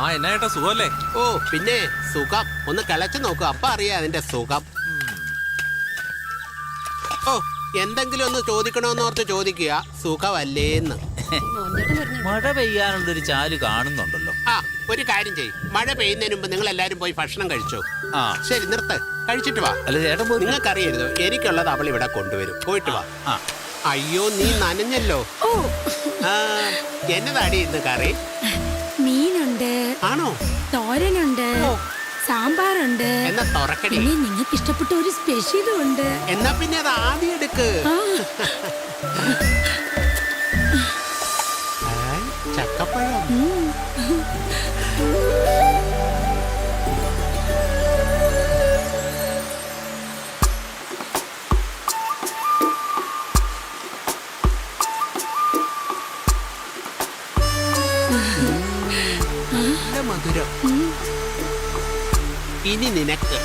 ആ എന്നാ ഏട്ടാ സുഖമല്ലേ? ഓ പിന്നെ സുഖം. ഒന്ന് കിളച്ചു നോക്കൂ, അപ്പ അറിയാ അതിന്റെ സുഖം. ഓ എന്തെങ്കിലും ഒന്ന് ചോദിക്കണോന്ന് ഓർത്ത് ചോദിക്കുക, സുഖമല്ലേന്ന്. മഴ പെയ്യാനുള്ളൊരു ചാല് കാണുന്നുണ്ടല്ലോ. ആ ഒരു കാര്യം ചെയ്യ്, മഴ പെയ്യുന്നതിന് മുമ്പ് നിങ്ങൾ എല്ലാരും പോയി ഭക്ഷണം കഴിച്ചോ. ആ ശരി നിർത്ത്, കഴിച്ചിട്ട് വാ. അല്ല ചേട്ടൻ പോയി. നിങ്ങൾക്കറിയരുതോ, എനിക്കുള്ളത് അവൾ ഇവിടെ കൊണ്ടുവരും. പോയിട്ട് വാ. ആ അയ്യോ നീ നനഞ്ഞല്ലോ. ആ എന്നതാടി ഇന്ന് കറി? മീനുണ്ട്, ആണോ? തോരനുണ്ട്, സാമ്പാറുണ്ട്. എന്നാ തുറക്കടി. പിന്നെ നിങ്ങൾക്ക് ഇഷ്ടപ്പെട്ട ഒരു സ്പെഷ്യലും ഉണ്ട്. എന്നാ പിന്നെ അത് ആദ്യം എടുക്ക്. ചക്കപ്പഴം. മധുരം. ഇനി നിനക്ക്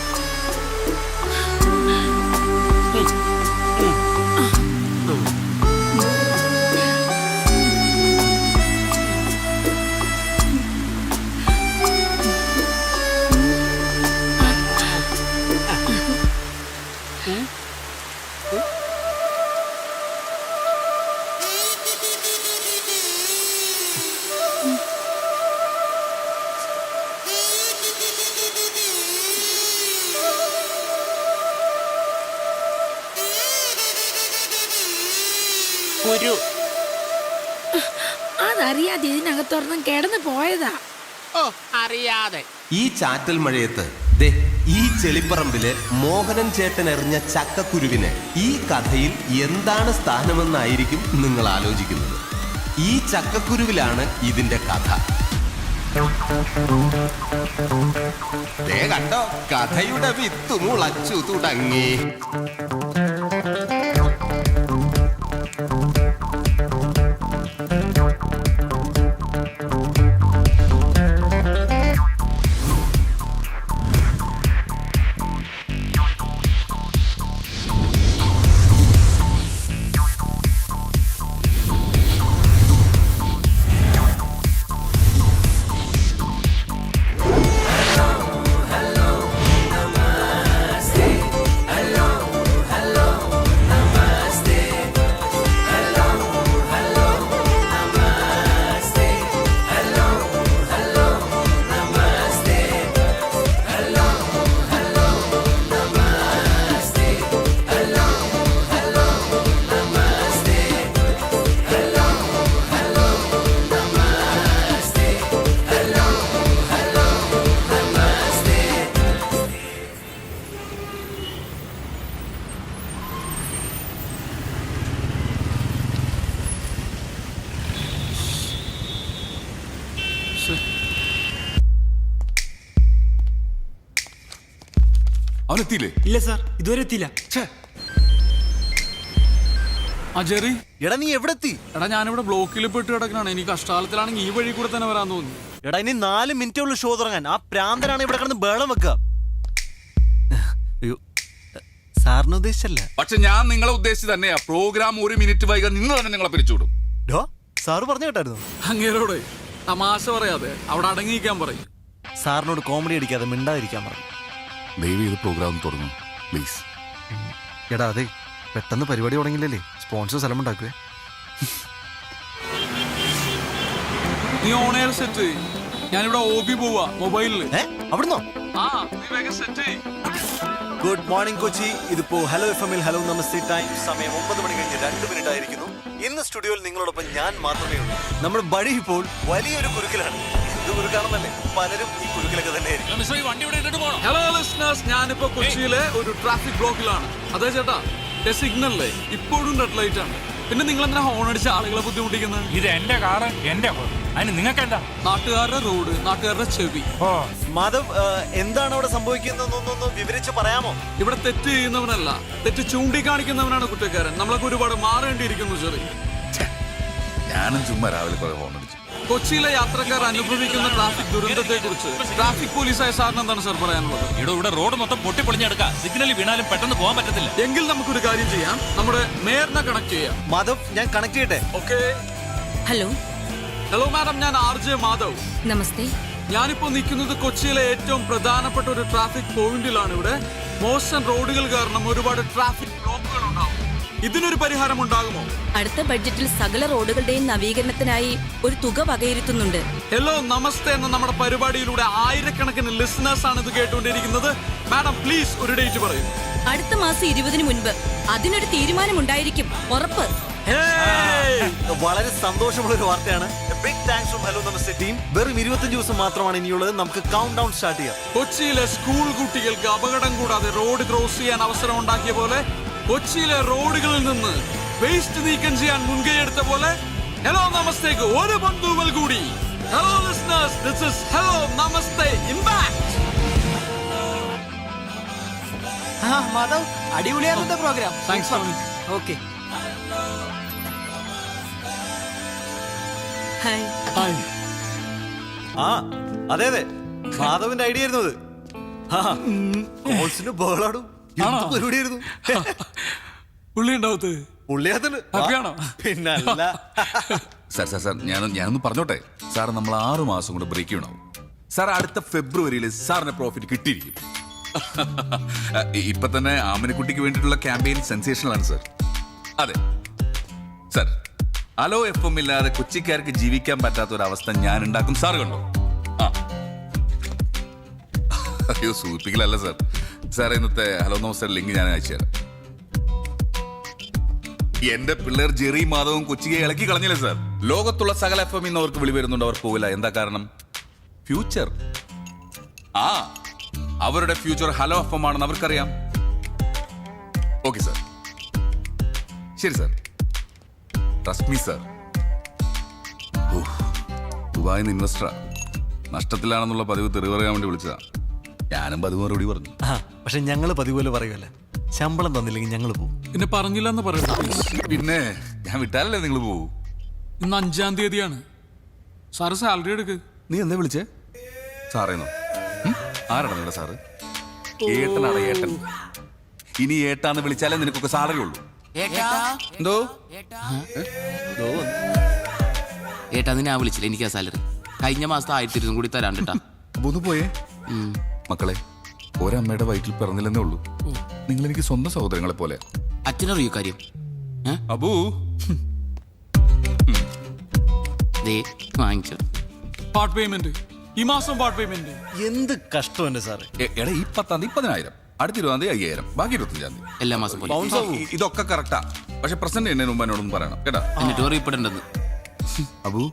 കുരു. അതറിയാതെ ഇതിനകത്തൊരെണ്ണം കിടന്നു പോയതാ. ഓ അറിയാതെ. ഈ ചാറ്റൽ മഴയത്ത് ദേ ഈ ചെളിപ്പറമ്പില് മോഹനൻ ചേട്ടൻ എറിഞ്ഞ ചക്കക്കുരുവിന് ഈ കഥയിൽ എന്താണ് സ്ഥാനമെന്നായിരിക്കും നിങ്ങൾ ആലോചിക്കുന്നത്. ഈ ചക്കക്കുരുവിലാണ് ഇതിന്റെ കഥ. ദേ കണ്ടോ, കഥയുടെ വിത്ത് മുളച്ചു തുടങ്ങി. അവനെത്തിയില്ലേ? ഇല്ല സാർ, ഇതുവരെ എത്തിയില്ല. ആ ജെറി, എടാ നീ എവിടെ എത്തി? എടാ ഞാനിവിടെ ബ്ലോക്കിൽ പെട്ട് കിടക്കണാണ്. എനിക്ക് കഷ്ടാലത്തിലാണെങ്കിൽ ഈ വഴി കൂടെ തന്നെ വരാൻ തോന്നുന്നു. എടാ ഇനി 4 മിനിറ്റേ ഉള്ളൂ ഷോ തുടങ്ങാൻ. ആ പ്രാന്തനാണ് ഇവിടെ കിടന്ന് ബേളം വെക്കുക. അയ്യോ സാറിന് ഉദ്ദേശിച്ചല്ല. പക്ഷെ ഞാൻ നിങ്ങളെ ഉദ്ദേശിച്ച് തന്നെയാ. പ്രോഗ്രാം 1 മിനിറ്റ് വൈകാൻ നിന്ന് തന്നെ നിങ്ങളെ പിരിച്ചുവിടും. സാറ് പറഞ്ഞു കേട്ടായിരുന്നു. അങ്ങേരോടെ തമാശ പറയാതെ അവിടെ അടങ്ങിയിരിക്കാൻ പറയും. സാറിനോട് കോമഡി അടിക്കാതെ മിണ്ടാതിരിക്കാൻ പറയും. ദയവ് ഇത് പ്രോഗ്രാം തുടങ്ങും പ്ലീസ്. എടാ അതെ, പെട്ടെന്ന് പരിപാടി തുടങ്ങില്ലല്ലേ, സ്പോൺസർ സ്ഥലമുണ്ടാക്കുവേ. നീ ഓൺ എയർ സെറ്റ്. ഞാനിവിടെ OB പോവാ മൊബൈലില്. അവിടുന്നോ? ആ നീ വേഗം സെറ്റ്. Good morning Kochi. ഇതിപ്പോ ഹലോ FM-ൽ ഹലോ നമസ്തേ ടൈം. സമയം 9 മണി കഴിഞ്ഞ് 2 മിനിറ്റ് ആയിരിക്കുന്നു. ഇന്ന് സ്റ്റുഡിയോയിൽ നിങ്ങളോടൊപ്പം ഞാൻ മാത്രമേ ഉള്ളൂ. നമ്മുടെ ബഡി ഇപ്പോൾ വലിയൊരു കുരുക്കിലാണ്. എന്ത് കുരുക്കാണെന്നല്ലേ, പലരും ഈ കുരുക്കിലൊക്കെ തന്നെയായിരിക്കും. ഹലോ ലിസണേഴ്സ്, ഞാനിപ്പോ കൊച്ചിയിലെ ഒരു ട്രാഫിക് ബ്ലോക്കിലാണ്. അതെ ചേട്ടാ, സിഗ്നലിലെ ഇപ്പോഴും റെഡ് ലൈറ്റ് ആണ്. പിന്നെ നിങ്ങൾ എന്തിനാ ഹോൺ അടിച്ച് ആളുകളെ ബുദ്ധിമുട്ടിക്കുന്നത്? ഇത് എന്റെ കാറ്, എന്റെ അതിന് നിങ്ങൾക്ക് എന്താ? നാട്ടുകാരുടെ റോഡ്, നാട്ടുകാരുടെ ചെവി. മാധവ്, എന്താണ് അവിടെ സംഭവിക്കുന്നതെന്നൊന്ന് വിവരിച്ച് പറയാമോ? ഇവിടെ തെറ്റ് ചെയ്യുന്നവനല്ല, തെറ്റ് ചൂണ്ടിക്കാണിക്കുന്നവനാണ് കുറ്റക്കാരൻ. നമ്മളൊക്കെ ഒരുപാട് മാറേണ്ടിയിരിക്കുന്നു ചെറിയ. ഞാനും ചുമ്മാ രാവിലെ കുറെ ഹോൺ അടിച്ചു. കൊച്ചിയിലെ യാത്രക്കാർ അനുഭവിക്കുന്ന ട്രാഫിക് ദുരന്തത്തെ കുറിച്ച് ട്രാഫിക് പോലീസായ സാറിന് എന്താണ് സാർ പറയാനുള്ളത്? ഇവിടെ റോഡ് മൊത്തം പൊട്ടിപ്പൊളിഞ്ഞെടുക്കാം. സിഗ്നലിൽ വീണാലും പെട്ടെന്ന് പോകാൻ പറ്റത്തില്ല. എങ്കിൽ നമുക്കൊരു കാര്യം ചെയ്യാം, നമ്മുടെ മേയറിനെ കണക്ട് ചെയ്യാം. മാധവ്, ഞാൻ കണക്ട് ചെയ്യട്ടെ? ഓക്കെ. ഹലോ ഹലോ മാഡം, ഞാൻ RJ മാധവ്. നമസ്തേ. ഞാനിപ്പോ നിൽക്കുന്നത് കൊച്ചിയിലെ ഏറ്റവും പ്രധാനപ്പെട്ട ഒരു ട്രാഫിക് പോയിന്റിലാണ്. ഇവിടെ മോശം റോഡുകൾ കാരണം ഒരുപാട് ട്രാഫിക് ബ്ലോക്കുകൾ ഉണ്ടാവും. ഇതിനൊരു പരിഹാരം ഉണ്ടാകുമോ? അടുത്ത ബഡ്ജറ്റിൽ സകല റോഡുകളുടെയും നവീകരണത്തിനായി ഒരു തുക വകയിരുത്തുന്നുണ്ട്. ഹലോ നമസ്തേ എന്ന നമ്മുടെ പരിപാടിയിലൂടെ ആയിരക്കണക്കിന് ലിസണേഴ്സ് ആണ് ഇത് കേട്ടുകൊണ്ടിരിക്കുന്നത്. മാഡം പ്ലീസ് ഒരു ഡേറ്റ് പറയൂ. അടുത്ത മാസം 20-ന് മുൻപ് അതിനൊരു തീരുമാനമുണ്ടായിരിക്കും, ഉറപ്പ്. വളരെ സന്തോഷമുള്ള ഒരു വാർത്തയാണ്. Big thanks from hello Namaste team. വെറും 25 ദിവസം മാത്രമാണ് ഇനിയുള്ളത്. നമുക്ക് കൗണ്ട് ഡൗൺ സ്റ്റാർട്ട് ചെയ്യാം. കൊച്ചിയിലെ സ്കൂൾ കുട്ടികൾക്ക് അപകടം കൂടാതെ റോഡ് ക്രോസ് ചെയ്യാൻ അവസരം ഉണ്ടാക്കിയ പോലെ, കൊച്ചിയിലെ റോഡുകളിൽ നിന്ന് വേസ്റ്റ് നീക്കം ചെയ്യാൻ മുൻകൈ എടുത്ത പോലെ ഹലോ നമസ്തേക്ക് ഒരു ബന്ധുവൽ കൂടി. Hello listeners, this is hello namaste impact. Madhav, അടിപൊളിയായിരുന്ന programme. Thanks. Okay. Hi. Hi. ആ അതെ അതെ, മാധവന്റെ ഐഡിയ ആയിരുന്നു അത്. കോൾസിന് ബഹളാടും പരിപാടിയായിരുന്നു. പുള്ളി ഉണ്ടാവത്ത് പുള്ളിയാത്തല് ഹാപ്പിയാണോ? പിന്നല്ല. സാർ സാർ സാർ ഞാനൊന്ന് പറഞ്ഞോട്ടെ സാർ, നമ്മൾ 6 മാസം കൊണ്ട് ബ്രേക്ക് ചെയ്യണം സാർ. അടുത്ത ഫെബ്രുവരിയിൽ സാറിന് പ്രോഫിറ്റ് കിട്ടിയിരിക്കും. ഇപ്പൊ തന്നെ ആമനക്കുട്ടിക്ക് വേണ്ടിയിട്ടുള്ള ക്യാമ്പയിൻ സെൻസേഷണലാണ് സാർ. അതെ സാർ, ഹലോ FM ഇല്ലാതെ കൊച്ചിക്കാർക്ക് ജീവിക്കാൻ പറ്റാത്ത ഒരു അവസ്ഥ ഞാൻ ഉണ്ടാക്കും. സാർ കണ്ടോ? ആ അയ്യോ സൂചിപ്പിക്കലല്ല സാർ. സാർ ഇന്നത്തെ ഹലോ നമസ്തേ ലിങ്ക് ഞാൻ അയച്ചുതരാം. എന്റെ പിള്ളേർ ജെറി മാധവും കൊച്ചിയെ ഇളക്കി കളഞ്ഞില്ലേ സാർ. ലോകത്തുള്ള സകല FM ഇന്ന് അവർക്ക് വിളി വരുന്നുണ്ട്, അവർ പോവില്ല. എന്താ കാരണം? ഫ്യൂച്ചർ. ആ അവരുടെ ഫ്യൂച്ചർ ഹലോ FM ആണെന്ന് അവർക്കറിയാം. ഓക്കെ സാർ, ശരി സാർ, ട്രസ്റ്റ് മീ സാർ. ദുബായിന്ന് ഇൻവെസ്റ്ററാ, നഷ്ടത്തിലാണെന്നുള്ള പതിവ് തെറി പറയാൻ വേണ്ടി വിളിച്ചതാ. ഞാനും പതിവ് മറുപടി പറഞ്ഞു. പക്ഷെ ഞങ്ങള് പതിപോലെ പറയുമല്ലേ, ശമ്പളം തന്നില്ലെങ്കിൽ ഞങ്ങൾ പോകും. പിന്നെ പറഞ്ഞില്ലെന്ന് പറയണ്ട. പിന്നെ ഞാൻ വിട്ടാലല്ലേ നിങ്ങൾ പോകൂ. ഇന്ന് 5-ാം തീയതിയാണ്. സാറ് സാലറി എടുക്ക്. നീ എന്താ വിളിച്ചേ? സാറേന്നോ? ആരാണ് നിങ്ങളുടെ സാറ്? ഏട്ടനാണ് ഏട്ടൻ. ഇനി ഏട്ടാന്ന് വിളിച്ചാലേ നിനക്കൊക്കെ സാലറി ഉള്ളൂ. എന്തോ ഏട്ടാ ഞാൻ വിളിച്ചില്ല, എനിക്ക് ആ സാലറി കഴിഞ്ഞ മാസത്തെ 1200 കൂടി തരാണ്ടിട്ടാ. ഒന്ന് പോയേ മക്കളെ. ഒരമ്മയുടെ വയറ്റിൽ പിറന്നില്ലെന്നേ ഉള്ളൂ. നിങ്ങൾ എനിക്ക് സ്വന്തം സഹോദരങ്ങളെ പോലെ. അച്ഛനറിയോ കാര്യം? അബൂ വാങ്ങിച്ചു പാർട്ട് പേയ്മെന്റ് ഈ മാസം. പാർട്ട് പേയ്മെന്റ് എന്ത് കഷ്ടം എന്റെ സാറേ. എടാ ഈ 10-ാം തീയതി 10,000, അടുത്ത 20-ാം തീയതി 5,000, ബാക്കി 25-ാം തീയതി എല്ലാ മാസം പോലെ. ഇതൊക്കെ കറക്റ്റാ. പക്ഷെ പ്രസന്റ് എന്നെ മുമ്പ് എന്നോടൊന്നും പറയണം കേട്ടാ. എന്നിട്ട് അറിയപ്പെടേണ്ടത് അബു,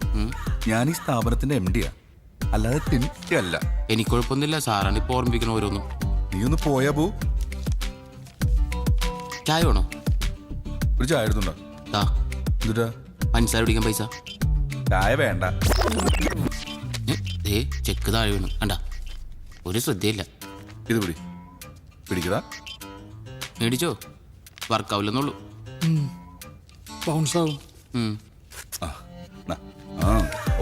ഞാൻ ഈ സ്ഥാപനത്തിന്റെ MD-യാ, അല്ലാതെ അല്ല. എനിക്ക് കുഴപ്പമൊന്നുമില്ല, സാറാണ് ഇപ്പൊ ഓർമ്മിപ്പിക്കണം ഓരോന്നും. നീ ഒന്ന് പോയാ പോ. ചായ വേണോ? ഒരു ചായ എടുത്തുണ്ടോ? എന്നിട്ടാ പഞ്ചസാര പിടിക്കാൻ പൈസ? ചായ വേണ്ട. ചെക്ക് താഴെ വീണു കണ്ടാ, ഒരു ശ്രദ്ധയില്ല. ഇത് പിടിക്കതാ മേടിച്ചോ, വർക്കാവില്ലെന്നുള്ളൂ. ബൗൺസ് ആവും.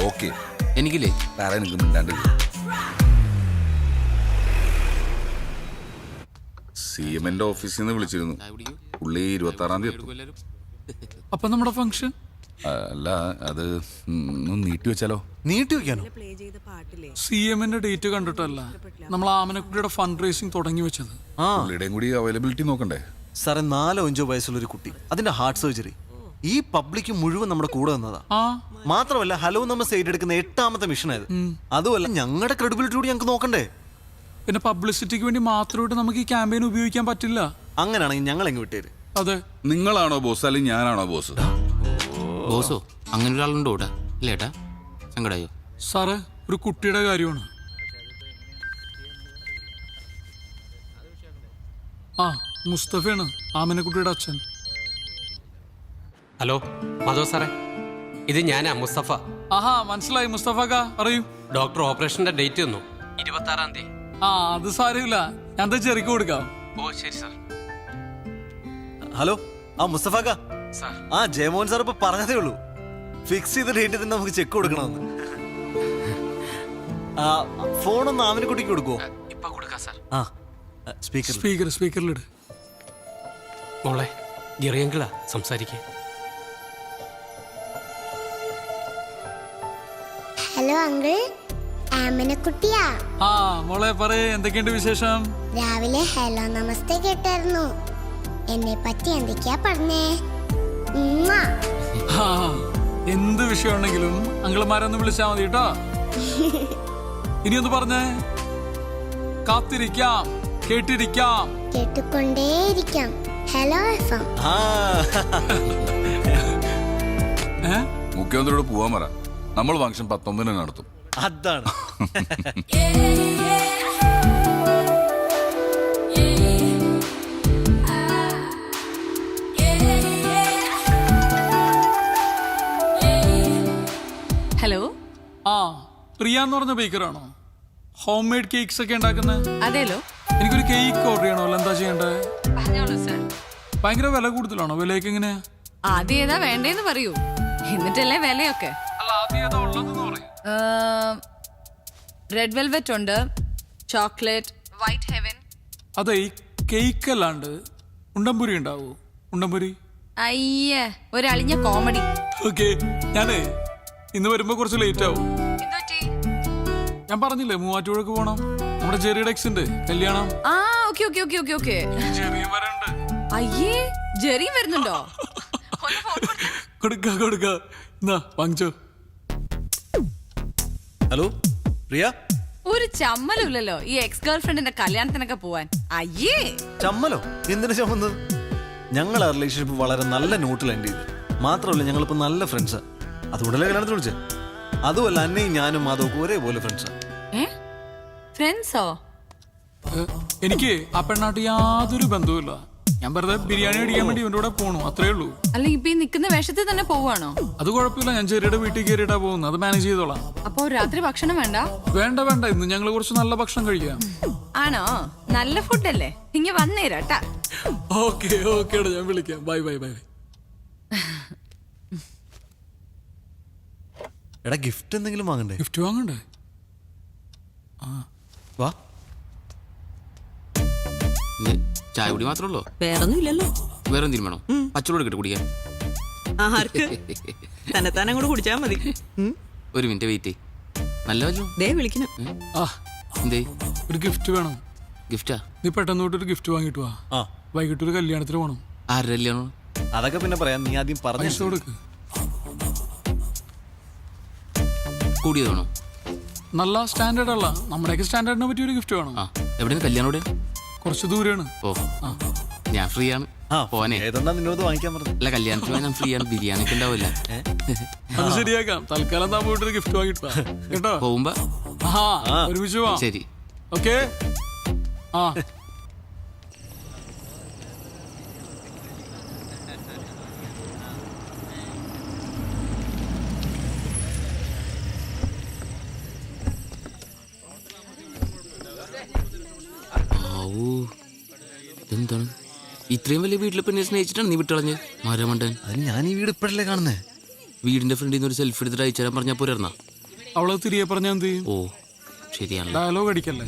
ഓക്കെ. എനിക്കില്ലേ വേറെ നിങ്ങൾക്ക് മിണ്ടാണ്ട്. CM-ന്റെ ഓഫീസിൽ നിന്ന് വിളിച്ചിരുന്നു. പുള്ളി 26-ാം തീയതി എത്തും. അപ്പൊ നമ്മുടെ ഫംഗ്ഷൻ അല്ല, അത് ഒന്ന് നീട്ടി വെച്ചാലോ? നീട്ടി വെക്കാനോ? CM-ന്റെ ഡേറ്റ് കണ്ടിട്ടല്ല, നമ്മൾ ആമനക്കുട്ടിയുടെ ഫണ്ട് റേസിംഗ് തുടങ്ങി വെച്ചത്. പുള്ളിയുടെയും കൂടി അവൈലബിലിറ്റി നോക്കണ്ടേ സാറേ? 4-5 വയസ്സുള്ള ഒരു കുട്ടി, അതിന്റെ ഹാർട്ട് സർജറി. ഈ പബ്ലിക് മുഴുവൻ നമ്മുടെ കൂടെ വന്നതാ. മാത്രമല്ല ഹലോ നമസ്തേ ഏറ്റെടുക്കുന്ന 8ാമത്തെ മിഷനായത്. അതുമല്ല ഞങ്ങളുടെ ക്രെഡിബിലിറ്റി കൂടി ഞങ്ങൾക്ക് നോക്കണ്ടേ. പിന്നെ പബ്ലിസിറ്റിക്ക് വേണ്ടി മാത്രമായിട്ട് നമുക്ക് ഈ ക്യാമ്പയിൻ ഉപയോഗിക്കാൻ പറ്റില്ല. അങ്ങനെയാണെങ്കിൽ ഞങ്ങൾ എങ്ങ് വിട്ടേര്. അതെ. നിങ്ങളാണോ ബോസ് അല്ലെങ്കിൽ ഞാനാണോ ബോസ്? ബോസോ അങ്ങനെ ഒരാളുണ്ടോ ഇവിടെ? ഇല്ലേട്ടാ, സങ്കടായോ? സാറേ, ഒരു കുട്ടിയുടെ കാര്യമാണ്. മുസ്തഫയാണ് ആമനക്കുട്ടിയുടെ അച്ഛൻ. ഹലോ മാധവ് സാറേ, ഇത് ഞാനാ മുസ്തഫ. മനസ്സിലായി മുസ്തഫ. അറിയൂ. ഡോക്ടർ ഓപ്പറേഷന്റെ ഡേറ്റ് തന്നു, 26-ാം തീയതി. അത് സാരമില്ല, ഞാൻ ചെറിക്ക് കൊടുക്കാം. ഓ ശരി സാർ. ഹലോ, മുസ്തഫാക്ക. ജയമോഹൻ സാർ ഇപ്പൊ പറഞ്ഞതേ ഉള്ളൂ, ഫിക്സ് ചെയ്ത ഡേറ്റ് തന്നെ നമുക്ക് ചെക്ക് കൊടുക്കണമെന്ന്. ഫോണൊന്ന് ആമിനക്കുട്ടിക്ക് കൊടുക്കുവോ? ഇപ്പൊ കൊടുക്കാം സാർ. സ്പീക്കറിലിട്. മോളെ, ജെറിയങ്കിളാ സംസാരിക്കേ. Hello uncle, ഓമനക്കുട്ടിയാ. ആ മോളെ പറയേ, എന്തൊക്കെയുണ്ട് വിശേഷം? രാവിലെ ഹലോ നമസ്തേ കേട്ടായിരുന്നു. എന്നെ പറ്റി എന്തൊക്കെയാ പറഞ്ഞേ? ആ, എന്ത് വിഷയമുണ്ടെങ്കിലും അങ്കിളുമാരൊന്ന് വിളിച്ചാ മതി കേട്ടോ. ഇനി ഒന്ന് പറഞ്ഞേ. കാത്തിരിക്കാം, കേട്ടിരിക്കാം, കേട്ടുകൊണ്ടേയിരിക്കാം. Hello FM. മുഖ്യമന്ത്രിയോട് പോവാൻ പറ. നമ്മൾ ഫംഗ്ഷൻ 19 നടത്തും. അതാണ്. ഹലോ. ആ, പ്രിയ എന്ന് പറഞ്ഞ ബേക്കറാണോ? ഹോം മെയ്ഡ് കേക്ക്സ് ഒക്കെ ഉണ്ടാക്കുന്നത്? അതേലോ. എനിക്കൊരു കേക്ക് ഓർഡർ ചെയ്യണമല്ലോ, എന്താ ചെയ്യണ്ടേ? പറഞ്ഞോളൂ സർ. ഭയങ്കര വില കൂടുതലാണോ? വിലയൊക്കെ എങ്ങനെയാ? ആദ്യം ഏതാ വേണ്ടേന്ന് പറയൂ, എന്നിട്ടല്ലേ വിലയൊക്കെ. അല്ല, ആദ്യം ഏതാ ഉള്ളതെന്ന് പറയൂ. റെഡ് വെൽവെറ്റ് ഉണ്ട്, ചോക്ലേറ്റ്, വൈറ്റ് ഹെവൻ. അതെ, ഈ കേക്ക് അല്ലാണ്ട് ഉണ്ടംപുരി ഉണ്ടാവോ? ഉണ്ടംപുരി? അയ്യേ, ഒരളിഞ്ഞ കോമഡി. ഓക്കെ, ഞാനേ ഇന്ന് വരുമ്പോ കുറച്ച് ലേറ്റ് ആവും. ഞാൻ പറഞ്ഞില്ലേ മൂവാറ്റുപുഴക്ക് പോണം, നമ്മുടെ ജെറിയുടെ എക്സിന്റെ കല്യാണം. ആ, okay okay okay okay okay. ജെറിയും വരണ്ട്. അയ്യേ, ജെറിയും വരുന്നുണ്ടോ? കൊടുക്ക കൊടുക്ക, എന്നാ വാങ്ങിച്ചോ. ഹലോ പ്രിയ. ഒരു ചമ്മലുമില്ലല്ലോ ഈ എക്സ് ഗേൾ ഫ്രണ്ടിന്റെ കല്യാണത്തിനൊക്കെ പോവാൻ. അയ്യേ, ചമ്മലോ? എന്തിനു ചമ്മന്ന്? ഞങ്ങൾ ആ റിലേഷൻഷിപ്പ് വളരെ നല്ല നോട്ടിൽ എൻഡ് ചെയ്ത്. മാത്രമല്ല ഞങ്ങളിപ്പോ നല്ല ഫ്രണ്ട്സാ. അതുകൊണ്ടല്ലേ കല്യാണത്തിന് വിളിച്ചേ. അതുമല്ല, അന്നയും ഞാനും മാധവക്കും ഒരേപോലെ ഫ്രണ്ട്സാ. ഫ്രണ്ട്സോ? എനിക്ക് ആ പെണ്ണാട്ട് യാതൊരു ബന്ധവുമില്ല. ഞാൻ വെറുതെ ബിരിയാണി അടിക്കാൻ വേണ്ടി ഇവന്റെ കൂടെ പോണു, അത്രേ ഉള്ളൂ. അല്ല, ഇപ്പൊ ഈ നിക്കുന്ന വേഷത്തിൽ തന്നെ പോവാണോ? അത് കുഴപ്പമില്ല, ഞാൻ ജെറിയുടെ വീട്ടിൽ കയറിയിട്ടാ പോകുന്നത്, അത് മാനേജ് ചെയ്തോളാം. അപ്പൊ രാത്രി ഭക്ഷണം വേണ്ട? വേണ്ട വേണ്ട, ഇന്ന് ഞങ്ങൾ കുറച്ച് നല്ല ഭക്ഷണം കഴിക്കാം. ആണോ? നല്ല ഫുഡല്ലേ, ഇങ്ങ വന്നേരാട്ടാ. ഓക്കെ ഓക്കെ, ഞാൻ വിളിക്കാം. Bye bye bye. എടാ, ഗിഫ്റ്റ് എന്തെങ്കിലും വാങ്ങണ്ടേ? ഗിഫ്റ്റ് വാങ്ങണ്ടേ? വാ. ചായ കുടി മാത്രമല്ലോ, വേറൊന്നും ഇല്ലല്ലോ. വേറെ എന്തെങ്കിലും വേണോ? പച്ചവെള്ളം എടുക്കട്ടെ കുടിക്കാൻ. തന്നെ കൂടെ കുടിച്ചാ മതി. ഒരു മിനിറ്റ് വെയിറ്റ്. നല്ല വിളിക്കണം. എന്തേ? ഒരു ഗിഫ്റ്റ് വേണം. ഗിഫ്റ്റാ? നീ പെട്ടെന്ന് തൊട്ടൊരു ഗിഫ്റ്റ് വാങ്ങിട്ട് വാ. വൈകിട്ട് ഒരു കല്യാണത്തിന് പോണം. ആരുടെ കല്യാണം? അതൊക്കെ പിന്നെ പറയാം, നീ ആദ്യം പറഞ്ഞു കൊടുക്ക്. കൂടിയതാണോ? നല്ല സ്റ്റാൻഡേർഡ് അല്ല, നമ്മുടെയൊക്കെ സ്റ്റാൻഡേർഡിനെ പറ്റിയ ഒരു ഗിഫ്റ്റ് വേണം. എവിടെയാണ് കല്യാണം? എവിടെ? കുറച്ച് ദൂരെയാണ്. ഓ, ഞാൻ ഫ്രീ ആണ്. പോനെ. ഏതെന്നാ നിന്നോട് വാങ്ങിക്കാൻ പറഞ്ഞു? അല്ല, കല്യാണത്തിന് ഞാൻ ഫ്രീ ആണ്. ബിരിയാണി ഒക്കെ ഉണ്ടാവില്ല. അത് ശരിയാക്കാം. തൽക്കാലം താൻ പോയിട്ടൊരു ഗിഫ്റ്റ് വാങ്ങിട്ട് വാ കേട്ടോ. പോകുമ്പോ ഒരുമിച്ച് വാ. ശരി. ഓക്കെ. ആ, എന്താണ് ഇത്രയും വലിയ വീട്ടിലെ പെണ്ണെ സ്നേഹിച്ചിട്ടാണ് നീ വിട്ടളഞ്ഞ് മരമണ്ടൻ? അതിന് ഞാൻ ഈ വീട് ഇപ്പോഴല്ലേ കാണുന്നേ. വീടിന്റെ ഫ്രണ്ടിൽ നിന്ന് ഒരു സെൽഫി എടുത്തിട്ട് അയച്ചു തരാൻ പറഞ്ഞാൽ പോരാ? അവളെ തിരികെ പറഞ്ഞാൽ എന്ത് ചെയ്യും? ഓ, ശരിയാണ്. ഡയലോഗ് അടിക്കല്ലേ.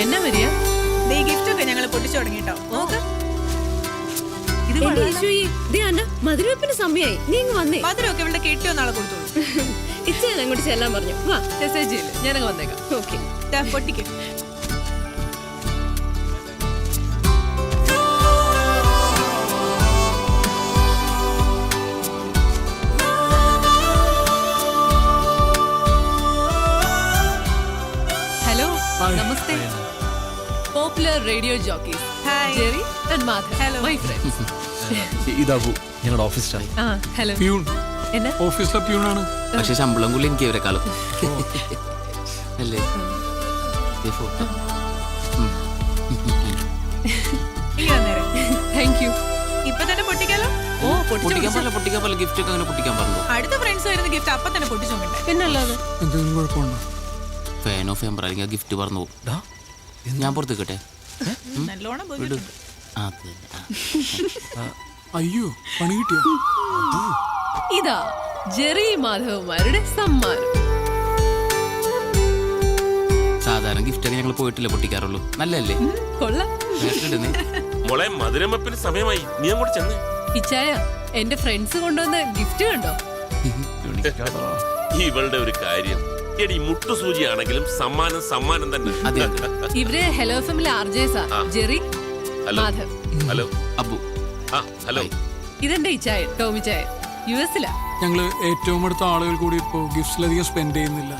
എന്നാ വരിക? ഗിഫ്റ്റ് ഒക്കെ ഞങ്ങൾ പൊട്ടിച്ചു തുടങ്ങിട്ടോ. മധുരവെപ്പിന് സമയായി, നീ ഇങ്ങ് വന്നേ. മധുരമൊക്കെ ഇവിടെ കെട്ടിയോ നാളെ കൊടുത്തോളൂ. ഇച്ചയാൻ അങ്ങോട്ട് ചെല്ലാൻ പറഞ്ഞു. വാ, മെസ്സേജ് ചെയ്യില്ല, ഞാനങ്ങ് വന്നേക്കാം. ഓക്കെ, പൊട്ടിക്കും. Hello, namaste. Popular radio jockeys Jerry and Madhav, my friends. ഇതാവൂ ഞങ്ങളുടെ ഓഫീസ് സ്റ്റാഫ്. ഹലോ. പ്യൂൺ. ഓഫീസിലെ പ്യൂണാണ്. പക്ഷെ ശമ്പളം കൂടി എനിക്ക് ഇവരെക്കാളും അല്ലേ? Thank you. ഇപ്പൊ തന്നെ പൊട്ടിക്കാലോ. പൊട്ടിക്കാൻ പോലെ ഗിഫ്റ്റ് ഒക്കെ അങ്ങനെ പൊട്ടിക്കാൻ പറഞ്ഞു. അടുത്ത ഫ്രണ്ട്സ് വരുന്ന ഗിഫ്റ്റ് അപ്പൊ തന്നെ പൊട്ടിച്ചു നോക്കണ്ടേ? പിന്നല്ലാതെ. എന്തെങ്കിലും കുഴപ്പമുണ്ടോ? ഫാൻ ഓഫ് ചെയ്യാൻ പറയുക, ഗിഫ്റ്റ് പറഞ്ഞു പോകും. ഞാൻ പുറത്തേക്കട്ടെ? നല്ലോണം അയ്യോ, പണി കിട്ടിയോ? ഇതാ ജെറി മാധവന്മാരുടെ സമ്മാനം. സാധാരണ ഗിഫ്റ്റ് ഒക്കെ ഞങ്ങൾ പോയിട്ടില്ല പൊട്ടിക്കാറുള്ളൂ. നല്ലല്ലേ? കൊള്ളാം. മോളെ, മധുരമപ്പിന് സമയമായി, നീ അങ്ങോട്ട് ചെന്നേ. ഇച്ചായ, എന്റെ ഫ്രണ്ട്സ് കൊണ്ടുവന്ന ഗിഫ്റ്റ് കണ്ടോ? ഇവളുടെ ഒരു കാര്യം എടി മുട്ടുസൂചിയാണെങ്കിലും സമ്മാനം സമ്മാനം തന്നെ. അതെ ഇവര് ഹലോ എഫ്എമ്മിലെ ആർജേസാ. Jerry, hello Madhav. Hello Abu. Hello. ഇതെന്റെ ഇച്ചായ ടോമി ചായ, യുഎസിലാ. ഞങ്ങള് ഏറ്റവും അടുത്ത ആളുകൾ കൂടി ഇപ്പോ ഗിഫ്റ്റ്സിലധികം സ്പെൻഡ് ചെയ്യുന്നില്ല.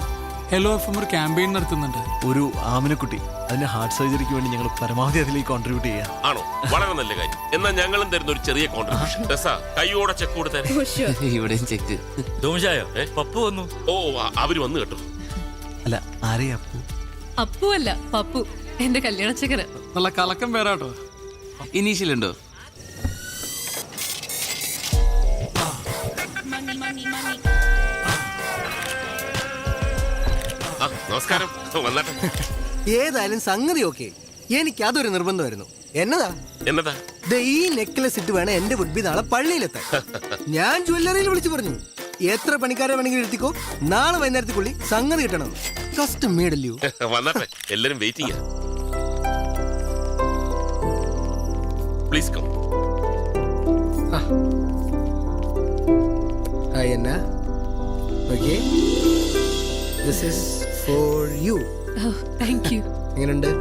ഹലോ എഫ് എം ഒരു ക്യാമ്പയിൻ നടത്തുന്നുണ്ട്. ഒരു ആമനക്കുട്ടി, അതിന്റെ ഹാർട്ട് സർജറിക്ക് വേണ്ടി ഞങ്ങൾ പരമാവധി അതിലേക്ക് കോൺട്രിബ്യൂട്ട് ചെയ്യാം. ആണോ? വളരെ നല്ല കാര്യം. എന്നാൽ ഞങ്ങളും തരുന്ന ഒരു ചെറിയ കോൺട്രിബ്യൂഷൻ. കൈയോടെ ചെക്ക് കൊടുത്തേ. ഇവിടെയും ചെക്ക്. പപ്പു വന്നു. ഓ, അവര് വന്നു കേട്ടോ. അല്ല, ആരെയാ അപ്പു? അപ്പു അല്ല, പപ്പു, എന്റെ കല്യാണച്ചക്കന്. നല്ല കലക്കം പേരാട്ടോ. ഇനീഷ്യൽ ഉണ്ടോ? നമസ്കാരം. വന്നാട്ടെ. ഏതായാലും സംഗതി ഓക്കെ. എനിക്ക് അതൊരു നിർബന്ധമായിരുന്നു. എന്നതാ ഈ നെക്ലസ് ഇട്ട് വേണം എന്റെ വുഡ്ബി നാളെ പള്ളിയിലെത്താൻ. ഞാൻ ജ്വല്ലറിയിൽ വിളിച്ചു പറഞ്ഞു, എത്ര പണിക്കാരെ വേണമെങ്കിലും എടുത്തിക്കോ, നാളെ വൈകുന്നേരത്തേക്കുള്ളിൽ സംഗതി കിട്ടണം. കസ്റ്റം മേഡല്ലോ. വന്നാട്ടെ, എല്ലാരും waiting. Please come. Hi Anna. Okay, this is for you. Thank you. എങ്ങനെയുണ്ട്?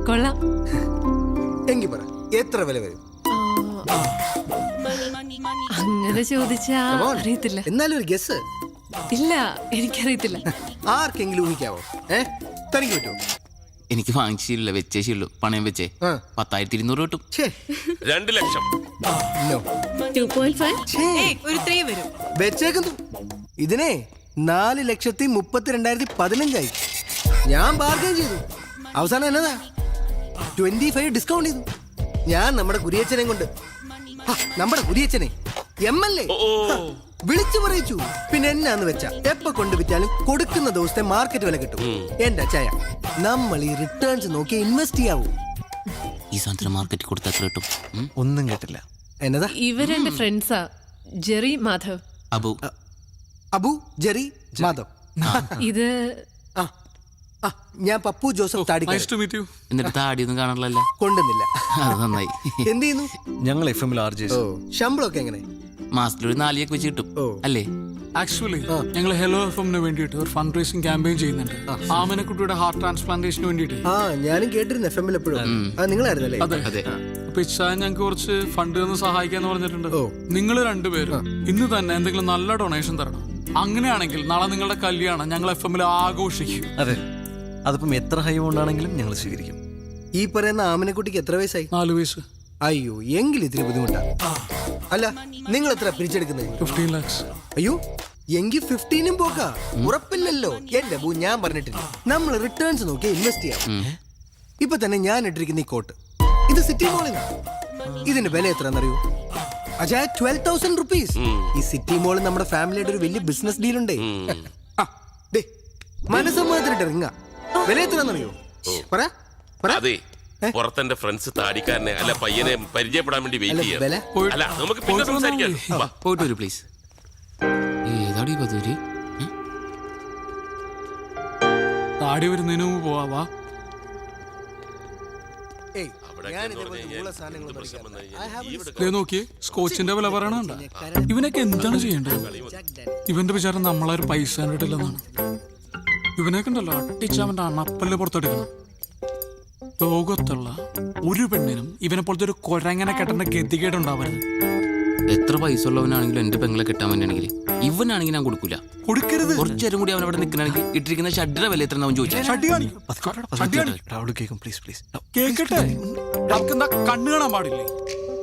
കൊള്ളാം. എങ്കിൽ പറ, എത്ര വില വരും? അങ്ങനെ ചോദിച്ചാ അറിയത്തില്ല. എന്നാലും ഒരു ഗസ്. ഇല്ല, എനിക്കറിയത്തില്ല. ആർക്കെങ്കിലും ഊഹിക്കാവോ? തനിക്ക് പറ്റുമോ? എനിക്ക് വാങ്ങിച്ചില്ല, വെച്ചേശുള്ളൂ. പണയം വെച്ചേ 10,200 കിട്ടും. 2 ലക്ഷം. ഒരു 3 വരും. വെച്ചേക്കുന്നു. ഇതിനെ 4,32,15,015 ഞാൻ ബാർഗൈൻ ചെയ്തു. അവസാനം എന്നതാ 25 ഡിസ്കൗണ്ട് ചെയ്തു. ഞാൻ നമ്മുടെ കുരിയച്ചനെ കൊണ്ട്, നമ്മുടെ കുരിയച്ചനെ MLA വിളിച്ചു പറയിച്ചു. പിന്നെ എന്നാന്ന് വെച്ചാ എപ്പോ കൊണ്ട് വിറ്റാലും കൊടുക്കുന്ന ദിവസത്തെ മാർക്കറ്റ് വില കിട്ടും. എന്റെ അച്ചായ, നമ്മൾ ഈ റിട്ടേൺസ് നോക്കി ഇൻവെസ്റ്റ് ചെയ്യാവൂ. ഈ സാധനത്തിന് മാർക്കറ്റ് കൊടുത്താൽ കിട്ടും. ഒന്നും കേട്ടില്ല. എന്നതാ? ഇവരെന്റെ ഫ്രണ്ട്സാ, ജെറി, മാധവ്. അബു. അബു, ജെറി, മാധവ്. ഇത് ഞാൻ പപ്പു ജോസഫ് താടിക്കാരൻ. എന്നിട്ട് താടിയൊന്നും കാണാറില്ല. കൊണ്ടുവന്നില്ല. അത് നന്നായി. എന്ത് ചെയ്യുന്നു? ഞങ്ങൾ FM-ൽ RJs. ശമ്പളമൊക്കെ എങ്ങനെ? മാസത്തിലൊരു 4 ലക്ഷം വെച്ച് കിട്ടും അല്ലേ? ആക്ച്വലി ഞങ്ങൾ ഹലോ എഫ് എമ്മിന് വേണ്ടിയിട്ട് ഒരു ഫണ്ട് റേസിംഗ് ക്യാമ്പയിൻ ചെയ്യുന്നുണ്ട്. ആമനക്കുട്ടിയുടെ ഹാർട്ട് ട്രാൻസ്പ്ലാന്റേഷന് വേണ്ടിയിട്ട്. ഞാനും കേട്ടിരുന്നു FM-ൽ എപ്പോഴും. നിങ്ങളായിരുന്നല്ലേ? അതെ. അപ്പൊ ഇച്ചാൻ ഞങ്ങൾക്ക് കുറച്ച് ഫണ്ട് തന്ന് സഹായിക്കാന്ന് പറഞ്ഞിട്ടുണ്ട്. നിങ്ങൾ രണ്ടുപേരും ഇന്ന് തന്നെ എന്തെങ്കിലും നല്ല ഡൊണേഷൻ തരണം. അങ്ങനെയാണെങ്കിൽ നാളെ നിങ്ങളുടെ കല്യാണം ഞങ്ങൾ FM-ൽ ആഘോഷിക്കും. അതെ, അതിപ്പം എത്ര ഹൈ കൊണ്ടാണെങ്കിലും ഞങ്ങൾ സ്വീകരിക്കും. ഈ പറയുന്ന ആമനക്കുട്ടിക്ക് എത്ര വയസ്സായി? 4 വയസ്സ്. അയ്യോ, എങ്കിൽ ഇത്തിരി ബുദ്ധിമുട്ടാ. അല്ല, നിങ്ങൾ എത്ര പിരിച്ചെടുക്കുന്നത്? 15 lakhs. അയ്യോ, എങ്കിൽ 15 പോക്കാ. ഉറപ്പില്ലല്ലോ. എന്റെ ബൂ, ഞാൻ പറഞ്ഞിട്ടില്ല, നമ്മൾ റിട്ടേൺസ് നോക്കി ഇൻവെസ്റ്റ് ചെയ്യാം. ഇപ്പൊ തന്നെ ഞാൻ ഇട്ടിരിക്കുന്ന ഈ കോട്ട്, ഇത് സിറ്റി മോളിൽ നിന്നാണ്. ഇതിന്റെ വില എത്രയാണെന്നറിയോ? അജാ, 12,000 rupees. ഈ സിറ്റി മോളിൽ നമ്മുടെ ഫാമിലിയുടെ ഒരു വലിയ ബിസിനസ് ഡീൽ ഉണ്ട്. മനസ്സമ്മതത്തിലിട്ട് ഇറങ്ങ. വില എത്രയാണെന്നറിയോ? അതെ, പുറത്തെന്റെ ഫ്രണ്ട്സ് താടിക്കാരനെ അല്ല പയ്യനെ പരിചയപ്പെടാൻ വേണ്ടി വെയിറ്റ് ചെയ്യാം. അല്ല, നമുക്ക് പിന്നെ സംസാരിക്കാം. പോയിട്ട് വരൂ പ്ലീസ്. ഏതാടി പതൂരി? താടി വരുന്നതിന് മുമ്പ് പോവാ. നോക്കിയേ, സ്കോച്ചിന്റെ വില പറയണണ്ട. ഇവനൊക്കെ എന്താണ് ചെയ്യേണ്ടത്? ഇവന്റെ വിചാരം നമ്മളൊരു പൈസ കണ്ടിട്ടില്ലെന്നാണ്. ഇവനൊക്കെ ഉണ്ടല്ലോ, അട്ടിച്ച് അവന്റെ അണപ്പല്ല് പുറത്തെടുക്കണം. ലോകത്തുള്ള ഒരു പെണ്ണിനും ഇവനെ പോലത്തെ ഒരു കൊരങ്ങനെ കെട്ടേണ്ട ഗതികേടുണ്ടാവരുത്. എത്ര പൈസ ഉള്ളവനാണെങ്കിലും എന്റെ പെങ്ങളെ കിട്ടാൻ വേണ്ടിയാണെങ്കിൽ ഇവനാണെങ്കിൽ ഞാൻ കൊടുക്കൂല. കൊടുക്കരുത്. കുറച്ചേരം കൂടി അവൻ അവിടെ നിൽക്കണമെങ്കിൽ ഇട്ടിരിക്കുന്ന ഷഡ്ഡിയുടെ വില എത്ര ചോദിച്ചാൽ കേക്കട്ടെ. എന്താ കണ്ണു കാണാൻ പാടില്ലേ?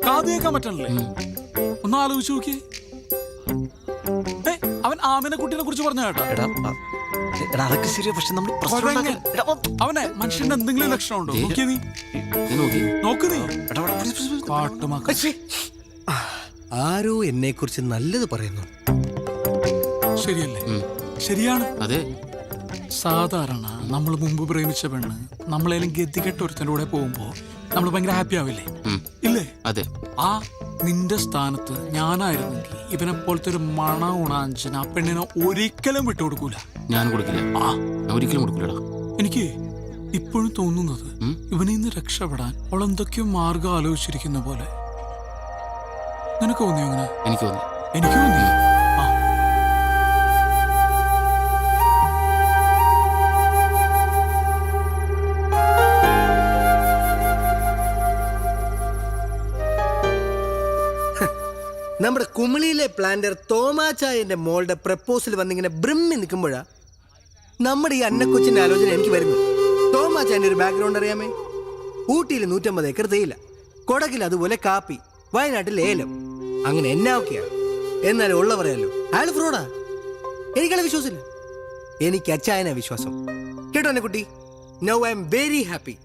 കാത് കേൾക്കാൻ പറ്റണല്ലേ? ഒന്ന് ആലോചിച്ച് നോക്കിയേ. അവൻ ആമനക്കുട്ടിനെ കുറിച്ച് പറഞ്ഞ കേട്ടോ. അതൊക്കെ ശരിയാ, പക്ഷെ നമ്മൾ അവനെ മനുഷ്യന്റെ എന്തെങ്കിലും ലക്ഷണം ഉണ്ടോ? നോക്കിയ നീ നോക്ക്. നീ ആരോ എന്നെ കുറിച്ച് നല്ലത് പറയുന്നു. ശരിയല്ലേ? ശരിയാണ്. അതെ. സാധാരണ നമ്മൾ മുമ്പ് പ്രേമിച്ച പെണ്ണ് നമ്മളേലും ഗതികെട്ട ഒരുത്തൻ്റെ കൂടെ പോകുമ്പോ നമ്മൾ ഭയങ്കര ഹാപ്പി ആവില്ലേ? ഇല്ലേ? അതെ. ആ നിന്റെ സ്ഥാനത്ത് ഞാനായിരുന്നെങ്കിൽ ഇവനെ പോലത്തെ ഒരു മണ ഉണാഞ്ചൻ ആ പെണ്ണിനെ ഒരിക്കലും വിട്ടുകൊടുക്കൂല. ഞാൻ കൊടുക്കില്ല. ഒരിക്കലും കൊടുക്കൂലടാ. എനിക്ക് ഇപ്പോഴും തോന്നുന്നത് ഇവനിൽ നിന്ന് രക്ഷപ്പെടാൻ അവൾ എന്തൊക്കെയോ മാർഗം ആലോചിച്ചിരിക്കുന്ന പോലെ. നിനക്ക് തോന്നിയോ അങ്ങനെ? എനിക്ക് തോന്നി. എനിക്ക് തോന്നി. കുമിളിയിലെ പ്ലാന്റർ തോമാച്ചായന്റെ മോളുടെ പ്രപ്പോസൽ വന്നിങ്ങനെ ബ്രിമ്മി നിൽക്കുമ്പോഴാ നമ്മുടെ ഈ അന്നക്കൊച്ചിന്റെ ആലോചന എനിക്ക് വരുന്നത്. തോമാച്ചായന്റെ ഒരു ബാക്ക്ഗ്രൗണ്ട് അറിയാമേ? ഊട്ടിയിൽ 150 ഏക്കർ തേയില, കൊടകിൽ അതുപോലെ കാപ്പി, വയനാട്ടിൽ ഏലം. അങ്ങനെ എന്നാ എന്നാലും ഉള്ള പറയാലോ, അയാൾ ഫ്രോഡാ. എനിക്കയാളെ വിശ്വാസമില്ല. എനിക്ക് അച്ചായനാ വിശ്വാസം. കേട്ടോ എന്നെ കുട്ടി? Now I am very happy.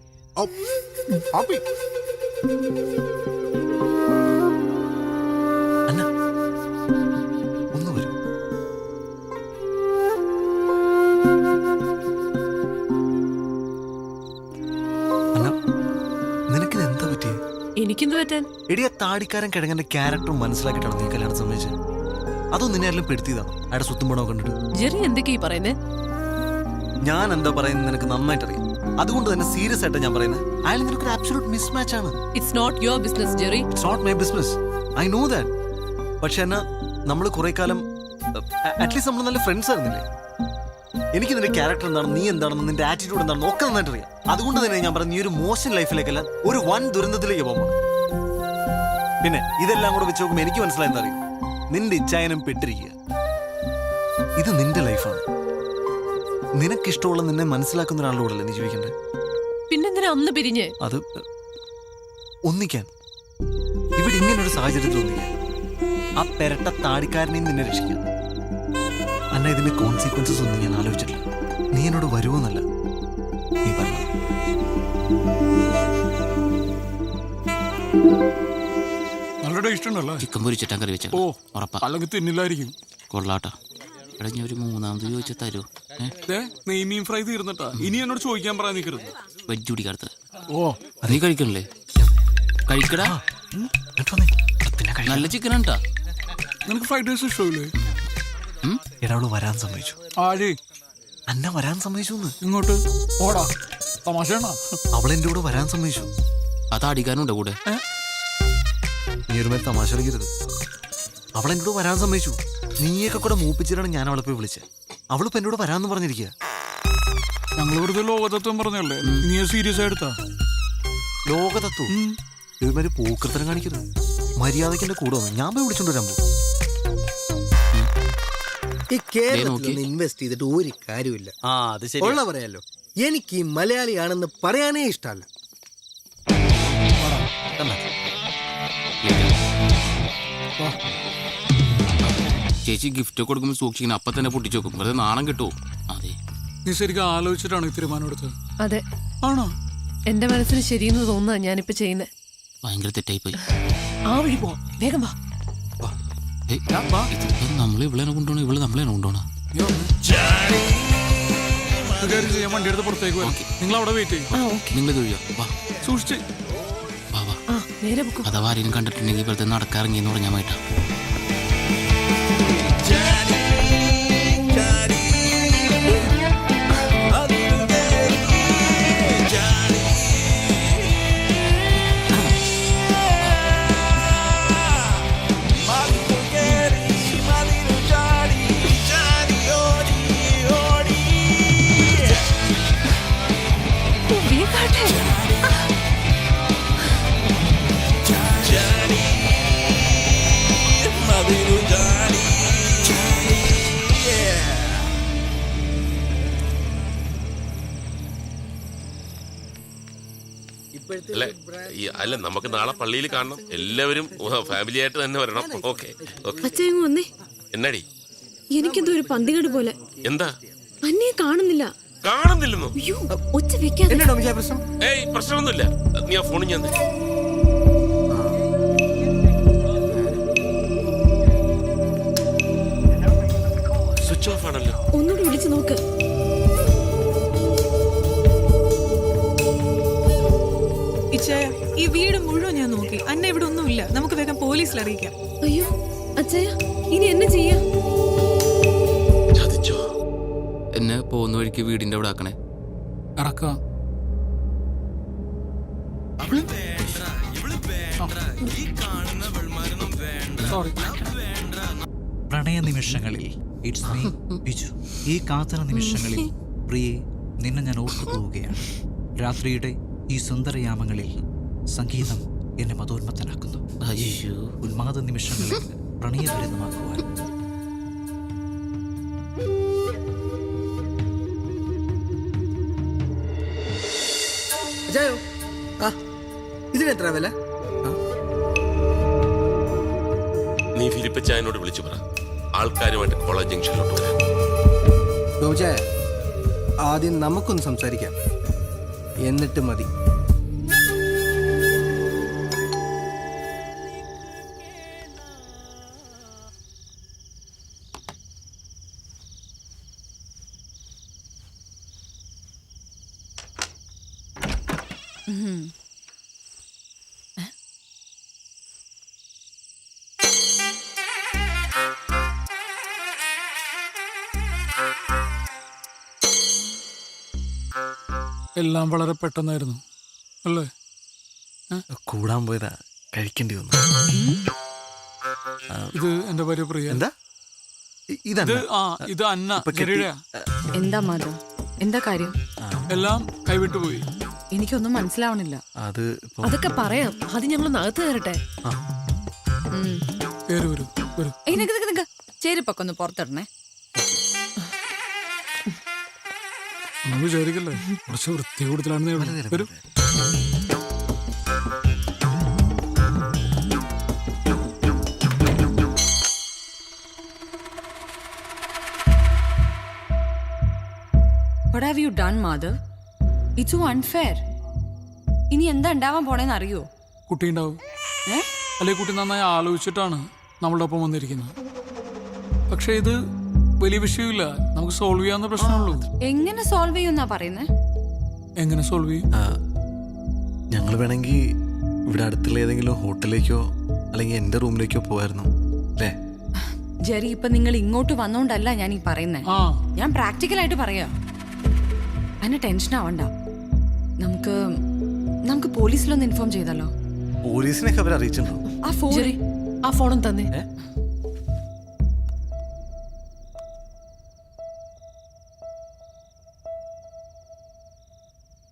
ഒന്ന് വരൂ. നിനക്കിത് എന്താ പറ്റിയേ? എനിക്കെന്ത് പറ്റാൻ? എടിയ താടിക്കാരൻ കിഴങ്ങന്റെ ക്യാരക്ടർ മനസ്സിലാക്കിയിട്ടാണ് നീ കല്യാണം സമ്മതിച്ചത്? അതോ നിന്നെ ആരെങ്കിലും പെടുത്തിയതാണോ അയാളുടെ സ്വത്തും പണോ കണ്ടിട്ട്? ജെറി എന്തൊക്കെയാ പറയുന്നേ? ഞാൻ എന്താ പറയുന്നത് നിനക്ക് നന്നായിട്ട് അറിയാം. അതുകൊണ്ട് തന്നെ സീരിയസ് ആയിട്ട് ഞാൻ പറയുന്നത്, അയാൾ നിനക്കൊരു ആബ്സല്യൂട്ട് മിസ്മാച്ച് ആണ്. It's not your business Jerry. It's not my business, I know that. പക്ഷെ എന്നാ നമ്മൾ കുറെ കാലം അറ്റ്ലീസ്റ്റ് നമ്മൾ നല്ല ഫ്രണ്ട്സ് ആയിരുന്നില്ലേ? എനിക്ക് നിന്റെ ക്യാരക്ടർ എന്താണെന്ന്, നീ എന്താണെന്ന്, നിന്റെ ആറ്റിറ്റ്യൂഡ് എന്താണെന്ന് ഒക്കെ നന്നായിട്ട് അറിയാം. അതുകൊണ്ട് തന്നെ ഞാൻ പറഞ്ഞു, നീ ഒരു മോശം ലൈഫിലേക്കല്ല, ഒരു വൻ ദുരന്തത്തിലേക്ക് പോകുമ്പോൾ. പിന്നെ ഇതെല്ലാം കൂടെ വെച്ച് നോക്കുമ്പോൾ എനിക്ക് മനസ്സിലായി എന്താ അറിയും, നിന്റെ ഇച്ഛായനം പെട്ടിരിക്കുക. ഇത് നിന്റെ ലൈഫാണ്. നിനക്കിഷ്ടമുള്ള നിന്നെ മനസ്സിലാക്കുന്ന ഒരാളുടെ കൂടെ അല്ലേ നീ ജീവിക്കണ്ടേ? പിന്നെന്തിനാ അന്ന് പിരിഞ്ഞ്? അത് ഒന്നിക്കാൻ, ഇവിടെ ഇങ്ങനൊരു സാഹചര്യത്തിൽ ഒന്നിക്കാൻ, ആ പെരട്ട താടിക്കാരനെയും നിന്നെ രക്ഷിക്കാൻ. അന്ന ഇതിന്റെ കോൺസിക്വൻസസ് ഒന്നും ഞാൻ ആലോചിച്ചിട്ടില്ല. നീ എന്നോട് വരുമോന്നല്ല, നീ പറഞ്ഞു. നല്ല ടേസ്റ്റ് ഉണ്ടല്ലേ? ചിക്കൻ പൊരിച്ചിട്ടാ കറി വെച്ചാൽ ഉറപ്പാ, അല്ലെങ്കിൽ തിന്നില്ലായിരിക്കും. കൊള്ളാട്ടാ. എടാ ഞാൻ ഒരു മൂന്നാമത് ചോദിച്ചാൽ തരൂ? നെയ്മീൻ ഫ്രൈ തീർന്നിട്ടാ, ഇനി എന്നോട് ചോദിക്കാൻ പറയാൻ നിൽക്കരുത്. വെജ് കുടിക്കാത്ത. നീ കഴിക്കണല്ലേ? കഴിക്കടാ, നല്ല ചിക്കൻ ഉണ്ടാ. നിനക്ക് ഫ്രൈഡ് റൈസ് ഇഷ്ടമില്ലേ? എടാ അവള് വരാൻ സമ്മതിച്ചു. ആര്? അന്ന വരാൻ സമ്മതിച്ചു. ഇങ്ങോട്ട് ഓടാ, തമാശയാണോ? അവളെന്റെ കൂടെ വരാൻ സമ്മതിച്ചു. അത് അടിക്കാനുണ്ടോ കൂടെ? നീ ഒരു മേൽ തമാശ കളിക്കരുത്. അവളെന്റെ കൂടെ വരാൻ സമ്മതിച്ചു. നീയൊക്കെ കൂടെ മൂപ്പിച്ചിട്ടാണ് ഞാൻ അവളെ പോയി വിളിച്ചത്. അവളിപ്പോ എന്റെ കൂടെ വരാന്ന് പറഞ്ഞിരിക്കുക. ഞങ്ങൾ വെറുതെ ലോകതത്വം പറഞ്ഞല്ലേ, നീ സീരിയസ് ആയിട്ടാ? ലോകതത്വം ഇതുമാതിരി പൂക്കൃത്തരം കാണിക്കരുത്. മര്യാദയ്ക്ക് എന്റെ കൂടെ വന്നു, ഞാൻ പോയി വിളിച്ചോണ്ട് വരാൻ പോകും. ഈ കേരളത്തിൽ ഇൻവെസ്റ്റ് ചെയ്തിട്ട് ഒരു കാര്യമില്ല. ഉള്ള പറയാലോ, എനിക്ക് ഈ മലയാളിയാണെന്ന് പറയാനേ ഇഷ്ടമല്ല. ചേച്ചി ഗിഫ്റ്റ് കൊടുക്കുമ്പോൾ സൂക്ഷിക്കണം, അപ്പൊ തന്നെ പൊട്ടിച്ചു നോക്കും. വെറുതെ നാണം കിട്ടുമോ? അതെ, നീ ശരിക്കും ആലോചിച്ചിട്ടാണ് ഈ തീരുമാനം എടുത്തത്? അതെ. ആണോ? എന്റെ മനസ്സിന് ശരിയെന്ന് തോന്നുക ഞാനിപ്പോ ചെയ്യുന്നത്. ഭയങ്കര തെറ്റായി പോയി. ആ വഴി പോവാം, വേഗം വാ. നമ്മളെ ഇവളെ കൊണ്ടുപോകണം, ഇവള് നമ്മളെ കൊണ്ടുപോകണം. വണ്ടി എടുത്ത് പുറത്തേക്ക് വരാം. നിങ്ങൾ അവിടെ വെയിറ്റ് ചെയ്യും. നിങ്ങൾ തൊഴിയോ? വാ, സൂക്ഷിച്ച് വാ വാ. അഥവാ ആരെയും കണ്ടിട്ടുണ്ടെങ്കിൽ വെറുതെ നടക്കാറിങ്ങിയെന്ന് പറഞ്ഞാൽ മാറ്റാ. അല്ല, നമുക്ക് നാളെ പള്ളിയിൽ കാണണം. എല്ലാവരും ഫാമിലി ആയിട്ട് തന്നെ വരണം. ഓക്കെ വന്നേ. എന്നാടി? എനിക്കെന്തോ ഒരു പന്തികേട് പോലെ. എന്താ? അന്നേ കാണുന്നില്ല. കാണുന്നില്ലെന്നോ? ഒച്ച വെക്കാതെ. ഏയ് പ്രശ്നമൊന്നുമില്ല. നീ ആ ഫോണിൽ ഞാൻ സ്വിച്ച് ഓഫ് ആണല്ലോ. ഒന്നുകൂടി വിളിച്ചു നോക്ക്. ഈ വീട് മുഴുവൻ ഞാൻ നോക്കി. അന്ന ഇവിടെ ഒന്നുമില്ല. നമുക്ക് വേഗം പോലീസിൽ അറിയിക്കാം. അയ്യോ അച്ഛയ, ഇനി എന്നെ ചെയ്യാ? എന്നെ പോകുന്ന വഴിക്ക് വീടിന്റെ അവിടെ ആക്കണേ. പ്രണയ നിമിഷങ്ങളിൽ ഈ കാത്തന നിമിഷങ്ങളിൽ പ്രിയെ നിന്നെ ഞാൻ ഓർത്തു പോവുകയാണ്. രാത്രിയുടെ ഈ സുന്ദരയാമങ്ങളിൽ സംഗീതം എന്നെ മതോന്മത്തനാക്കുന്നു. ഉന്മാദ നിമിഷങ്ങളിൽ പ്രണയഭരിതമാക്കുവാൻ. അജയോ ആ ഇതിനെത്ര വില? നീ ഫിലിപ്പച്ചായനോട് വിളിച്ചു പറ ആൾക്കാരുമായിട്ട് കോളേജ് ജംഗ്ഷനിലോട്ട് വരാൻ. ഗോചായ ആദ്യം നമുക്കൊന്ന് സംസാരിക്കാം, എന്നിട്ട് മതി. എല്ലാം വളരെ പെട്ടെന്നായിരുന്നു അല്ലേ? കൂടാൻ പോയതാ, കഴിക്കേണ്ടി വന്നു. ഇത് എന്റെ ഭാര്യ പ്രിയ. എന്താ ഇത് അന്ന ഗരുഡയാ. എന്താ മാധവ്, എന്താ കാര്യം? എല്ലാം കൈവിട്ടു പോയി. എനിക്കൊന്നും മനസ്സിലാവണില്ല. അതൊക്കെ പറയാം, അത് ഞങ്ങൾ അകത്ത് കയറട്ടെ. ചെരുപ്പൊക്കെ ഒന്ന് പുറത്തിടണേ. ഒന്നും വിചാരിക്കല്ലേ, കുറച്ച് വൃത്തി കൂടുതലാണെന്നേ ഉള്ളൂ. What have you done, Madhav? It's so unfair. ഇനി എന്താ ഉണ്ടാവാൻ പോണേന്ന് അറിയോ? കുട്ടി ഉണ്ടാവും. അല്ലെ കുട്ടി നന്നായി ആലോചിച്ചിട്ടാണ് നമ്മളുടെ ഒപ്പം വന്നിരിക്കുന്നത്. പക്ഷെ ഇത് വലിയ വിഷയമില്ല, നമുക്ക് സോൾവ് ചെയ്യാവുന്ന പ്രശ്നമുള്ളൂ. എങ്ങനെ സോൾവ് ചെയ്യുന്നാ പറയുന്നേ? എങ്ങനെ സോൾവ് ചെയ്യും? ഞങ്ങൾ വേണമെങ്കിൽ ഇവിടെ അടുത്തുള്ള ഏതെങ്കിലും ഹോട്ടലിലേക്കോ അല്ലെങ്കിൽ എന്റെ റൂമിലേക്കോ പോവായിരുന്നു അല്ലേ? ജെറി, ഇപ്പൊ നിങ്ങൾ ഇങ്ങോട്ട് വന്നോണ്ടല്ല ഞാൻ ഈ പറയുന്നേ. ഞാൻ പ്രാക്ടിക്കലായിട്ട് പറയാ. അതിന് ടെൻഷൻ ആവണ്ട. നമുക്ക് പോലീസിലൊന്ന് ഇൻഫോം ചെയ്തല്ലോ. പോലീസിനൊക്കെ അവർ അറിയിച്ചിട്ടുണ്ടോ? ആ ഫോണും തന്നെ.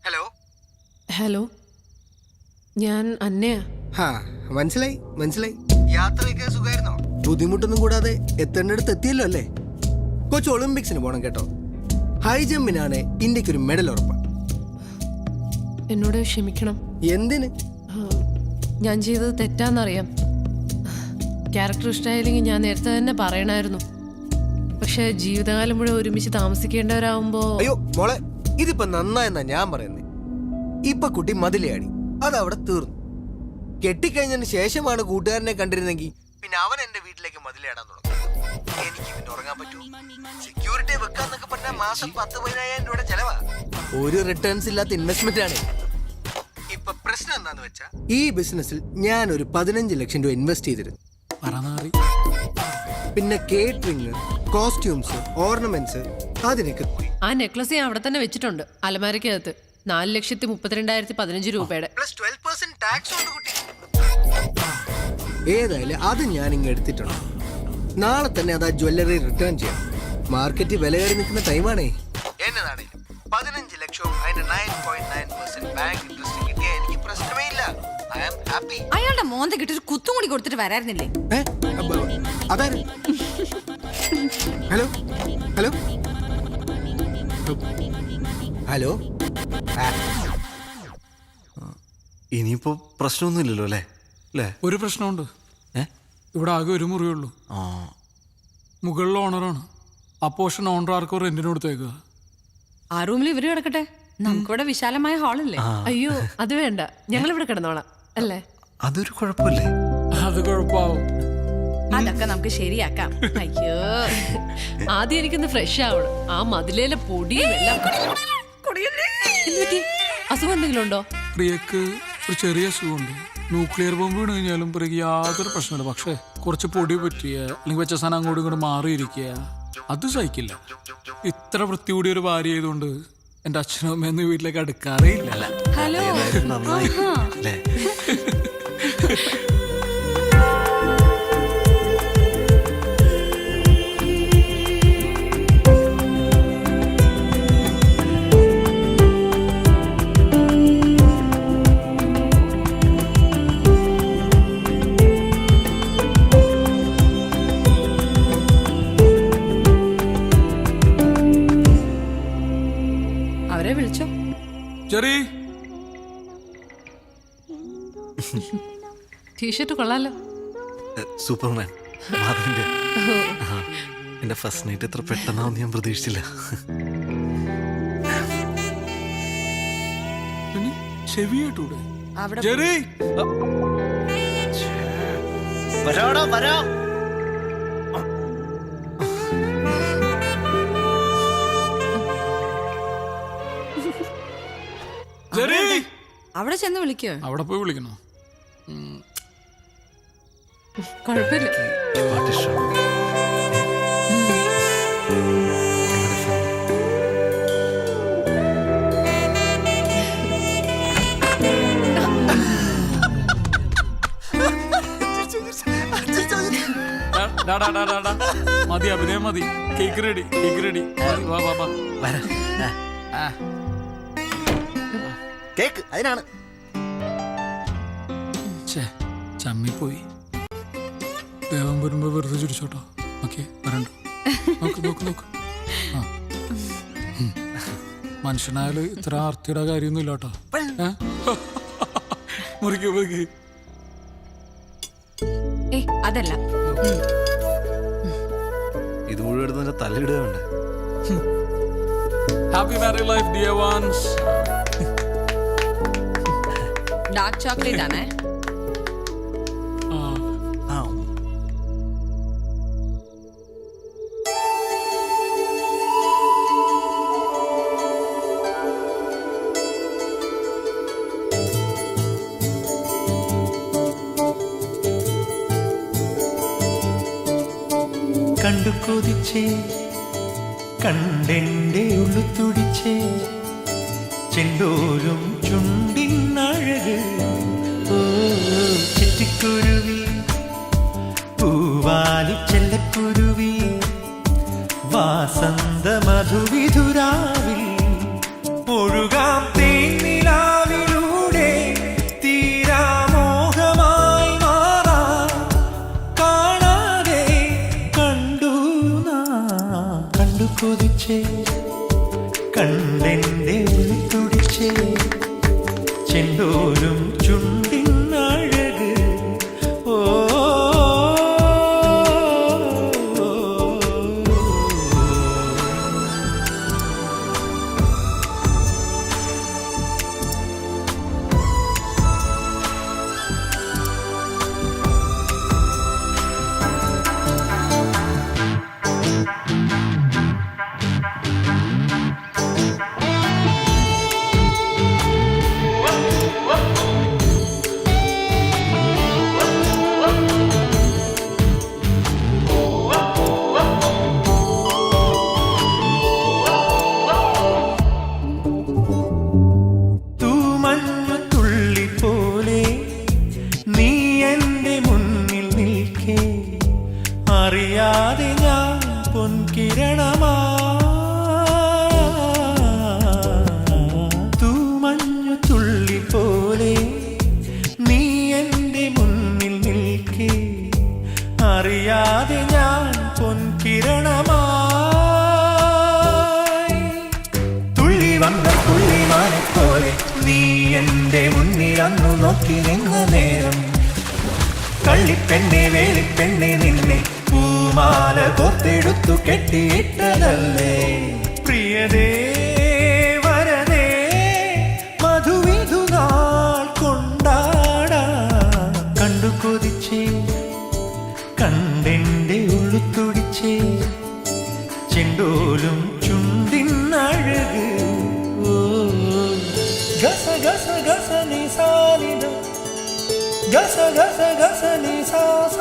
ഹലോ ഹലോ, ഞാൻ അന്നയാ. മനസ്സിലായി. യാത്രയൊക്കെ സുഖമായിരുന്നോ? ബുദ്ധിമുട്ടൊന്നും കൂടാതെ എത്തേണ്ടടുത്ത് എത്തിയല്ലോ അല്ലേ? കൊച്ചു ഒളിമ്പിക്സിന് പോണം കേട്ടോ. ഹൈ ജമ്പിനാണ് ഇന്ത്യക്കൊരു മെഡൽ ഉറപ്പാണ്. എന്നോട് ക്ഷമിക്കണം. എന്തിന്? ഞാൻ ചെയ്തത് തെറ്റാന്നറിയാം. ക്യാരക്ടർ ഇഷ്ടമായില്ലെങ്കിൽ ഞാൻ നേരത്തെ തന്നെ പറയണായിരുന്നു. പക്ഷെ ജീവിതകാലം മുഴുവൻ ഒരുമിച്ച് താമസിക്കേണ്ടവരാകുമ്പോ. അയ്യോ മോളെ, ഇതിപ്പോ നന്നായെന്നാ ഞാൻ പറയുന്നത്. ഇപ്പൊ കുട്ടി മതിലയാടി, അതവിടെ തീർന്നു. കെട്ടിക്കഴിഞ്ഞതിന് ശേഷമാണ് കൂട്ടുകാരനെ കണ്ടിരുന്നെങ്കിൽ പിന്നെ അവൻ എന്റെ വീട്ടിലേക്ക് മതിലയാടാൻ തുടങ്ങും. എനിക്ക് പിന്നെ ഉറങ്ങാൻ പറ്റൂ? സെക്യൂരിറ്റി വെക്കാന്നൊക്കെ പറഞ്ഞാൽ മാസം 10,000-15,000 രൂപയുടെ ചെലവാ. ഒരു റിട്ടേൺസ് ഇല്ലാത്ത ഇൻവെസ്റ്റ്മെന്റ് ആണ്. ഇപ്പൊ പ്രശ്നം എന്താന്ന് വെച്ചാ, ഈ ബിസിനസ്സിൽ ഞാൻ ഒരു 15 ലക്ഷം രൂപ ഇൻവെസ്റ്റ് ചെയ്തിരുന്നു. പിന്നെ കേറ്ററിംഗ്, കോസ്റ്റ്യൂംസ്, ഓർണമെന്റ്സ്, അതിനൊക്കെ പോയി. ആ നെക്ലസ് ഞാൻ അവിടെ തന്നെ വെച്ചിട്ടുണ്ട്, അലമാരക്കകത്ത്. 4,32,15 രൂപയുടെ. പ്ലസ് 12% ടാക്സ് ഉണ്ട് കുട്ടി. ഏതായാലും അത് ഞാൻ ഇങ്ങ് എടുത്തിട്ടുണ്ട്. നാളെ തന്നെ അത് ആ ജ്വല്ലറി റിട്ടേൺ ചെയ്യാം. മാർക്കറ്റിൽ വില കയറി നിൽക്കുന്ന ടൈമാണേ. എന്നതാണേലും 15 ലക്ഷവും അതിന് 9.9% ബാങ്ക് ഇൻട്രസ്റ്റ് കിട്ടിയാൽ എനിക്ക് പ്രശ്നമേ ഇല്ല. I am happy. അയാളുടെ മോന്ത കിട്ടി കുത്തും കൂടി കൊടുത്തിട്ട് വരായിരുന്നില്ലേ? അതാര്? Hello hello hello. ഇനിയിപ്പോ പ്രശ്നമൊന്നുമില്ലല്ലോ അല്ലേ? ഒരു പ്രശ്നമുണ്ട്. ഇവിടെ ആകെ ഒരു മുറിയുള്ളൂ. മുകളിൽ ഓണറാണ്. ആ പോർഷൻ ഓണർ ആർക്കോ റെന്റിന് കൊടുത്തേക്കുക. ആ റൂമിൽ ഇവര് കിടക്കട്ടെ, നമുക്കിവിടെ വിശാലമായ ഹാളല്ലേ. അയ്യോ അത് വേണ്ട, ഞങ്ങൾ ഇവിടെ കിടന്നോളാം അല്ലേ? അതൊരു കുഴപ്പമില്ലേ? അത് കുഴപ്പമാവും. അതൊക്കെ നമുക്ക് ശരിയാക്കാം. അയ്യോ, ആദ്യം എനിക്കൊന്ന് ഫ്രഷ് ആവണം. ആ മതിലേലെ പൊടിയും എല്ലാം. അസുഖം എന്തെങ്കിലും ഉണ്ടോ? പ്രിയക്ക് ഒരു ചെറിയ അസുഖമുണ്ട്. ന്യൂക്ലിയർ ബോംബ് വീണ് കഴിഞ്ഞാലും പ്രിയക്ക് യാതൊരു പ്രശ്നമില്ല. പക്ഷെ കുറച്ച് പൊടി പറ്റിയ അല്ലെങ്കിൽ വെച്ച സാധനം അങ്ങോട്ടും ഇങ്ങോട്ട് മാറിയിരിക്കുക, അത് സഹിക്കില്ല. ഇത്ര വൃത്തി കൂടിയ ഒരു ഭാര്യ ആയതുകൊണ്ട് എന്റെ അച്ഛനും അമ്മയൊന്നും വീട്ടിലേക്ക് അടുക്കാറേ ഇല്ല. ഹലോ. ചെറി ടീഷർട്ട് കൊള്ളാലോ. സൂപ്പർമാൻ മാധവന്റെ. എന്റെ ഫസ്റ്റ് നൈറ്റ് എത്ര പെട്ടെന്നാവും ഞാൻ പ്രതീക്ഷിച്ചില്ല. ചെവി കേട്ടൂടെ? അവിടെ ചെറി വരാടാ വരാം. ചെറി അവിടെ ചെന്ന് വിളിക്കോ? അവിടെ പോയി വിളിക്കണോ? കുഴപ്പമില്ല. പാട്ട് ഇഷ്ടമാണ്. മതി അഭിനയം മതി. Cake ready, cake ready. വാ വാ വാ. കേക്ക് അതിനാണ്. ചമ്മിപ്പോയി. ദേവം വരുമ്പോ വെറുതെ ചിരിച്ചോട്ടോ. ഓക്കെ വരണ്ട. നോക്ക് നോക്ക് നോക്ക്. മനുഷ്യനായാലും ഇത്ര ആർത്തിയുടെ കാര്യമൊന്നും ഇല്ലാട്ടോ. മുറിക്ക് മുറിക്ക്. അതല്ല, ഇത് മുഴുവൻ എടുത്ത് നിന്റെ തലയിടുകയുണ്ട്. Happy married life dear ones. Dark chocolate ആണേ. കണ്ടു കൊതിച്ചേ കണ്ടെന്റെ ഉള്ളു തുടിച്ചേ ചെണ്ടോരും ചുണ്ടിനഴക്. ഓ ചെറ്റിക്കുരുവി പൂവാലി ചെല്ലക്കുരുവി വാസന്ത മധുവിധുരാവിൽ ഒഴുകാം തേനിലാവിലൂടെ തീരാമോഹമായി മാറാ കാണാതെ കണ്ടു കൊതിച്ചേ കണ്ടെന്റെ ഉള്ളിൽ തുടിച്ചേ ചെണ്ടോലും ചുണ്ടിനഴക്. ഓ അറിയാതെ ഞാൻ പൊൻകിരണമാ തൂമഞ്ഞു തുള്ളി പോലെ നീ എൻ്റെ മുന്നിൽ നിൽക്കേ അറിയാതെ ഞാൻ പൊൻകിരണമായി തുള്ളി വന്ന തുള്ളിമാനെ പോലെ നീ എൻ്റെ മുന്നിൽ അന്നു നോക്കി നിന്ന നേരം കള്ളിപ്പെണ്ണെ വേലിപ്പെണ്ണെ നിന്നെ പൂമാല കോർത്തെടുത്തു കെട്ടിയിട്ടതല്ലേ പ്രിയതേ വരതേ മധുവിധുനാൾ കൊണ്ടാടാ കണ്ടു കൊതിച്ചേ കണ്ടെന്റെ ഉള്ളു തുടിച്ചേ ചെണ്ടോലും ചുണ്ടിനഴക്. ഓ ഗസ ഗസ ഗസ നിസാനിത ഗസ ഗസ ഗസ നിസാസ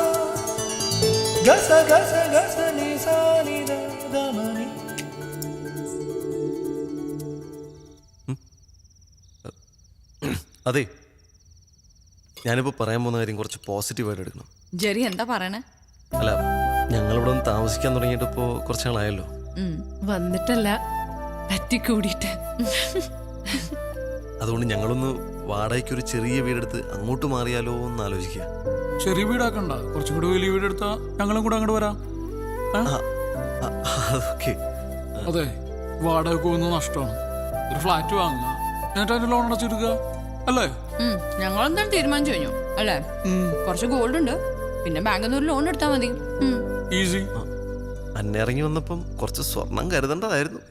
ഗസ ഗസ ഗസ നിസാനിത ദമനി. അതെ, ഞാനിപ്പോ പറയാൻ പോകുന്ന കാര്യം കുറച്ച് പോസിറ്റീവായിട്ട് എടുക്കണം. ജെറി എന്താ പറയണേ? അല്ല, ഞങ്ങളിവിടെ ഒന്ന് താമസിക്കാൻ തുടങ്ങിയിട്ട് ഇപ്പോ കുറച്ച് നാളായല്ലോ. വന്നിട്ടല്ല, പറ്റിക്കൂടിയിട്ട്. അതുകൊണ്ട് ഞങ്ങളൊന്ന് വാടകയ്ക്ക് ഒരു ചെറിയ വീടെടുത്ത് അങ്ങോട്ട് മാറിയാലോ എന്ന് ആലോചിക്കുക. ചെറിയ വീടാക്കണ്ട, കുറച്ചും കൂടി വലിയ വീടെടുത്താ ഞങ്ങളും കൂടെ അങ്ങോട്ട് വരാം. അതൊക്കെ അതെ, വാടക പോകുന്ന നഷ്ടമാണ്. ഒരു ഫ്ലാറ്റ് വാങ്ങുക, എന്നിട്ട് അതിന്റെ ലോൺ അടച്ചെടുക്കുക അല്ലേ? ഞങ്ങളെന്തായാലും തീരുമാനിച്ചു കഴിഞ്ഞു അല്ലേ? കുറച്ച് ഗോൾഡ് ഉണ്ട്, പിന്നെ ബാങ്കിൽ നിന്ന് ഒരു ലോൺ എടുത്താൽ മതി. ഈസി. അന്നെ ഇറങ്ങി വന്നപ്പം കുറച്ച് സ്വർണം കരുതേണ്ടതായിരുന്നു.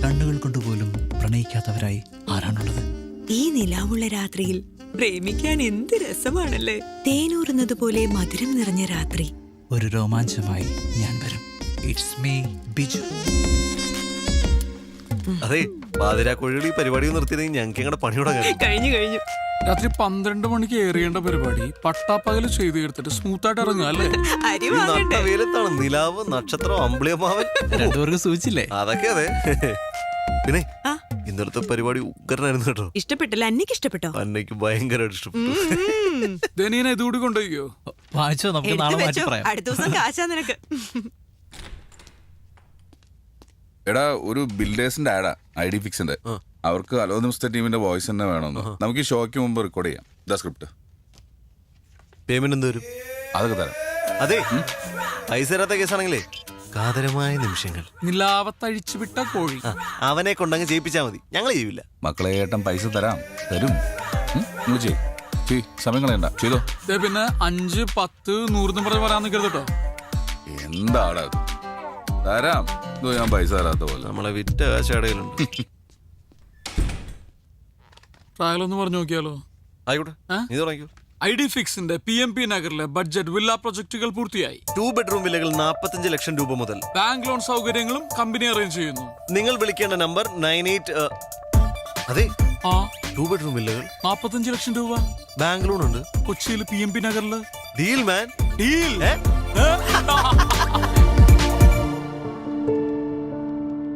കണ്ണുകൾ കൊണ്ടുപോലും പ്രണയിക്കാത്തവരായി ആരാണുള്ളത്? ഈ നിലാവുള്ള രാത്രിയിൽ പ്രേമിക്കാൻ എന്ത് രസമാണല്ലേ. തേനൂറുന്നത് പോലെ മധുരം നിറഞ്ഞ രാത്രി. ഒരു രോമാഞ്ചമായി ഞാൻ വരും. It's me Biju. അതെ, പാതിരാക്കോഴികൾ ഈ പരിപാടി നിർത്തിയിരുന്നെങ്കിൽ ഞങ്ങൾക്ക് ഞങ്ങളുടെ പണിയോടെ കഴിഞ്ഞു. രാത്രി 12 മണിക്ക് ഏറിയേണ്ട പരിപാടി പട്ടാപ്പകല് ചെയ്ത് എടുത്തിട്ട് സ്മൂത്തായിട്ട് ഇറങ്ങുക അല്ലേ? വെയിലത്താണ് നിലാവ്, നക്ഷത്രം, അമ്പിളിയമ്മാവൻ രണ്ടുപേർക്ക് സൂചിച്ചില്ലേ? അതൊക്കെ അതെ. പിന്നെ ഇന്നലത്തെ പരിപാടി ഉഗ്രനായിരുന്നു കേട്ടോ. ഇഷ്ടപ്പെട്ടില്ല? അന്നയ്ക്ക് ഇഷ്ടപ്പെട്ടോ? അന്നയ്ക്ക് ഭയങ്കരമായിട്ട് ഇഷ്ടപ്പെട്ടു. ഇതുകൂടി കൊണ്ടുപോയിക്കോ. വായിച്ചോ, നമുക്ക് നാളെ മാറ്റി പറയാം. അടുത്ത ദിവസം കാശാ നിനക്ക്. എടാ, ഒരു ബിൽഡേഴ്സിന്റെ ആഡാ ഐ ഡി ഫിക്സിന്റെ. അവർക്ക് ഹലോ നമസ്തേ ടീമിന്റെ വോയിസ് തന്നെ വേണമെന്ന്. നമുക്ക് ഈ ഷോയ്ക്ക് മുമ്പ് റെക്കോർഡ് ചെയ്യാം. ഇതാ സ്ക്രിപ്റ്റ്. പേയ്മെന്റ് എന്ത് വരും? അതൊക്കെ തരാം. അതെ, പൈസ തരാത്ത കേസാണെങ്കിലേ കാതരമായ നിമിഷങ്ങൾ. നിലാവത്തഴിച്ചു വിട്ട കോഴി. അവനെ കൊണ്ടങ്ങ് ചെയ്യിപ്പിച്ചാ മതി, ഞങ്ങൾ ചെയ്യൂല. മക്കളെ ഏട്ടൻ പൈസ തരാം, തരും. സമയം കളയണ്ട, ചെയ്തോ. പിന്നെ 5, 10, 100 പറഞ്ഞ് പറയാൻ നിൽക്കരുത് കേട്ടോ. എന്താടാ തരാം, ഞാൻ പൈസ തരാത്ത പോലെ. നമ്മളെ വിറ്റ കാശടയിലുണ്ട്. ട്രയലൊന്ന് പറഞ്ഞു നോക്കിയാലോ? ആയിക്കോട്ടെ, നീ തുടങ്ങിക്കോ. ഐ ഡി ഫിക്സിന്റെ PMP നഗറിലെ ബഡ്ജറ്റ് വില്ല പ്രൊജക്ടുകൾ പൂർത്തിയായി. 2 ബെഡ്റൂം വില്ലകൾ 45 ലക്ഷം രൂപ മുതൽ. ബാങ്ക് ലോൺ സൗകര്യങ്ങളും കമ്പനി അറേഞ്ച് ചെയ്യുന്നു. നിങ്ങൾ വിളിക്കേണ്ട നമ്പർ 98. അതെ, 2 ബെഡ്റൂം വില്ലകൾ 45 ലക്ഷം രൂപ. ബാങ്ക് ലോൺ ഉണ്ട് കൊച്ചിയിൽ PMP നഗറില്. Deal man, deal.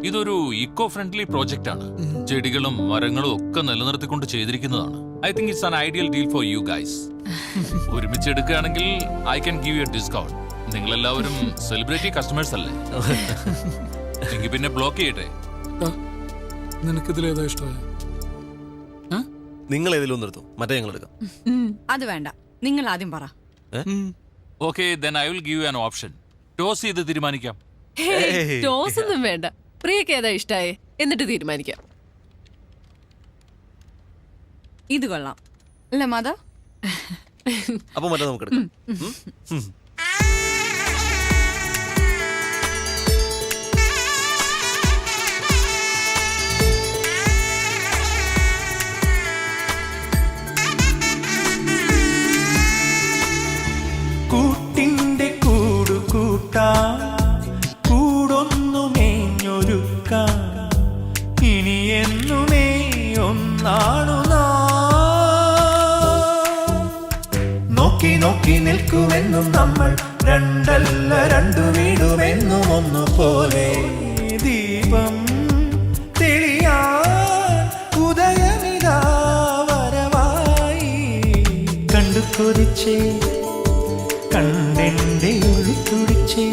ഇതൊരു ഇക്കോ ഫ്രണ്ട്ലി പ്രോജക്റ്റ് ആണ്. ചെടികളും മരങ്ങളും ഒക്കെ നിലനിർത്തിക്കൊണ്ട് ചെയ്തിരിക്കുന്നതാണ്. I think it's an ideal deal for you guys. ഒരുമിച്ച് എടുക്കുകയാണെങ്കിൽ I can give you a discount. നിങ്ങളെല്ലാവരും സെലിബ്രിറ്റി കസ്റ്റമേഴ്സ് അല്ലേ? എങ്കിൽ പിന്നെ ബ്ലോക്ക് ചെയ്യട്ടെ. നിനക്കിതിലേതാ ഇഷ്ടമായ? നിങ്ങൾ ഏതിലും നിർത്തും, മറ്റേ ഞങ്ങൾ എടുക്കാം. അത് വേണ്ട, നിങ്ങൾ ആദ്യം പറ. Okay, then I will give you an option. Toss ചെയ്ത് തീരുമാനിക്കാം. ടോസ് ഒന്നും വേണ്ട, പ്രിയക്ക് ഏതാ ഇഷ്ടായേ എന്നിട്ട് തീരുമാനിക്കാം. ഇത് കൊള്ളാം അല്ലേ മാതാ? അപ്പൊ മറ്റേ നമുക്ക് എടുക്കാം. കൂട്ടിന്റെ കൂടു കൂട്ടാൻ കൂടൊന്നു മേഞ്ഞൊരുക്കാൻ ഇനി എന്നുമേ ഒന്നാണു നോക്കി നോക്കി നിൽക്കുമെന്നും നമ്മൾ രണ്ടല്ല രണ്ടു വീടുമെന്നും ഒന്നുപോലെ ദീപം തെളിയാൻ ഉദയമിതാ വരവായി കണ്ടു കൊതിച്ചേ കണ്ടെന്റെ ഒഴിത്തുടിച്ചേ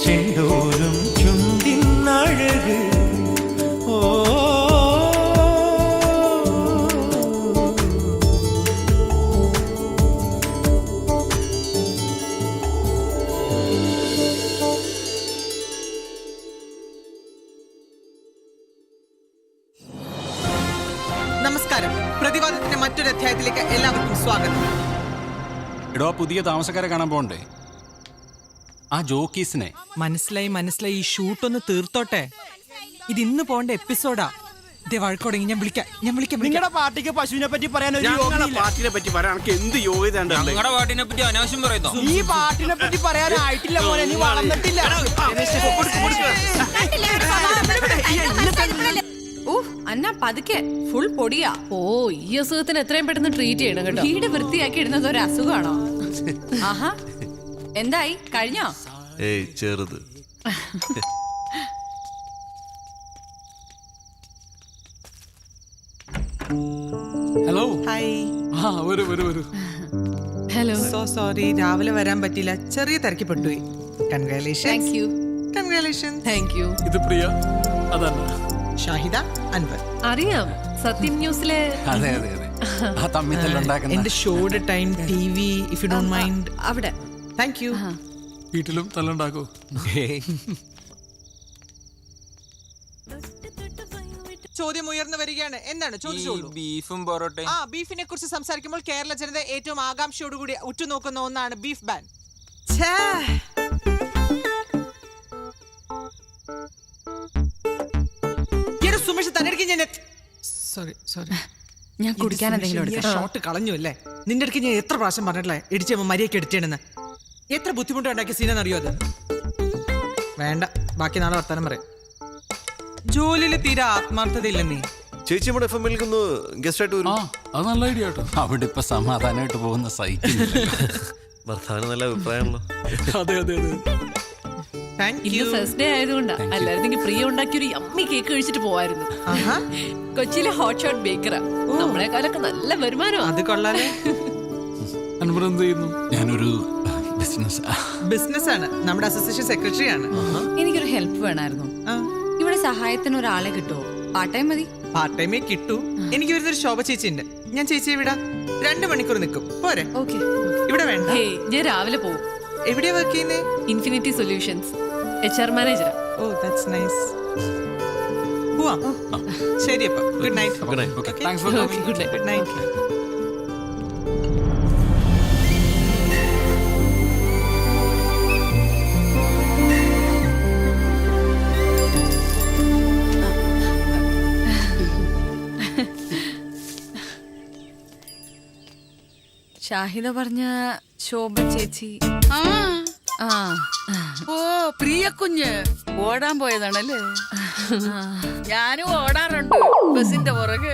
ചെണ്ടോരും ചുണ്ടിനഴക് ഓ നമസ്കാരം. പ്രതിവാദത്തിന്റെ മറ്റൊരു അധ്യായത്തിലേക്ക് എല്ലാവർക്കും സ്വാഗതം. എടോ, പുതിയ താമസക്കാരെ കാണാൻ പോണ്ടേ? ആ ജോക്കീസിനെ മനസ്സിലായി. ഈ ഷൂട്ടൊന്ന് തീർത്തോട്ടെ. ഇത് ഇന്ന് പോണ്ട എപ്പിസോഡാ. വഴക്കോടെങ്കിൽ ഞാൻ വിളിക്കാം. നിങ്ങളുടെ പാർട്ടിക്ക് പശുവിനെ പറ്റി പറയാൻ ഒരു പാർട്ടിനെ പറ്റി പറയാൻ എന്ത് യോഗ്യത? ഞങ്ങളുടെ പാട്ടിനെ പറ്റി അനാവശ്യം പറയുന്നു. ഈ പാർട്ടിനെ പറ്റി പറയാനായിട്ടില്ല മോനെ, നീ വളർന്നിട്ടില്ല. അന്ന പതുക്കെ, ഫുൾ പൊടിയാ. ഓ, ഈ അസുഖത്തിന് എത്രയും പെട്ടെന്ന് ട്രീറ്റ് ചെയ്യണം കേട്ടോ. വീട് വൃത്തിയാക്കി ഇടുന്നത് ഒരു അസുഖമാണോ? ആഹാ, എന്തായി കഴിഞ്ഞോ? ഏയ് ചെറുത്. ഹലോ. ഹായ്. വരൂ. ഹലോ. സോ സോറി, രാവിലെ വരാൻ പറ്റില്ല, ചെറിയ തിരക്കി പെട്ടുപോയി. കൺഗ്രാലേഷൻസ്. Thank you. ഇത് പ്രിയ, അതല്ല ഷാഹിദ, അൻവർ. അറിയാം, സത്യം ന്യൂസിലെ. അതെ. ആ തമ്മിത്തല്ലുണ്ടാക്കുന്ന എന്റെ ഷോയുടെ time TV, if you don't mind. അവിടെ. Thank you. വീട്ടിലും തല്ലുണ്ടാക്കോ? ചോദ്യം ഉയർന്നു വരികയാണ്. എന്താണ് ചോദിച്ചോളൂ. ബീഫും പൊറോട്ടയും. ബീഫിനെ കുറിച്ച് സംസാരിക്കുമ്പോൾ കേരള ജനത ഏറ്റവും ആകാംക്ഷയോടുകൂടി ഉറ്റുനോക്കുന്ന ഒന്നാണ് ബീഫ് ബാൻ. സുമേഷ് തന്നെ സോറി ഞാൻ കുടിക്കാൻ എന്തെങ്കിലും ഷോട്ട് കളഞ്ഞു അല്ലേ? നിന്റെ അടുത്ത് ഞാൻ എത്ര പ്രാവശ്യം പറഞ്ഞിട്ടില്ലേ ഇടിച്ചമ്മ മരിയൊക്കെ എടുത്തേണെന്ന്. എത്ര ബുദ്ധിമുട്ടുണ്ടാക്കിയ സീനെന്നറിയോ അത്? വേണ്ട, ബാക്കി നാളെ വർത്താനം പറയാം. ജോലിയിൽ തീരെ ആത്മാർത്ഥത ഇല്ലെന്നേ. ചേച്ചി നമ്മുടെ FM-ൽ ഗസ്റ്റ് ആയിട്ട് വരും. അത് നല്ല ഐഡിയ കേട്ടോ. അവിടെ ഇപ്പൊ സമാധാനമായിട്ട് പോകുന്ന സൈക്കിൾ ഭർത്താവിന് നല്ല അഭിപ്രായമാണല്ലോ. അതെ അതെ അതെ. ഇന്ന് ഫസ്റ്റ് ഡേ ആയതുകൊണ്ടാ. അല്ലായിരുന്നെങ്കിൽ പ്രിയ ഉണ്ടാക്കിയൊരു യമ്മി കേക്ക് കഴിച്ചിട്ട് പോവായിരുന്നു. കൊച്ചിയിലെ ഹോട്ട് ഷോട്ട് ബേക്കറാ. നമ്മളെക്കാളൊക്കെ നല്ല വരുമാനം. അത് കൊള്ളാലേ. എന്ത് ചെയ്യുന്നു? ഞാനൊരു ബിസിനസ് ആണ്. നമ്മുടെ അസോസിയേഷൻ സെക്രട്ടറി ആണ്. എനിക്കൊരു ഹെൽപ്പ് വേണമായിരുന്നു. ഇവിടെ സഹായത്തിന് ഒരാളെ കിട്ടുമോ? പാർട്ട് ടൈം മതി. പാർട്ട് ടൈമേ കിട്ടൂ. എനിക്ക് വരുന്നൊരു ശോഭ ചേച്ചി ഉണ്ട്. ഞാൻ ചേച്ചിയെ വിടാം. 2 മണിക്കൂർ നിൽക്കും. പോരെ? ഇവിടെ വേണ്ട. ഞാൻ രാവിലെ പോകും. എവിടെയാ വർക്ക് ചെയ്യുന്നേ? Infinity solutions HR manager. Oh that's nice. പോവാം. ശരി അപ്പൊ good night. Good night. Okay thanks for coming. Good night. Shahida പറഞ്ഞ ശോഭ ചേച്ചി. ഓ പ്രിയ കുഞ്ഞ് ഓടാൻ പോയതാണല്ലേ? ഞാനും ഓടാറുണ്ട് ബസിന്റെ പുറകെ.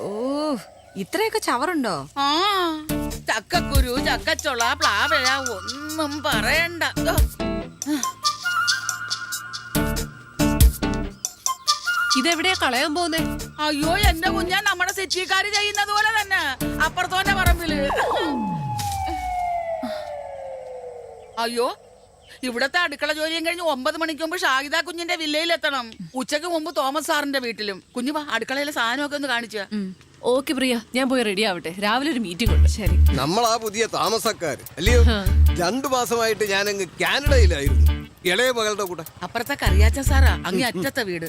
ഓ ഇത്രയൊക്കെ ചവറുണ്ടോ? ചക്കക്കുരു, ചക്കച്ചൊള, പ്ലാവഴ ഒന്നും പറയണ്ട. ഇതെവിടെയാ കളയാൻ പോകുന്നേ? അയ്യോ എന്റെ കുഞ്ഞാ, നമ്മുടെ സിറ്റിക്കാര് ചെയ്യുന്നത് പോലെ തന്നെ അപ്പുറത്തോന്റെ പറമ്പില്. അയ്യോ ഇവിടത്തെ അടുക്കള ജോലിയും കഴിഞ്ഞ് 9 മണിക്ക് മുമ്പ് ഷാഹിദ കുഞ്ഞിന്റെ വില്ലയിലെത്തണം. ഉച്ചക്ക് മുമ്പ് തോമസ് സാറിന്റെ വീട്ടിലും. കുഞ്ഞു വാ, അടുക്കളയിലെ സാധനമൊക്കെ ഒന്ന് കാണിച്ചു. ഓക്കെ പ്രിയ, ഞാൻ പോയി റെഡി ആവട്ടെ. രാവിലെ ഒരു മീറ്റിംഗ് ഉണ്ട്. ശരി. നമ്മളാ പുതിയ താമസക്കാര് അല്ലയോ? 2 മാസമായിട്ട് ഞാനങ്ങ് കാനഡയിലായിരുന്നു, ഇളയ മകളുടെ കൂടെ. അപ്പുറത്തെ കറിയാച്ച സാറാ, അങ്ങേ അറ്റത്തെ വീട്.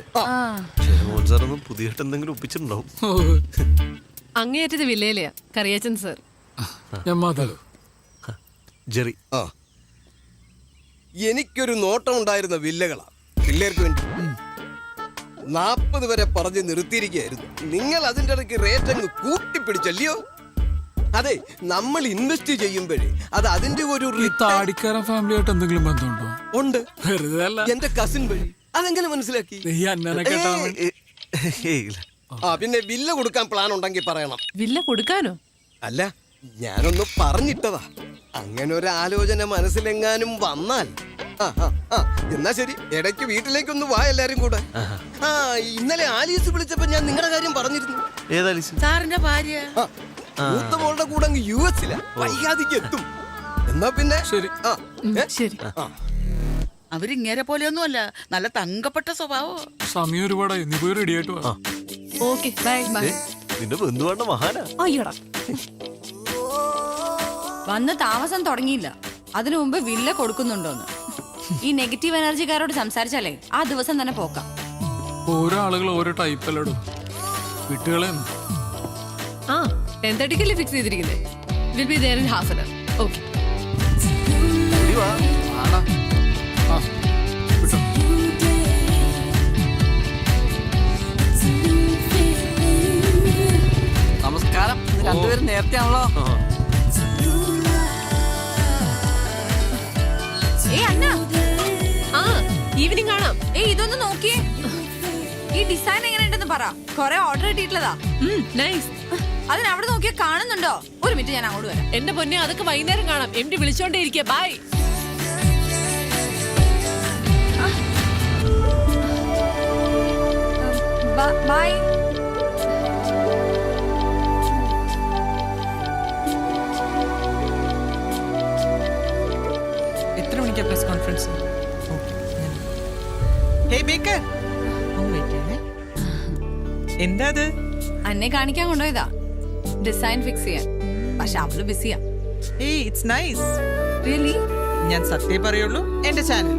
പുതിയ എന്തെങ്കിലും ഒപ്പിച്ചിട്ടുണ്ടാവും. അങ്ങേയറ്റത്തെ വില്ലയിലെയാ കറിയാച്ചൻ സാർ. ജെറി. എനിക്കൊരു നോട്ടം ഉണ്ടായിരുന്ന വില്ലകളാ പിള്ളേർക്ക് വേണ്ടി. 40 വരെ പറഞ്ഞ് നിർത്തിയിരിക്കുകയായിരുന്നു. നിങ്ങൾ അതിൻ്റെ ഇടയ്ക്ക് റേറ്റ് അങ്ങ് കൂട്ടിപ്പിടിച്ചല്ലയോ? അതെ, നമ്മൾ ഇൻവെസ്റ്റ് ചെയ്യുമ്പോഴേ അത് അതിന്റെ ഒരു താടിക്കാരൻ ഫാമിലിയായിട്ട് എന്തെങ്കിലും ബന്ധമുണ്ടോ? ഉണ്ട്. വെറുതെ അല്ല, എന്റെ കസിൻ വഴി. അതെങ്ങനെ മനസ്സിലാക്കി? പിന്നെ വില്ല കൊടുക്കാൻ പ്ലാൻ ഉണ്ടെങ്കിൽ പറയണം. വില്ല കൊടുക്കാനോ? അല്ല, ഞാനൊന്ന് പറഞ്ഞിട്ടതാ. അങ്ങനെ ഒരു ആലോചന മനസ്സിലെങ്ങാനും വന്നാൽ. എന്നാ ശരി, ഇടയ്ക്ക് വീട്ടിലേക്കൊന്ന് വാ എല്ലാരും കൂടെ. ഇന്നലെ ആലീസ് വിളിച്ചപ്പോ ഞാൻ നിങ്ങളുടെ കാര്യം പറഞ്ഞിരുന്നു. സാറിന്റെ ഭാര്യ മൂത്ത മോളുടെ കൂടെ അങ്ങ് US-ലാ. വൈകാതിക്ക് എത്തും. എന്നാ പിന്നെ ശരി. അവരിങ്ങേരെ പോലെയൊന്നുമല്ല, നല്ല തങ്കപ്പെട്ട സ്വഭാവം. സമയം ഒരുപാടായി, നീ പോയി റെഡി ആയിട്ട് വാ. Okay bye. നിന്റെ ബന്ധുവാണ്ട മഹാനാ. അയ്യോടാ, വന്ന് താമസം തുടങ്ങിയില്ല, അതിനു മുമ്പ് വില്ല കൊടുക്കുന്നുണ്ടോന്ന്. ഈ നെഗറ്റീവ് എനർജിക്കാരോട് സംസാരിച്ചാലേ ആ ദിവസം തന്നെ പോക്കാം. ഓരോ ആളുകൾ ഓരോ ടൈപ്പ് അല്ലടോ, വിട്ടുകളെ. 10:30 ഫിക്സ് ചെയ്തിരിക്കുന്നത്. Will be there in half an hour. Okay. നമസ്കാരം. രണ്ടുപേരും നേരത്തെ ആണല്ലോ. ഈവനിങ് കാണാം. ഇതൊന്ന് നോക്കിയേ, ഈ ഡിസൈൻ എങ്ങനെയുണ്ടെന്ന് പറ. കൊറേ ഓർഡർ കിട്ടിയിട്ടുള്ളതാ. നൈസ്. അതിനവിടെ നോക്കിയാ കാണുന്നുണ്ടോ? ഒരു മിനിറ്റ്, ഞാൻ അങ്ങോട്ട് വരാം. എന്റെ പൊന്നെ, അതൊക്കെ വൈകുന്നേരം കാണാം. MD വിളിച്ചോണ്ടേ ഇരിക്കുക. ബൈ. ബൈ. എത്ര മണിക്കാ പ്രസ് കോൺഫറൻസ്? എന്താ അത്? അന്നെ കാണിക്കാൻ കൊണ്ടുപോയതാ, ഡിസൈൻ ഫിക്സ് ചെയ്യാൻ. പക്ഷെ അവള് ബിസിയാ. It's nice. റിയലി? ഞാൻ സത്യം പറയുള്ളൂ, എന്റെ ചാനൽ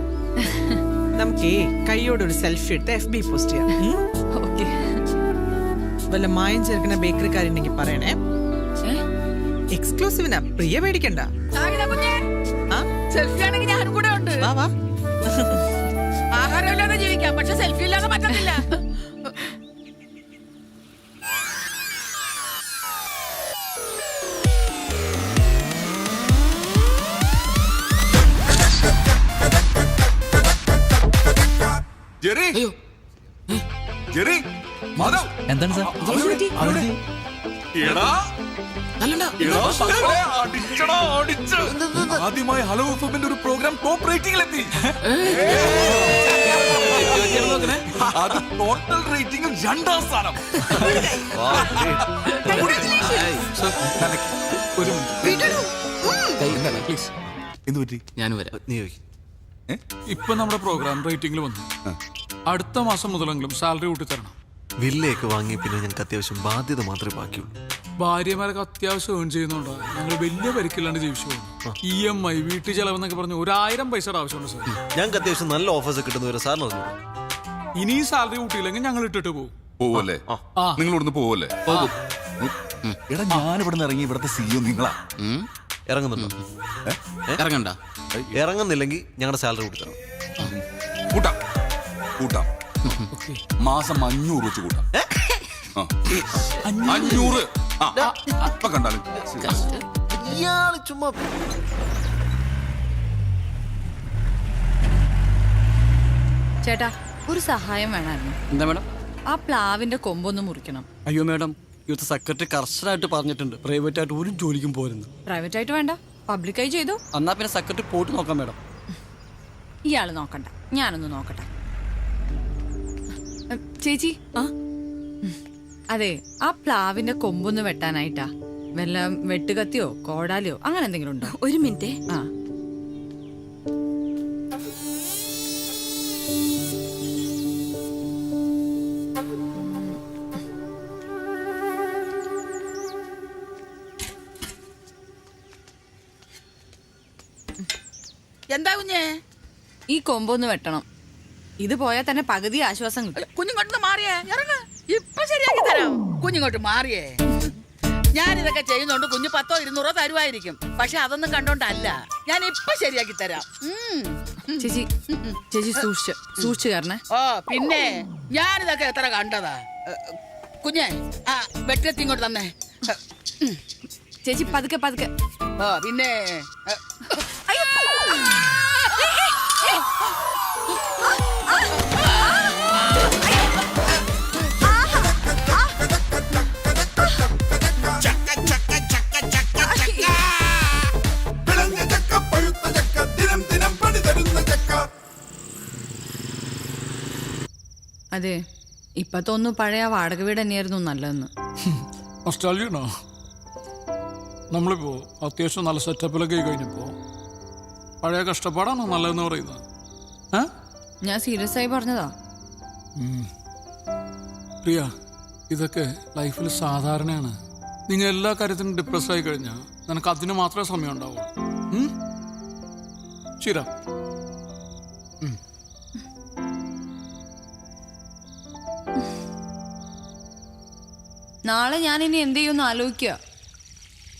നമുക്കേ കൈയോടെ ഒരു സെൽഫി എടുത്ത് FB പോസ്റ്റ് ചെയ്യാം. ഓക്കെ. വല്ല മായം ചേർക്കുന്ന ബേക്കറിക്കാരുണ്ടെങ്കിൽ പറയണേ. എക്സ്ക്ലൂസീവിനാ, പ്രിയ മേടിക്കണ്ട. സെൽഫി ആണെങ്കിൽ ഞാനും കൂടെ ഉണ്ട്. ആഹാരം ഇല്ലാതെ ജീവിക്കാം, പക്ഷെ സെൽഫി ഇല്ലാതെ പറ്റത്തില്ല. ജെറി ജെറി മാധവ് എന്താണ് സാർ? എടാ ആദ്യമായി ഹലോ എഫ്എമ്മിന്റെ ഒരു പ്രോഗ്രാം ടോപ്പ് റേറ്റിംഗിലെത്തി. അത് ടോട്ടൽ റേറ്റിംഗിൽ 2ാം സ്ഥാനം. ഒരു പ്ലീസ്. എന്ത് പറ്റി? ഞാൻ വരാം. നീ ഇപ്പൊ നമ്മുടെ പ്രോഗ്രാം റേറ്റിംഗിൽ വന്നു. അടുത്ത മാസം മുതലെങ്കിലും സാലറി കൂട്ടി തരണം. വില്ലയൊക്കെ വാങ്ങി പിന്നെ ഞങ്ങൾക്ക് അത്യാവശ്യം ബാധ്യത മാത്രമേ ബാക്കിയുള്ളൂ. ഭാര്യമാരൊക്കെ അത്യാവശ്യം ഏൺ ചെയ്യുന്നുണ്ടോ? ഞങ്ങൾ വലിയ പരിക്കില്ലാണ്ട് ജീവിച്ചു പോകുന്നു. EMI, വീട്ടു ചെലവെന്നൊക്കെ പറഞ്ഞ് 1000 പൈസയുടെ ആവശ്യമുണ്ട് സാർ. ഞങ്ങൾക്ക് അത്യാവശ്യം നല്ല ഓഫേഴ്സ് കിട്ടുന്നവരെ സാറിന് അറിഞ്ഞു. ഇനി സാലറി കൂട്ടിയില്ലെങ്കിൽ ഞങ്ങൾ ഇട്ടിട്ട് പോകും. പോവല്ലേ? നിങ്ങൾ ഇവിടുന്ന് പോവല്ലേ? എടാ ഞാൻ ഇവിടുന്ന് ഇറങ്ങി ഇവിടുത്തെ CEO നിങ്ങളാ. ഇറങ്ങുന്നുണ്ടോ? ഇറങ്ങണ്ട. ഇറങ്ങുന്നില്ലെങ്കിൽ ഞങ്ങളുടെ സാലറി കൂട്ടിത്തരണം. കൂട്ടാം കൂട്ടാം. മാസം 500 വെച്ച് കൂട്ടാം. 500. ഇപ്പൊ കണ്ടാലും ഇയാള് ചുമ്മാ. ചേട്ടാ, ഒരു സഹായം വേണമായിരുന്നു. എന്താ മാഡം? ആ പ്ലാവിന്റെ കൊമ്പൊന്ന് മുറിക്കണം. അയ്യോ മാഡം, യൂത്ത് സെക്രട്ടറി കർശനമായിട്ട് പറഞ്ഞിട്ടുണ്ട് പ്രൈവറ്റ് ആയിട്ട് ഒരു ജോലിക്കും പോരുന്നു. പ്രൈവറ്റ് ആയിട്ട് വേണ്ട, പബ്ലിക്കായി ചെയ്തു. എന്നാ പിന്നെ സെക്രട്ടറി പോയിട്ട് നോക്കാം മാഡം. ഇയാള് നോക്കണ്ട, ഞാനൊന്ന് നോക്കട്ടെ. ചേച്ചി, അതെ, ആ പ്ലാവിന്റെ കൊമ്പൊന്ന് വെട്ടാനായിട്ടാ. വല്ല വെട്ടുകത്തിയോ കോടാലിയോ അങ്ങനെ എന്തെങ്കിലും ഉണ്ടോ? ഒരു മിനിറ്റ്. ആ, എന്താ കുഞ്ഞേ? ഈ കൊമ്പൊന്ന് വെട്ടണം. ഇത് പോയാൽ തന്നെ പകുതി ആശ്വാസം കിട്ടും. കുഞ്ഞിങ്ങോട്ട് മാറിയേ, ഇറങ്ങ്. ഇപ്പൊ ശരിയാക്കി തരാം. കുഞ്ഞിങ്ങോട്ട് മാറിയേ. ഞാനിതൊക്കെ ചെയ്യുന്നോണ്ട് കുഞ്ഞ് 100 200 തരുമായിരിക്കും. പക്ഷെ അതൊന്നും കണ്ടോണ്ടല്ല. ഞാൻ ഇപ്പൊ ശരിയാക്കി തരാം. ചേച്ചി ചേച്ചി സൂക്ഷിച്ചു കാരണേ. ഓ പിന്നെ ഞാനിതൊക്കെ എത്ര കണ്ടതാ. കുഞ്ഞെ, ആ വെട്ടത്തി ഇങ്ങോട്ട് തന്നെ. ചേച്ചി പതുക്കെ പതുക്കെ. ഓ പിന്നെ അതെ, ഇപ്പൊ തോന്നുന്നു പഴയ വാടക വീട് തന്നെയായിരുന്നു നല്ലതെന്ന്. നൊസ്റ്റാൾജിയാണോ? നമ്മളിപ്പോ അത്യാവശ്യം നല്ല സെറ്റപ്പിലൊക്കെ കഴിഞ്ഞപ്പോ പഴയ കഷ്ടപ്പാടാണോ നല്ലതെന്ന് പറയുന്നത്? ഞാൻ സീരിയസ് ആയി പറഞ്ഞതാ. പ്രിയ, ഇതൊക്കെ ലൈഫിൽ സാധാരണയാണ്. നിങ്ങൾ എല്ലാ കാര്യത്തിനും ഡിപ്രസ് ആയി കഴിഞ്ഞാൽ നിനക്ക് അതിന് മാത്രമേ സമയം ഉണ്ടാവുള്ളൂ. ശരി. നാളെ ഞാൻ ഇനി എന്ത് ചെയ്യുമെന്ന് ആലോചിക്കുക.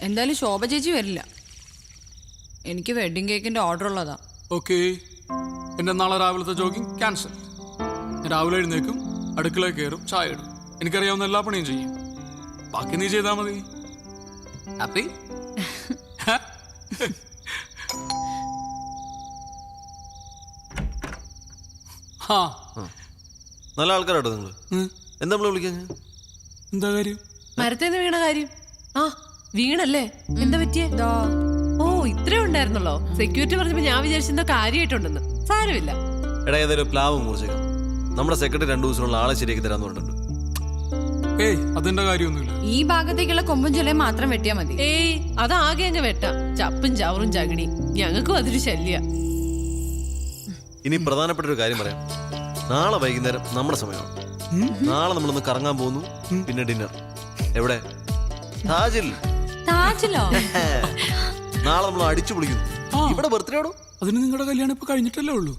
എന്തായാലും ശോഭ ചേച്ചി വരില്ല. എനിക്ക് വെഡിങ് കേക്കിന്റെ ഓർഡർ ഉള്ളതാ. ഓക്കെ, എന്റെ നാളെ രാവിലത്തെ ജോഗിങ് ക്യാൻസൽ. രാവിലെ എഴുന്നേക്കും, അടുക്കളയിൽ കയറും, ചായ ഇടും. എനിക്കറിയാവുന്ന എല്ലാ പണിയും ചെയ്യും. ബാക്കി നീ ചെയ്താൽ മതി. ഹാപ്പി? നല്ല ആൾക്കാരാട്ടോ നിങ്ങള്. എന്താ നമ്മളെ വിളിക്കാൻ? എന്താ കാര്യം? മരത്തേന്ന് വീണ കാര്യം. ആ വീണല്ലേ? എന്താ പറ്റിയേ? ഓ ഇത്രേ ഉണ്ടായിരുന്നല്ലോ. സെക്യൂരിറ്റി പറഞ്ഞപ്പോ ഞാൻ വിചാരിച്ചെന്തോ കാര്യമായിട്ടുണ്ടെന്ന്. സാരമില്ല. എടാ, ഏതായാലും പ്ലാവ് മുറിച്ചേക്കാം. നമ്മുടെ സെക്രട്ടറി 2 ദിവസത്തിനുള്ള ആളെ ശരിയാക്കി തരാന്ന് പറഞ്ഞിട്ടുണ്ട്. ഏയ്, അതിന്റെ കാര്യമൊന്നുമില്ല. ഈ ഭാഗത്തേക്കുള്ള കൊമ്പും ചിലയും മാത്രം വെട്ടിയാ മതി. ഏയ്, അതാകെ അങ്ങ് വെട്ടാം. ചപ്പും ചവറും ചകിടി ഞങ്ങൾക്കും അതൊരു ശല്യ. ഇനി പ്രധാനപ്പെട്ട ഒരു കാര്യം പറയാം. നാളെ വൈകുന്നേരം നമ്മുടെ സമയമാണ്. നാളെ നമ്മളൊന്ന് കറങ്ങാൻ പോകുന്നു. പിന്നെ ഡിന്നർ എവിടെ? താജിൽ. താജിലോ? നാളെ നമ്മൾ അടിച്ചു പൊളിക്കുന്നു. ഇവിടെ ബർത്ത്ഡേ ആണോ? അതിന് നിങ്ങളുടെ കല്യാണം ഇപ്പൊ കഴിഞ്ഞിട്ടല്ലേ ഉള്ളൂ.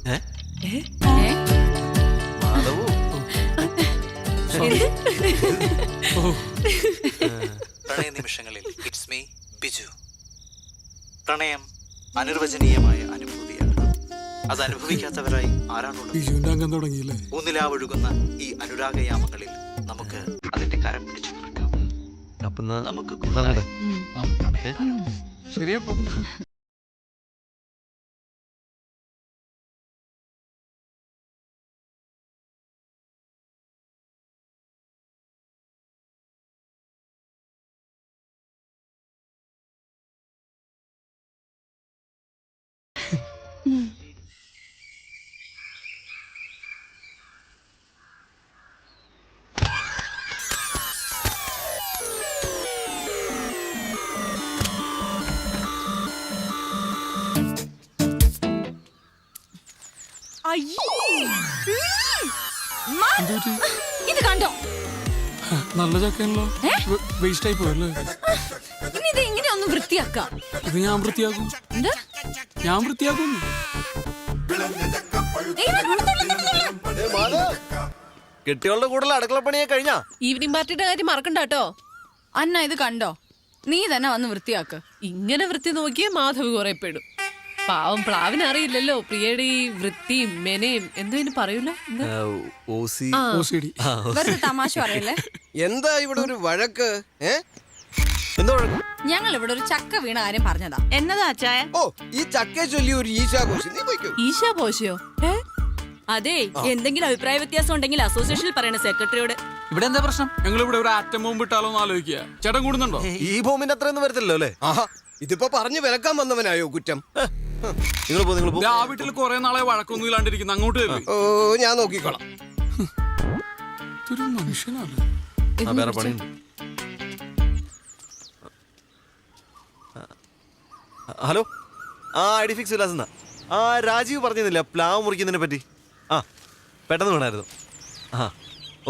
പ്രണയ നിമിഷങ്ങളിൽ ഇറ്റ്സ് മീ ബിജു. പ്രണയം അനിർവചനീയമായ അനുഭൂതിയാണ്. അത് അനുഭവിക്കാത്തവരായി ആരാണുള്ളത്? ഊന്നിലാവൊഴുകുന്ന ഈ അനുരാഗയാമങ്ങളിൽ നമുക്ക് അതിന്റെ കരം പിടിച്ചു നിൽക്കാം. നമുക്ക് ശരിയപ്പോ ഇത് കണ്ടോ? നല്ല ചക്കയാണല്ലോ. വേസ്റ്റ് ആയി പോയല്ലേ? ഇനി ഇത് ഇങ്ങനെ ഒന്ന് വൃത്തിയാക്കാം. ഇത് ഞാൻ വൃത്തിയാക്കും. ഞാൻ വൃത്തിയാക്കും. കെട്ടികളുടെ കൂടെ അടുക്കളപ്പണിയെ കഴിഞ്ഞാ? ഈവനിങ് പാർട്ടിയുടെ കാര്യം മറക്കണ്ട കേട്ടോ. അന്ന ഇത് കണ്ടോ? നീ തന്നെ വന്ന് വൃത്തിയാക്ക്. ഇങ്ങനെ വൃത്തി നോക്കിയേ മാധവ് കുറെ പെടും. പാവം പ്ലാവിന് അറിയില്ലല്ലോ പ്രിയയുടെ ഈ വൃത്തിയും മെനയും എന്തോ പറയൂല. വെറുതെ തമാശ പറയല്ലേ. എന്താ ഇവിടെ ഒരു വഴക്ക്? ഞങ്ങൾ ഇവിടെ ഒരു ചക്ക വീണ കാര്യം പറഞ്ഞതാ. എന്നതാ അച്ചായ? ഓ, ഈ ചക്കയെ ചൊല്ലി ഒരു ഈശാഘോഷം. നീ പോയിക്കോ. ഈശാഘോഷയോ? അതെ, എന്തെങ്കിലും അഭിപ്രായ വ്യത്യാസം ഉണ്ടെങ്കിൽ അസോസിയേഷനിൽ പറയണ സെക്രട്ടറിയോട്. ഇവിടെ എന്താ പ്രശ്നം? ഞങ്ങൾ ഇവിടെ ഒരു ആറ്റം ബോംബ് ഇട്ടാലോ എന്ന് ആലോചിക്കുക. ചേട്ടൻ കൂടുന്നുണ്ടോ? ഈ ബോംബിന്റെ അത്രയൊന്നും വരത്തില്ലല്ലോ അല്ലേ? ഇതിപ്പോ പറഞ്ഞു വിലക്കാൻ വന്നവനായോ കുറ്റം? നിങ്ങൾ ആ വീട്ടിൽ കുറെ നാളെ വഴക്കൊന്നും ഇല്ലാണ്ടിരിക്കുന്നു. അങ്ങോട്ട് ഓ, ഞാൻ നോക്കിക്കോളാം. ഹലോ, ഐഡി ഫിക്സ് വിലാസെന്നാ. രാജീവ് പറഞ്ഞിരുന്നില്ല പ്ലാവ് മുറിക്കുന്നതിനെ പറ്റി? പെട്ടെന്ന് വേണമായിരുന്നു.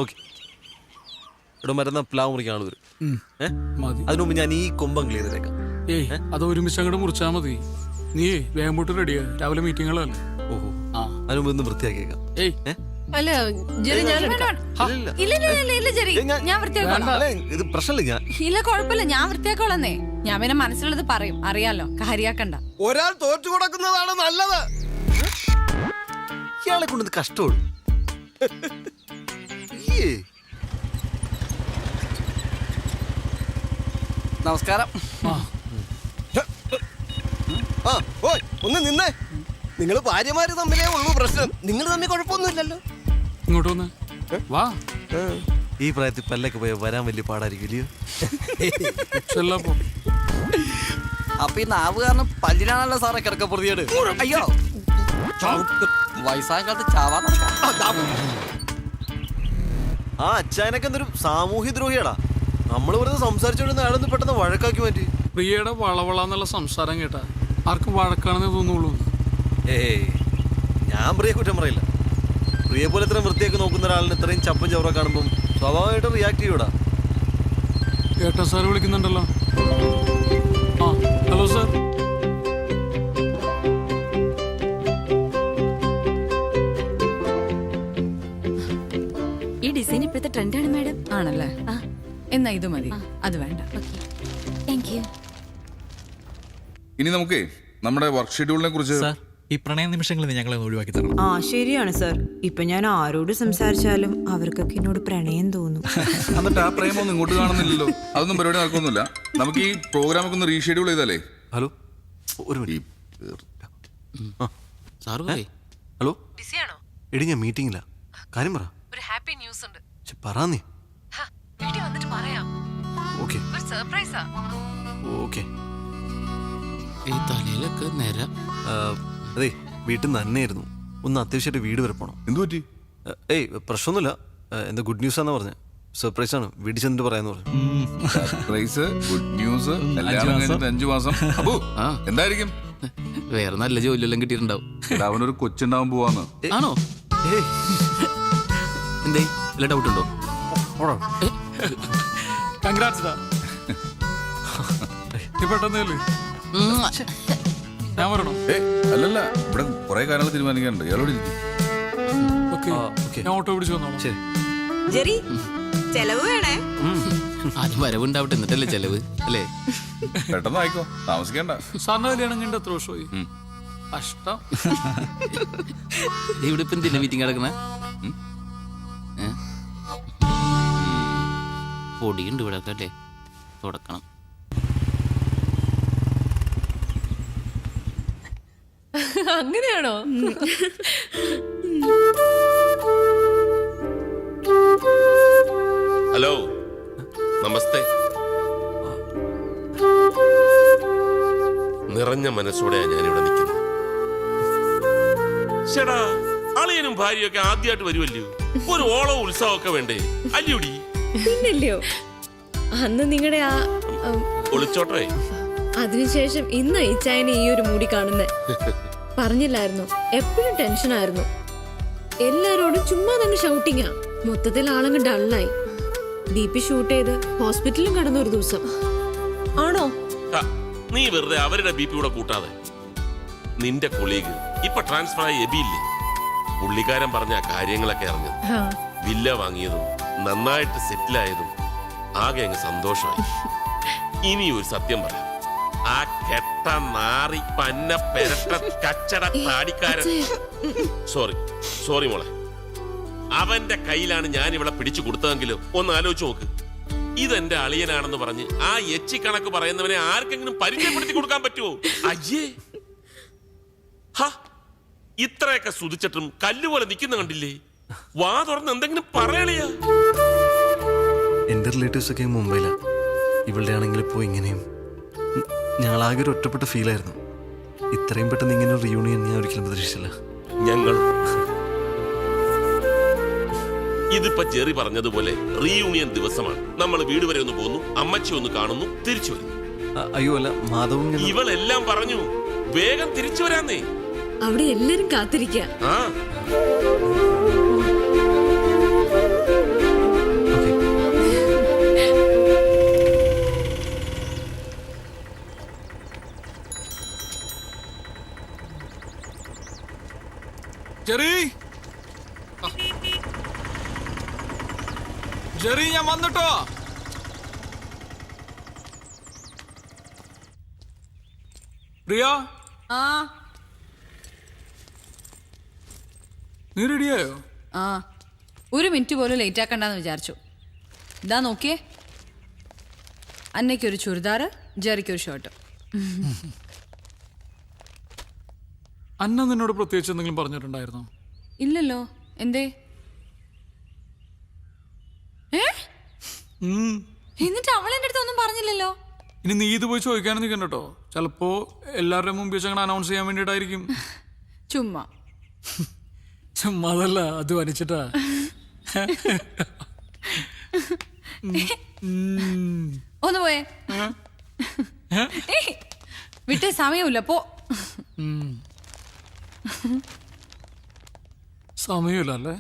ഓക്കെ. ഇവിടെ മരുന്ന പ്ലാവ് മുറിക്കാൻ ആൾ വരും. അതിനു മുമ്പ് ഞാൻ ഈ കൊമ്പം ക്ലിയർ ചെയ്തേക്കാം. അത് ഒരുമിച്ച് അങ്ങോട്ട് മുറിച്ചാ മതി. നീ വേഗം പോട്ട് റെഡിയാ, രാവിലെ മീറ്റിങ്ങുകളല്ലേ. ഓഹോ, അതിനു മുമ്പ് ഒന്ന് വൃത്തിയാക്കിയേക്കാം. അല്ല ജെറി, ഞാൻ ഇത് പ്രശ്നമില്ല. ഇല്ല, കുഴപ്പമില്ല, ഞാൻ വൃത്തിയാക്കോളന്നേ. ഞാൻ പിന്നെ മനസ്സിലുള്ളത് പറയും, അറിയാലോ, കാര്യാക്കണ്ട. ഒരാൾ തോറ്റു കൊടുക്കുന്നതാണ് നല്ലത്. ഇയാളെ കൊണ്ട് കഷ്ടമുള്ളൂ. നമസ്കാരം. ഒന്ന് നിന്നേ. നിങ്ങൾ ഭാര്യമാര് തമ്മിലേ ഉള്ളൂ പ്രശ്നം. നിങ്ങൾ തമ്മിൽ കുഴപ്പമൊന്നുമില്ലല്ലോ. ഇങ്ങോട്ട് വന്ന് വാ. ഈ പ്രായത്തിൽ പല്ലൊക്കെ പോയ വരാൻ വലിയ പാടായിരിക്കും. അപ്പൊ ഈ നാവ് കാരണം പല്ലിനാണല്ലോ സാറേ കിടക്കപ്പുറത്തിയോട്. അയ്യോ, വയസ്സായ കാലത്ത് ചാവാ. അച്ചായനൊക്കെ എന്തൊരു സാമൂഹ്യ ദ്രോഹിയാടാ. നമ്മൾ വെറുതെ സംസാരിച്ചോണ്ട് അയാളൊന്ന് പെട്ടെന്ന് വഴക്കാക്കി മാറ്റി. പ്രിയയുടെ വളവളന്നുള്ള സംസാരം കേട്ടാ ആർക്കും വഴക്കാണെന്ന് തോന്നുള്ളൂ. ഞാൻ പ്രിയ കുറ്റം പറയില്ല. പ്രിയ പോലെ ഇത്രയും വൃത്തിയൊക്കെ നോക്കുന്ന ഒരാളിന് ഇത്രയും ചപ്പും ചവറ കാണുമ്പോൾ സ്വാഭാവികമായിട്ടും റിയാക്ട് ചെയ്യൂടാ. ഏട്ടാ സാർ വിളിക്കുന്നുണ്ടല്ലോ. Hello sir. ഈ ഡിസൈൻ ഇപ്പോഴത്തെ ട്രെൻഡാണ് മാഡം. ആണല്ലേ? എന്നാ ഇത് മതി, അത് വേണ്ട. Thank you. ഇനി നമുക്ക് നമ്മുടെ വർക്ക് ഷെഡ്യൂളിനെ കുറിച്ച്. ഈ പ്രണയ നിമിഷങ്ങളിൽ ഞങ്ങളെ ഒഴിവാക്കി തരണം. ശരിയാണ് സാർ. ഇപ്പൊ ഞാൻ ആരോട് സംസാരിച്ചാലും അവർക്കൊക്കെ എന്നോട് പ്രണയം തോന്നും. എന്നിട്ട് ആ പ്രേമൊന്നും ഇങ്ങോട്ട് കാണുന്നില്ലല്ലോ. അതൊന്നും പരിപാടി നടക്കൊന്നുമില്ല. നമുക്ക് ഈ പ്രോഗ്രാമൊക്കെ ഒന്ന് റീഷെഡ്യൂൾ ചെയ്താലേ. ഹലോ, ഒരു ഹലോ. എടി, ഞാൻ മീറ്റിംഗില്ല. കാര്യം പറ. ഒരു ഹാപ്പി ന്യൂസ് ഉണ്ട്. പറ നീ. വീട്ടിൽ വന്നിട്ട് പറയാം. ഓക്കെ. ഒരു സർപ്രൈസാ. ഓക്കെ. ഈ തലയിലൊക്കെ നേരം. അതെ, വീട്ടിൽ നിന്ന് തന്നെയായിരുന്നു. ഒന്ന് അത്യാവശ്യമായിട്ട് വീട് വരെ പോണം. എന്തു പറ്റി? പ്രശ്നമൊന്നുമില്ല. എന്താ ഗുഡ് ന്യൂസ് ആണെന്ന് പറഞ്ഞത്. സർപ്രൈസ് ആണ്, വീട്ടിൽ ചെന്നിട്ട് പറയാന്ന് പറഞ്ഞു. സർപ്രൈസ്, ഗുഡ് ന്യൂസ്, 5 മാസം. എന്തായിരിക്കും? വേറെ നല്ല ജോലിയെല്ലാം കിട്ടിയിട്ടുണ്ടാവും. അവനൊരു കൊച്ചുണ്ടാവാൻ പോവാന്ന്. ആണോ? എന്തേ, വല്ല ഡൗട്ട് ഉണ്ടോ? കൺഗ്രാറ്റ്സ്. പെട്ടെന്നല്ലേ ഞാൻ പറയണോ? അല്ലല്ല, ഇവിടെ കുറെ കാര്യങ്ങൾ തീരുമാനിക്കാനുണ്ട്. ഇയാളോട് ഞാൻ ഓട്ടോ പിടിച്ചു വന്നോളാം. ശരി. ജെറി ചെലവ് വേണേ. ആദ്യം വരവുണ്ടാവട്ടെ എന്നിട്ടല്ലേ ചെലവ് അല്ലേ? പെട്ടെന്ന് ആയിക്കോ, താമസിക്കണ്ട. സാറിന് കല്യാണം എത്ര വർഷമായി? കഷ്ടം. ഇവിടെ ഇപ്പം എന്തിനാ മീറ്റിംഗ് കിടക്കണ? പൊടിയുണ്ട് ഇവിടെ ഒക്കെ അല്ലേ, തുടക്കണം. അങ്ങനെയാണോ? ഹലോ, നമസ്തേ. നിറഞ്ഞ മനസ്സോടെയാണ് ഞാനിവിടെ നിൽക്കുന്നത്. ചേടാ, അളിയനും ഭാര്യയൊക്കെ ആദ്യമായിട്ട് വരുമല്ലോ, ഒരു ഓളം ഉത്സവമൊക്കെ വേണ്ടേ? അല്ലൂടി പിന്നല്ലയോ, അന്ന് നിങ്ങളുടെ ആ ഒളിച്ചോട്ടെ. അതിനുശേഷം ഇന്ന് ഇച്ചായനെ ഈ ഒരു മൂടി കാണുന്നേ. പറഞ്ഞില്ലായിരുന്നു, എപ്പോഴും ടെൻഷനായിരുന്നു. എല്ലാരോടും ചുമ്മാ തന്നെ ഷൗട്ടിങ്ങാ. മൊത്തത്തിൽ ആളങ്ങ് ഡള്ളായി. ദീപി ഷൂട്ട് ചെയ്ത് ഹോസ്പിറ്റലിലും കടന്ന ഒരു ദിവസം. ആണോ? നീ വെറുതെ അവരുടെ ബി പി കൂടെ കൂട്ടാതെ. നിന്റെ കൊളീഗ് ഇപ്പൊ ട്രാൻസ്ഫർ ആയി എബിയില്ലേ, പുള്ളിക്കാരൻ പറഞ്ഞ കാര്യങ്ങളൊക്കെ അറിഞ്ഞത്, വില്ല വാങ്ങിയതും നന്നായിട്ട് സെറ്റിലായതും ആകെ അങ്ങ് സന്തോഷമായി. ഇനി ഒരു സത്യം പറയാം, ആ കെട്ട നാറി പന്ന പെരട്ട കച്ചട താടിക്കാരൻ, സോറി മോളെ, അവന്റെ കയ്യിലാണ് ഞാൻ ഇവിടെ പിടിച്ചു കൊടുത്തതെങ്കിലും ഒന്ന് ആലോചിച്ച് നോക്ക്. ഇതെന്റെ അളിയനാണെന്ന് പറഞ്ഞ് ആ എച്ചി കണക്ക് പറയുന്നവനെ ആർക്കെങ്കിലും പരിചയപ്പെടുത്തി കൊടുക്കാൻ പറ്റുമോ? അയ്യേ, ഇത്രയൊക്കെ സുതിച്ചിട്ടും കല്ലുപോലെ നിൽക്കുന്ന കണ്ടില്ലേ? വാ തുറന്ന് എന്തെങ്കിലും പറയണിയാ. എന്റെ റിലേറ്റീവ്സ് ഒക്കെ മുംബൈയിലാ. ഇവളുടെ ആണെങ്കിൽ ഇപ്പോൾ ഇങ്ങനെയും. ഞങ്ങളാകെ ഒരു ഒറ്റപ്പെട്ട ഫീലായിരുന്നു. ഇത്രയും പെട്ടെന്ന് ഇങ്ങനെ ഒരു റിയൂണിയൻ ഞാൻ ഒരിക്കലും പ്രതീക്ഷിച്ചില്ല. ഞങ്ങൾ ഇതിപ്പോ ജെറി പറഞ്ഞതുപോലെ റീയൂണിയൻ ദിവസമാണ്. നമ്മൾ വീട് വരെ ഒന്ന് പോകുന്നു, അമ്മച്ചി ഒന്ന് കാണുന്നു, തിരിച്ചു വരുന്നു. അയ്യോ അല്ല, മാധവും ഇവളെല്ലാം പറഞ്ഞു വേഗം തിരിച്ചു വരാന്നേ. അവിടെ എല്ലാരും കാത്തിരിക്ക. ജെറി, ഞാൻ വന്നിട്ടോ. പ്രിയ, നീ റെഡിയായോ? ഒരു മിനിറ്റ് പോലും ലേറ്റ് ആക്കണ്ടെന്ന് വിചാരിച്ചു. ഇതാ നോക്കിയേ, അന്നയ്ക്കൊരു ചുരിദാറ്, ജെറിക്കൊരു ഷർട്ട്. അന്ന നിന്നോട് പ്രത്യേകിച്ച് എന്തെങ്കിലും പറഞ്ഞിട്ടുണ്ടായിരുന്നോ? ഇല്ലല്ലോ. എന്തേ? എന്നിട്ട് അവൾ എന്റെ അടുത്ത് ഒന്നും പറഞ്ഞില്ലല്ലോ. ഇനി നീ ഇത് പോയി ചോദിക്കാനും നിൽക്കണ്ട കേട്ടോ. ചിലപ്പോ എല്ലാവരുടെ മുമ്പിൽ വെച്ച് അങ്ങനെ അനൗൺസ് ചെയ്യാൻ വേണ്ടിയിട്ടായിരിക്കും. ചുമ്മാതല്ല, അത് വരച്ചിട്ടാ. ഒന്ന് പോയേ, വിട്ടേ, സമയമില്ല, പോ. സമയമില്ല അല്ലേ?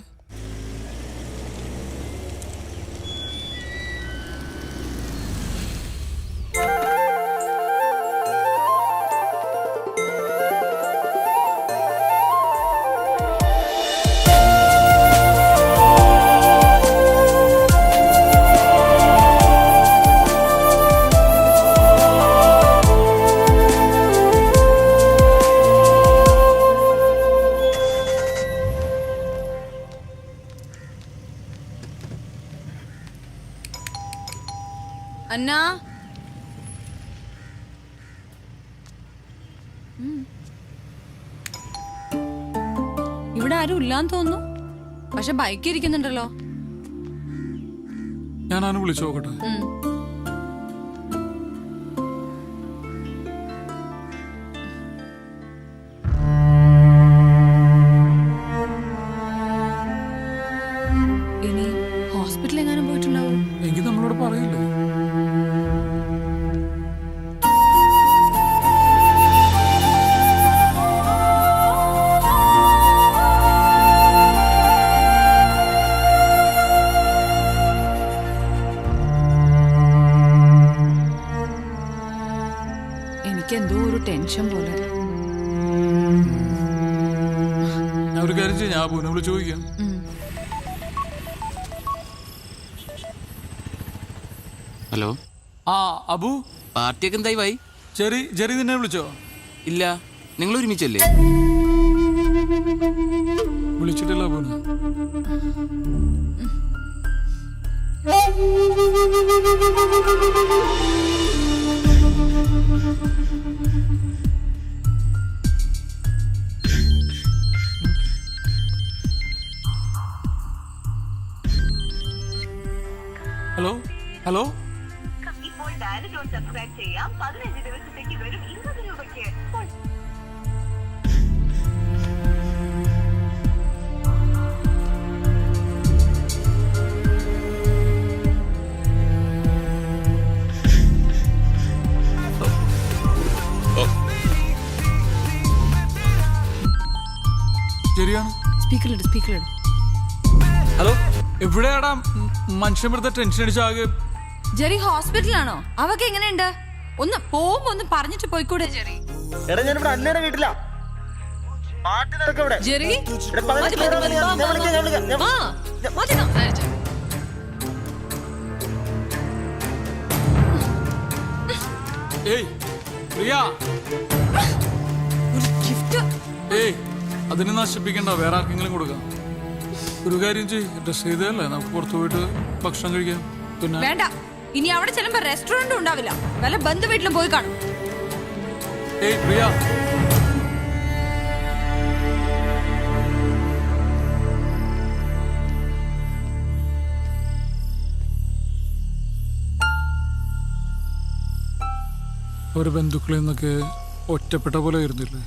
അന്നാ, ഇവിടെ ആരും ഇല്ലാന്ന് തോന്നുന്നു. പക്ഷെ ബൈക്ക് ഇരിക്കുന്നുണ്ടല്ലോ. ഞാനാണ് വിളിച്ചു നോക്കട്ടെ. ഇനി ഹോസ്പിറ്റലിൽ എങ്ങാനും പോയിട്ടുണ്ടാവും. എങ്കിൽ നമ്മളോട് പറയില്ലേ? എനിക്കെന്തോ ഒരു ടെൻഷൻ പോലെ. ഞാൻ ഒരു കാര്യം ചെയ്യാം, ഞാൻ പൂനെ വിളിച്ച് ചോദിക്കാം. ഹലോ. ആ അബു, പാർട്ടിയൊക്കെ എന്തായി ഭായി? ജെറി നിന്നെ വിളിച്ചോ? ഇല്ല, നിങ്ങൾ ഒരുമിച്ചല്ലേ? വിളിച്ചിട്ടില്ല അബുന്. Hello hello. ഇപ്പോൾ ഡയൽ ടോൺ സബ്സ്ക്രൈബ് ചെയ്യാം. 15 ദിവസത്തേക്ക് വെറും 20 രൂപയ്ക്ക്. ശരിയാണ്. സ്പീക്കറിലിട്. ഹലോ, എവിടെയാടാ മനുഷ്യൻ വെറുതെ ടെൻഷൻ അടിച്ചാകെ? ജെറി ഹോസ്പിറ്റലാണോ? അവക്ക് എങ്ങനെയുണ്ട്? ഒന്ന് പോകുമ്പോ ഒന്ന് പറഞ്ഞിട്ട് പോയിക്കൂടെ ജെറി? എടാ ഞാനിവിടെ അന്നേരം വീട്ടിലാ. ജെറി ഏയ് പ്രിയ, ഒരു ഗിഫ്റ്റ്. ഏയ് അതിനെ നശിപ്പിക്കണ്ട, വേറെ ആർക്കെങ്കിലും കൊടുക്കാം. ഒരു കാര്യം ചെയ്യ്, ഡ്രസ് ചെയ്തല്ലേ, നമുക്ക് പുറത്തു പോയിട്ട് ഭക്ഷണം കഴിക്കാം. പിന്നെ വേണ്ട, ഇനി അവിടെ ചെല്ലുമ്പോ റെസ്റ്റോറന്റും ഉണ്ടാവില്ല, വല്ല ബന്ധു വീട്ടിലും പോയി കാണും. ഏയ് പ്രിയ, ഒരു ബന്ധുക്കളിൽ നിന്നൊക്കെ ഒറ്റപ്പെട്ട പോലെ ആയിരുന്നില്ലേ?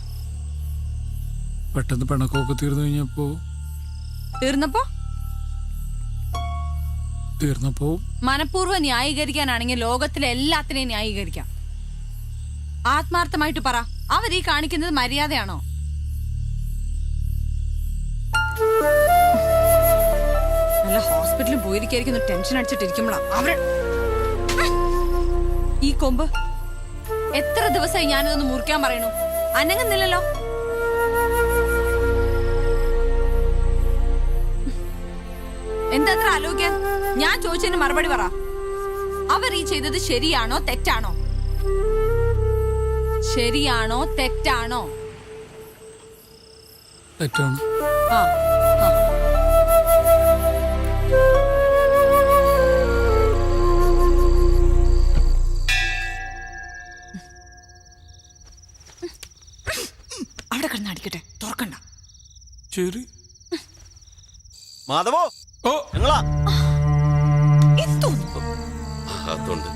പെട്ടെന്ന് പിണക്കമൊക്കെ തീർന്നു കഴിഞ്ഞപ്പോ തീർന്നപ്പോ മനഃപൂർവ്വം ന്യായീകരിക്കാനാണെങ്കിൽ ലോകത്തിലെ എല്ലാത്തിനെയും ന്യായീകരിക്കാം. ആത്മാർത്ഥമായിട്ട് പറ, അവരീ കാണിക്കുന്നത് മര്യാദയാണോ? നല്ല ഹോസ്പിറ്റലിൽ പോയിരിക്കുന്നു, ടെൻഷൻ അടിച്ചിട്ടിരിക്കുമ്പോഴാ അവര് ഈ കൊമ്പ്. എത്ര ദിവസമായി ഞാനിതൊന്ന് മുറിക്കാൻ പറയണു, അനങ്ങുന്നില്ലല്ലോ. എന്താ അത്ര ആലോചിക്കാൻ? ഞാൻ ചോദിച്ചതിന് മറുപടി പറ. അവർ ഈ ചെയ്തത് ശരിയാണോ തെറ്റാണോ? ശരിയാണോ തെറ്റാണോ? തെറ്റാണ്. ആ അവിടെ കിടന്ന് അടിക്കട്ടെ, തുറക്കണ്ട. ശരി മാധവോ, ഓ ഞങ്ങളാ. അതുകൊണ്ട്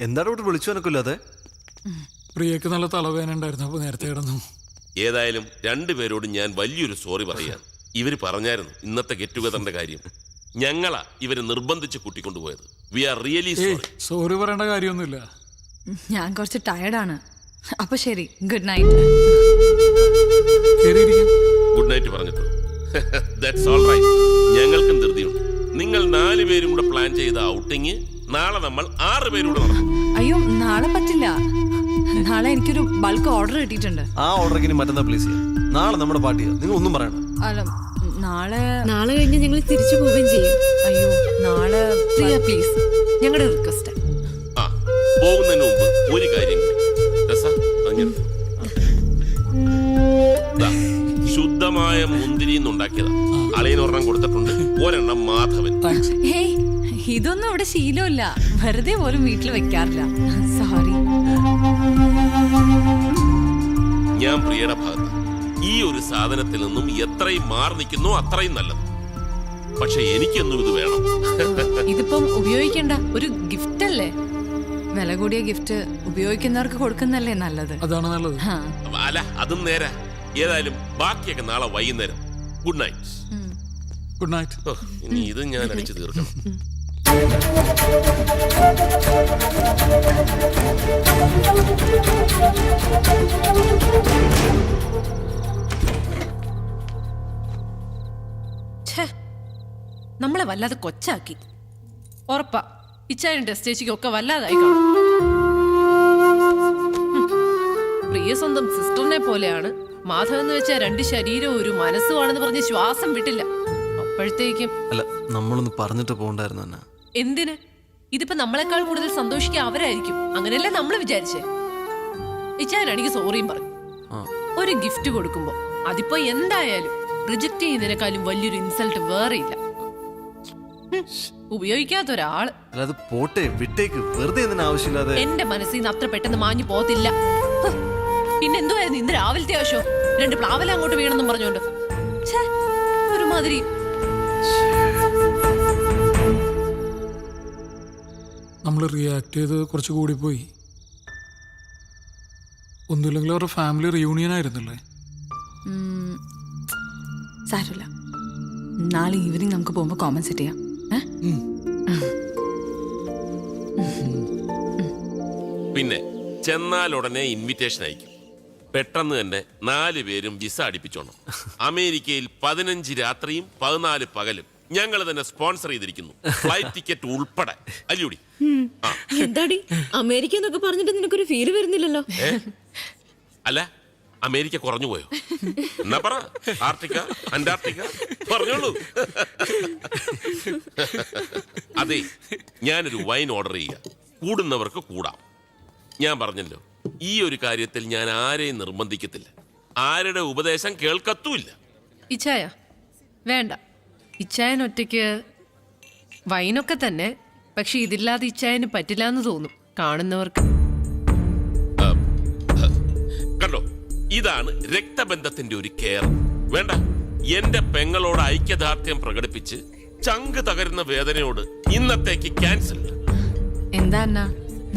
എന്താണ് ഇവിടെ വിളിച്ചു എനക്കില്ലാതെ? പ്രിയക്ക് നല്ല തലവേദന ഉണ്ടായിരുന്നു, അപ്പൊ നേരത്തെ കിടന്നു. ഏതായാലും രണ്ടുപേരോടും ഞാൻ വലിയൊരു സോറി പറയാൻ. ഇവര് പറഞ്ഞായിരുന്നു ഇന്നത്തെ ഗെറ്റ് ടുഗദറിന്റെ കാര്യം. ഞങ്ങളാ ഇവരെ നിർബന്ധിച്ച് കൂട്ടിക്കൊണ്ടുപോയത്. We are really sorry. Sorry പറയേണ്ട കാര്യമൊന്നുമില്ല. ഞാൻ കുറച്ച് ടയർഡാണ്. അപ്പൊ ശരി, ഗുഡ് നൈറ്റ്. ഗുഡ് നൈറ്റ് പറഞ്ഞിട്ടു. That's all right. ഞങ്ങൾക്കും ധൃതിയുണ്ട്. നിങ്ങൾ 4 പേരും കൂടെ പ്ലാൻ ചെയ്ത ഔട്ടിങ് നാളെ നമ്മൾ 6 പേരൂടെ നടക്കും. അയ്യോ, നാളെ പറ്റില്ല. നാളെ എനിക്കൊരു ബൾക്ക് ഓർഡർ കിട്ടിയിട്ടുണ്ട്. ആ ഓർഡർ മറ്റന്നാ പ്ലീസ് ചെയ്യാം. നാളെ നമ്മുടെ പാർട്ടിയാ, നിങ്ങൾ ഒന്നും പറയണം. അല്ല, നാളെ കഴിഞ്ഞ് ഞങ്ങൾ തിരിച്ചു പോവുകയും ചെയ്യും. അയ്യോ, നാളെ പ്ലീസ്, ഞങ്ങളുടെ റിക്വസ്റ്റ്. ആ, പോകുന്നതിന് മുമ്പ് ഒരു കാര്യം കൂടി. ശുദ്ധമായ മുന്തിരി ഉണ്ടാക്കിയതാ. അളിയനൊരെണ്ണം കൊടുത്തിട്ടുണ്ട്, ഒരെണ്ണം മാധവൻ. ഇതൊന്നും ഇവിടെ ശീലമില്ല, വെറുതെ പോലും വീട്ടിൽ വെക്കാറില്ല. സോറി. ഞാൻ പ്രിയയുടെ ഭാഗത്ത്. ഈ ഒരു സാധനത്തിൽ നിന്നും എത്രയും മാറി നിൽക്കുന്നോ അത്രയും നല്ലത്. പക്ഷെ എനിക്കൊന്നും ഇത് വേണം. ഇതിപ്പം ഉപയോഗിക്കണ്ട, ഒരു ഗിഫ്റ്റ് അല്ലേ? വില കൂടിയ ഗിഫ്റ്റ് ഉപയോഗിക്കുന്നവർക്ക് കൊടുക്കുന്നല്ലേ നല്ലത്. അതാണ് നല്ലത്. അല്ല, അതും നേരെ. ഏതായാലും ബാക്കിയൊക്കെ നാളെ വൈകുന്നേരം. Good night. Good night. ഇനി ഇത് ഞാൻ അടിച്ചു തീർക്കണം. നമ്മളെ വല്ലാതെ കൊച്ചാക്കി. ഉറപ്പാ ഇച്ചാനും ടെസ്റ്റേച്ചിക്കും ഒക്കെ വല്ലാതായി കാണും. പ്രിയ സ്വന്തം സിസ്റ്ററിനെ പോലെയാണ്. മാധവൻ എന്ന് വെച്ചാൽ 2 ശരീരവും ഒരു മനസ്സുമാണെന്ന് പറഞ്ഞ് ശ്വാസം വിട്ടില്ല. അപ്പോഴത്തേക്കും അല്ല നമ്മളൊന്ന് പറഞ്ഞിട്ട് പോകണ്ടായിരുന്നു എന്നാ. എന്തിന്? ഇതിപ്പോ നമ്മളെക്കാൾ കൂടുതൽ സന്തോഷിക്കുക അവരായിരിക്കും. അങ്ങനെയല്ലേ നമ്മൾ വിചാരിച്ചേ. ഇച്ചാനാണെങ്കിൽ സോറിയും പറഞ്ഞു. ഒരു ഗിഫ്റ്റ് കൊടുക്കുമ്പോ അതിപ്പോ എന്തായാലും റിജക്ട് ചെയ്യുന്നതിനേക്കാളും വലിയൊരു ഇൻസൾട്ട് വേറെ ഇല്ല. ഉപയോഗിക്കാത്ത ഒരാള്. അത് പോട്ടെ, വിട്ടേക്ക്. വെറുതെ എന്തിനാ ആവശ്യമില്ലാതെ. എന്റെ മനസ്സിൽ നിന്ന് അത്ര പെട്ടെന്ന് മാഞ്ഞു പോകത്തില്ല. പിന്നെന്തുവായിരുന്നു ഇന്ന് രാവിലത്തെ ആവശ്യം? 2 പ്ലാവല അങ്ങോട്ട് വീണെന്നും പറഞ്ഞോണ്ട് ഒരുമാതിരി. നമ്മൾ റിയാക്ട് ചെയ്ത് കുറച്ച് കൂടി പോയി. ഒന്നുമില്ലെങ്കിൽ അവരുടെ ഫാമിലി റിയൂണിയൻ ആയിരുന്നല്ലേ. സാരമില്ല, നാളെ ഈവനിങ് നമുക്ക് പോകുമ്പോ കോമൻ സെറ്റ് ചെയ്യാം. പിന്നെ ചെന്നാൽ ഉടനെ ഇൻവിറ്റേഷൻ അയക്കും. പെട്ടെന്ന് തന്നെ 4 പേരും വിസ അടിപ്പിച്ചോണം. അമേരിക്കയിൽ 15 രാത്രിയും 14 പകലും ഞങ്ങൾ തന്നെ സ്പോൺസർ ചെയ്തിരിക്കുന്നു, ഫ്ലൈറ്റ് ടിക്കറ്റ് ഉൾപ്പെടെ. അല്ലൂടി എന്താടി അമേരിക്ക എന്നൊക്കെ പറഞ്ഞിട്ട് നിനക്കൊരു ഫീല് വരുന്നില്ലല്ലോ? അല്ല, അമേരിക്ക കുറഞ്ഞു പോയോ? എന്നാ പറ, ആർട്ടിക്ക, അന്റാർട്ടിക്ക പറഞ്ഞോളൂ. അതെ, ഞാനൊരു വൈൻ ഓർഡർ ചെയ്യുക. കൂടുന്നവർക്ക് കൂടാം. ഞാൻ പറഞ്ഞല്ലോ, ഈ ഒരു കാര്യത്തിൽ ഞാൻ ആരെയും നിർബന്ധിക്കത്തില്ല. ആരുടെ ഉപദേശം കേൾക്കത്തുമില്ല. ഇച്ചായ വേണ്ട. ഇച്ചായൻ ഒറ്റയ്ക്ക് വൈനൊക്കെ തന്നെ, പക്ഷെ ഇതില്ലാതെ ഇച്ചായന് പറ്റില്ല എന്ന് തോന്നും കാണുന്നവർക്ക്. കണ്ടോ, ഇതാണ് രക്തബന്ധത്തിന്റെ ഒരു കെയർ. വേണ്ട, എന്റെ പെങ്ങളോട് ഐക്യദാർഢ്യം പ്രകടിപ്പിച്ച് ചങ്ക് തകരുന്ന വേദനയോട് ഇന്നത്തേക്ക് ക്യാൻസൽ. എന്താ അണ്ണാ,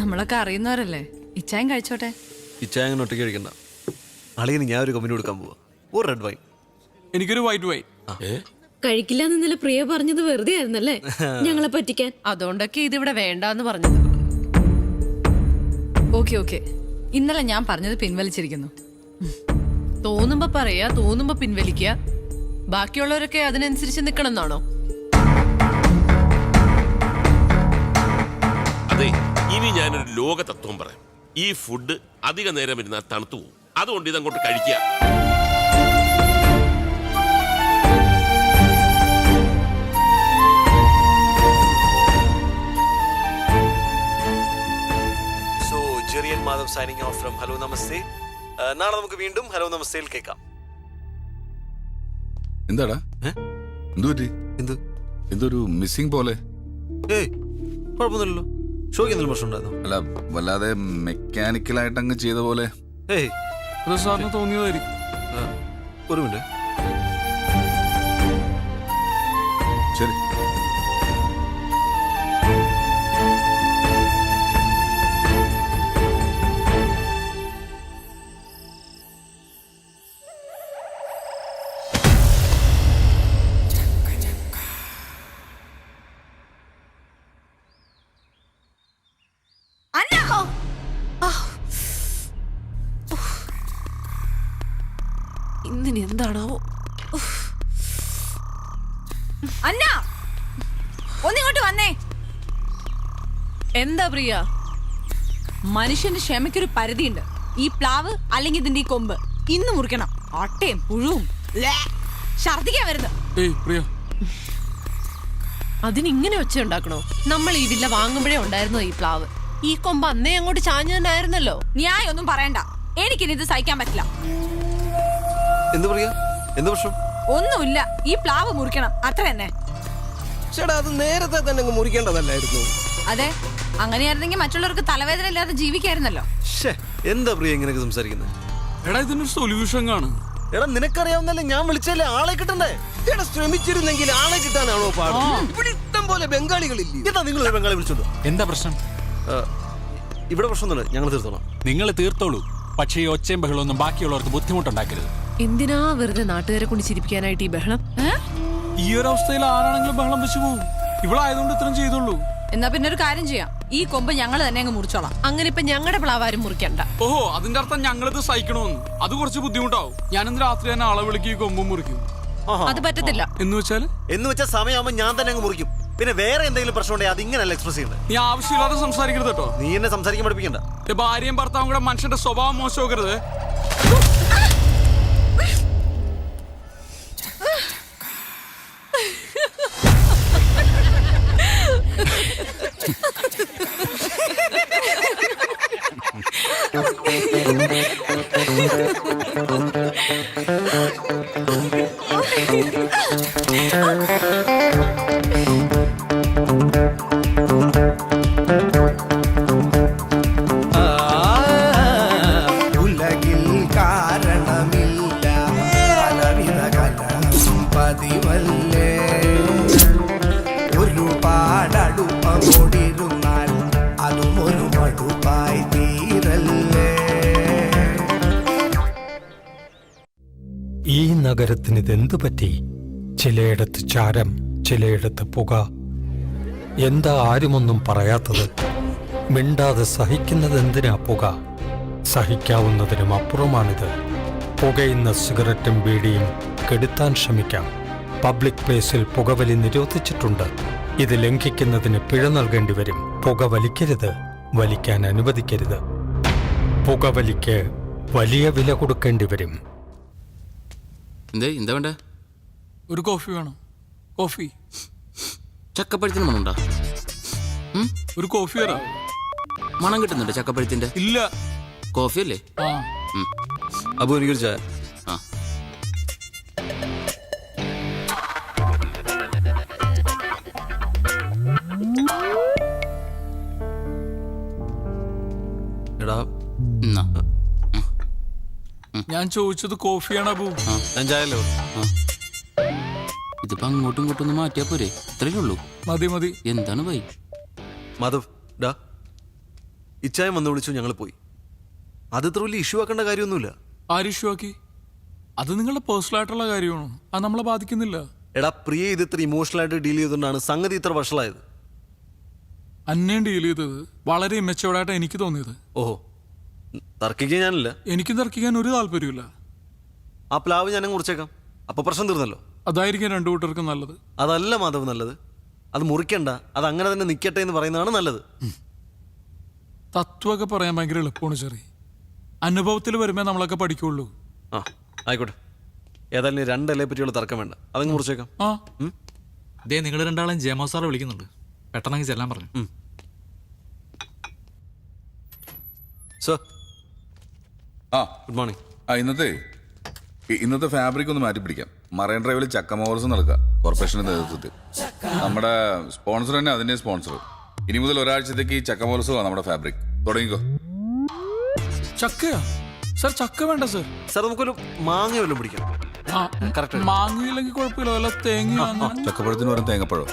നമ്മളൊക്കെ അറിയുന്നവരല്ലേ. ഇച്ചായൻ കഴിച്ചോട്ടെ. ഇച്ചായങ്ങനെ ഒറ്റയ്ക്ക് കഴിക്കണ്ട. അളിയന് ഞാൻ ഒരു കമ്പനി കൊടുക്കാൻ പോവാ. ഒരു റെഡ് വൈൻ. എനിക്കൊരു വൈറ്റ് വൈൻ. കഴിക്കില്ല എന്നല്ല പ്രിയ പറഞ്ഞത് വെറുതെ ആയിരുന്നല്ലേ ഞങ്ങളെ പറ്റിക്കാൻ. അതുകൊണ്ടൊക്കെ ഇതിവിടെ വേണ്ടാന്ന് പറഞ്ഞത്. ഓക്കെ, ഇന്നലെ ഞാൻ പറഞ്ഞത് പിൻവലിച്ചിരിക്കുന്നു. തോന്നുമ്പോ പറയാ, തോന്നുമ്പോ പിൻവലിക്കുക. ബാക്കിയുള്ളവരൊക്കെ അതിനനുസരിച്ച് നിക്കണം എന്നാണോ? അതെ, ഇനി ഞാനൊരു ലോക തത്വം പറയാം. ഈ ഫുഡ് അധിക നേരം ഇരുന്നാൽ തണുത്തു പോകും. അതുകൊണ്ട് ഇതങ്ങോട്ട് കഴിക്കുക. So Jerian Madhav signing off from hello നമസ്തേ. നാളെ നമുക്ക് വീണ്ടും ഹലോ നമസ്തേയിൽ കേൾക്കാം. എന്താടാ എന്തൊരു മിസ്സിംഗ് പോലെ? ഏയ് കുഴപ്പമൊന്നുമില്ലല്ലോ. ഷോയ്ക്ക് എന്തെങ്കിലും പ്രശ്നം ഉണ്ടായിരുന്നു? അല്ല, വല്ലാതെ മെക്കാനിക്കലായിട്ട് അങ്ങ് ചെയ്ത പോലെ. ഏയ് സാറിന് തോന്നിയതായിരിക്കും. ഒരു മിനിറ്റ്. ശരി. ഇന്നിനി എന്താണാവോ? അന്നാ, ഒന്നിങ്ങോട്ട് വന്നേ. എന്താ പ്രിയ? മനുഷ്യന്റെ ക്ഷമയ്ക്കൊരു പരിധിയുണ്ട്. ഈ പ്ലാവ് അല്ലെങ്കിൽ ഇതിന്റെ ഈ കൊമ്പ് ഇന്ന് മുറിക്കണം. അട്ടയും പുഴുവും ഛർദിക്കാൻ വരുന്നത്. അതിനിങ്ങനെ ഒച്ച ഉണ്ടാക്കണോ? നമ്മൾ ഈ വില്ല വാങ്ങുമ്പോഴേ ഉണ്ടായിരുന്നോ ഈ പ്ലാവ്? ഈ കൊമ്പ് അന്നേ അങ്ങോട്ട് ചാഞ്ഞു തന്നെ ആയിരുന്നല്ലോ. ന്യായം ഒന്നും പറയണ്ട, എനിക്കിനി ഇത് സഹിക്കാൻ പറ്റില്ല. എന്ത് പറയാ? എന്ത് പ്രശ്നം? ഒന്നുമില്ല, ഈ പ്ലാവ് മുറിക്കണം, അത്ര തന്നെ. ചേട്ടാ, അത് നേരത്തെ തന്നെ മുറിക്കേണ്ടതല്ലായിരുന്നു. അതെ, അങ്ങനെയായിരുന്നെങ്കിൽ മറ്റുള്ളവർക്ക് തലവേദന ഇല്ലാതെ ജീവിക്കായിരുന്നല്ലോ. എന്താ പ്രിയ ഇങ്ങനെയൊക്കെ സംസാരിക്കുന്നത്? എടാ, ഇതിനൊരു സൊല്യൂഷൻ കാണും. എടാ, നിനക്കറിയാവുന്നല്ലേ, ഞാൻ വിളിച്ചല്ലേ, ആളെ കിട്ടണ്ടേ? എടാ, ശ്രമിച്ചിരുന്നെങ്കിൽ ആളെ കിട്ടാനാണോ പാട്? ഇവിടെ ഇഷ്ടം പോലെ ബംഗാളികളില്ലേ? എന്താ നിങ്ങൾ ബംഗാളി വിളിച്ചോളൂ? എന്താ പ്രശ്നം? ഇവിടെ പ്രശ്നമൊന്നുമില്ല, ഞങ്ങൾ തീർത്തോളാം. നിങ്ങൾ തീർത്തോളൂ, പക്ഷേ ഈ ഒച്ചയും ബഹളമൊന്നും ബാക്കിയുള്ളവർക്ക് ബുദ്ധിമുട്ടുണ്ടാക്കരുത്. എന്തിനാ വെറുതെ നാട്ടുകാരെ കൊണ്ട് ചിരിപ്പിക്കാനായിട്ട് ഈ ബഹളം? ഈ ഒരു അവസ്ഥയിൽ ആരാണെങ്കിലും ബഹളം വെച്ച് പോകും. ഇവിടെ ആയതുകൊണ്ട് ഇത്രയും ചെയ്തോളൂ. എന്നാ പിന്നെ ഒരു കാര്യം ചെയ്യാം, ഈ കൊമ്പ് ഞങ്ങൾ തന്നെ അങ്ങ് മുറിച്ചോളാം. അങ്ങനെ ഇപ്പൊ ഞങ്ങളുടെ പ്ലാവാരും മുറിക്കണ്ട. ഓഹോ, അതിന്റെ അർത്ഥം ഞങ്ങളിത് സഹിക്കണമെന്ന്. അത് കുറച്ച് ബുദ്ധിമുട്ടാവും. ഞാനിന്ന് രാത്രി തന്നെ ആളെ വിളിക്കും, ഈ കൊമ്പും മുറിക്കും. അത് പറ്റത്തില്ല. എന്ന് വെച്ചാൽ സമയമാകുമ്പോ ഞാൻ തന്നെ അങ്ങ് മുറിക്കും. പിന്നെ വേറെ എന്തെങ്കിലും പ്രശ്നം ഉണ്ടെങ്കിൽ അത് ഇങ്ങനെയല്ല എക്സ്പ്രസ് ചെയ്യുന്നത്. നീ ആവശ്യമില്ലാതെ സംസാരിക്കരുത് കേട്ടോ. നീ എന്നെ സംസാരിക്കാൻ പഠിപ്പിക്കണ്ട. ഭാര്യയും ഭർത്താവും കൂടെ മനുഷ്യന്റെ സ്വഭാവം മോശമാക്കരുത്. ഉലകിൽ കാരണമില്ല പലവിധ കലം പതിവല്ലേ ഒരുപാടടുപ്പമോടിരുന്നാൽ അതും ഒരു മടുപ്പായി തീരല്ലേ. ഈ നഗരത്തിന് ഇതെന്തു പറ്റി? ചിലയിടത്ത് ചാരം, ചിലയിടത്ത് പുക. എന്താ ആരുമൊന്നും പറയാത്തത്? മിണ്ടാതെ സഹിക്കുന്നത് എന്തിനാ പുക? സഹിക്കാവുന്നതിനും അപ്പുറമാണിത്. പുകയുന്ന സിഗരറ്റും ബീഡിയും കെടുത്താൻ ശ്രമിക്കാം. പബ്ലിക് പ്ലേസിൽ പുകവലി നിരോധിച്ചിട്ടുണ്ട്. ഇത് ലംഘിക്കുന്നതിന് പിഴ നൽകേണ്ടി വരും. പുക വലിക്കരുത്, വലിക്കാൻ അനുവദിക്കരുത്. പുകവലിക്ക് വലിയ വില കൊടുക്കേണ്ടി വരും. എന്താ വേണ്ട? ഒരു കോഫി വേണം. കോഫി. ചക്കപ്പഴത്തിന് മണമുണ്ടോ? ഒരു കോഫി തരാം. മണം കിട്ടുന്നുണ്ട് ചക്കപ്പഴത്തിന്റെ? ഇല്ല. കോഫി അല്ലേ? അപ്പൊ എനിക്കൊരു ചായ. എടാ ഞാൻ ചോദിച്ചത് കോഫിയാണ് അബു. ഞാൻ ചായല്ലോ. ഇതിപ്പോ അങ്ങോട്ടും ഇങ്ങോട്ടും ഒന്ന് മാറ്റിയാ പോരെ? ഇത്രയേ ഉള്ളൂ. മതി മതി. എന്താണ് ഭൈ? മാധവ് ഡാ, ഇച്ചായം വന്ന് വിളിച്ചു, ഞങ്ങൾ പോയി. അത് ഇത്ര വലിയ ഇഷ്യൂ ആക്കേണ്ട കാര്യമൊന്നുമില്ല. ആര് ഇഷ്യൂ ആക്കി? അത് നിങ്ങളുടെ പേഴ്സണൽ ആയിട്ടുള്ള കാര്യമാണ്. അത് നമ്മളെ ബാധിക്കുന്നില്ല. എടാ പ്രിയ ഇത് ഇത്ര ഇമോഷണൽ ആയിട്ട് ഡീൽ ചെയ്തുകൊണ്ടാണ് സംഗതി ഇത്ര വഷളായത്. അന്നേം ഡീൽ ചെയ്തത് വളരെ ഇമ്മച്ചുവേർഡായിട്ട് എനിക്ക് തോന്നിയത്. ഓഹോ, തർക്കിക്കാൻ ഞാനില്ല. എനിക്കും തർക്കിക്കാൻ ഒരു താല്പര്യമില്ല. ആ പ്ലാവ് ഞാനും കുറിച്ചേക്കാം. അപ്പൊ പ്രശ്നം തീർന്നല്ലോ. അതായിരിക്കും രണ്ടു കൂട്ടർക്കും നല്ലത്. അതല്ല മാധവ് നല്ലത്. അത് മുറിക്കണ്ട, അത് അങ്ങനെ തന്നെ നിൽക്കട്ടെ എന്ന് പറയുന്നതാണ് നല്ലത്. തത്വമൊക്കെ പറയാൻ ഭയങ്കര എളുപ്പമാണ് ചെറി. അനുഭവത്തിൽ വരുമ്പോ നമ്മളൊക്കെ പഠിക്കുള്ളൂ. ആ ആയിക്കോട്ടെ. ഏതായാലും രണ്ടല്ലേ പറ്റിയുള്ള തർക്കം വേണ്ട, അതങ്ങ് മുറിച്ചേക്കാം. ദേ നിങ്ങൾ രണ്ടാളും ജയമോ സാറെ വിളിക്കുന്നുണ്ട്. പെട്ടെന്ന് ചെല്ലാൻ പറഞ്ഞു. സർ. Good morning. ഇന്നത്തെ ഫാബ്രിക് ഒന്ന് മാറ്റി പിടിക്കാം. മറൈൻ ഡ്രൈവിൽ ചക്ക മഹോത്സവം നടക്കുക കോർപ്പറേഷന്റെ നേതൃത്വത്തിൽ. നമ്മുടെ സ്പോൺസർ തന്നെ അതിന്റെ സ്പോൺസർ. ഇനി മുതൽ ഒരാഴ്ചത്തേക്ക് ഈ ചക്ക മഹോത്സവമാണ് നമ്മുടെ ഫാബ്രിക്. തുടങ്ങിക്കോ. ചക്കയാ സർ? ചക്ക വേണ്ട സർ. സർ നമുക്കൊരു മാങ്ങ വല്ലതും പിടിക്കാം. മാങ്ങയില്ലെങ്കിൽ കുഴപ്പമില്ല, വല്ല തേങ്ങ. ചക്കപ്പഴത്തിന് വരും തേങ്ങപ്പഴം.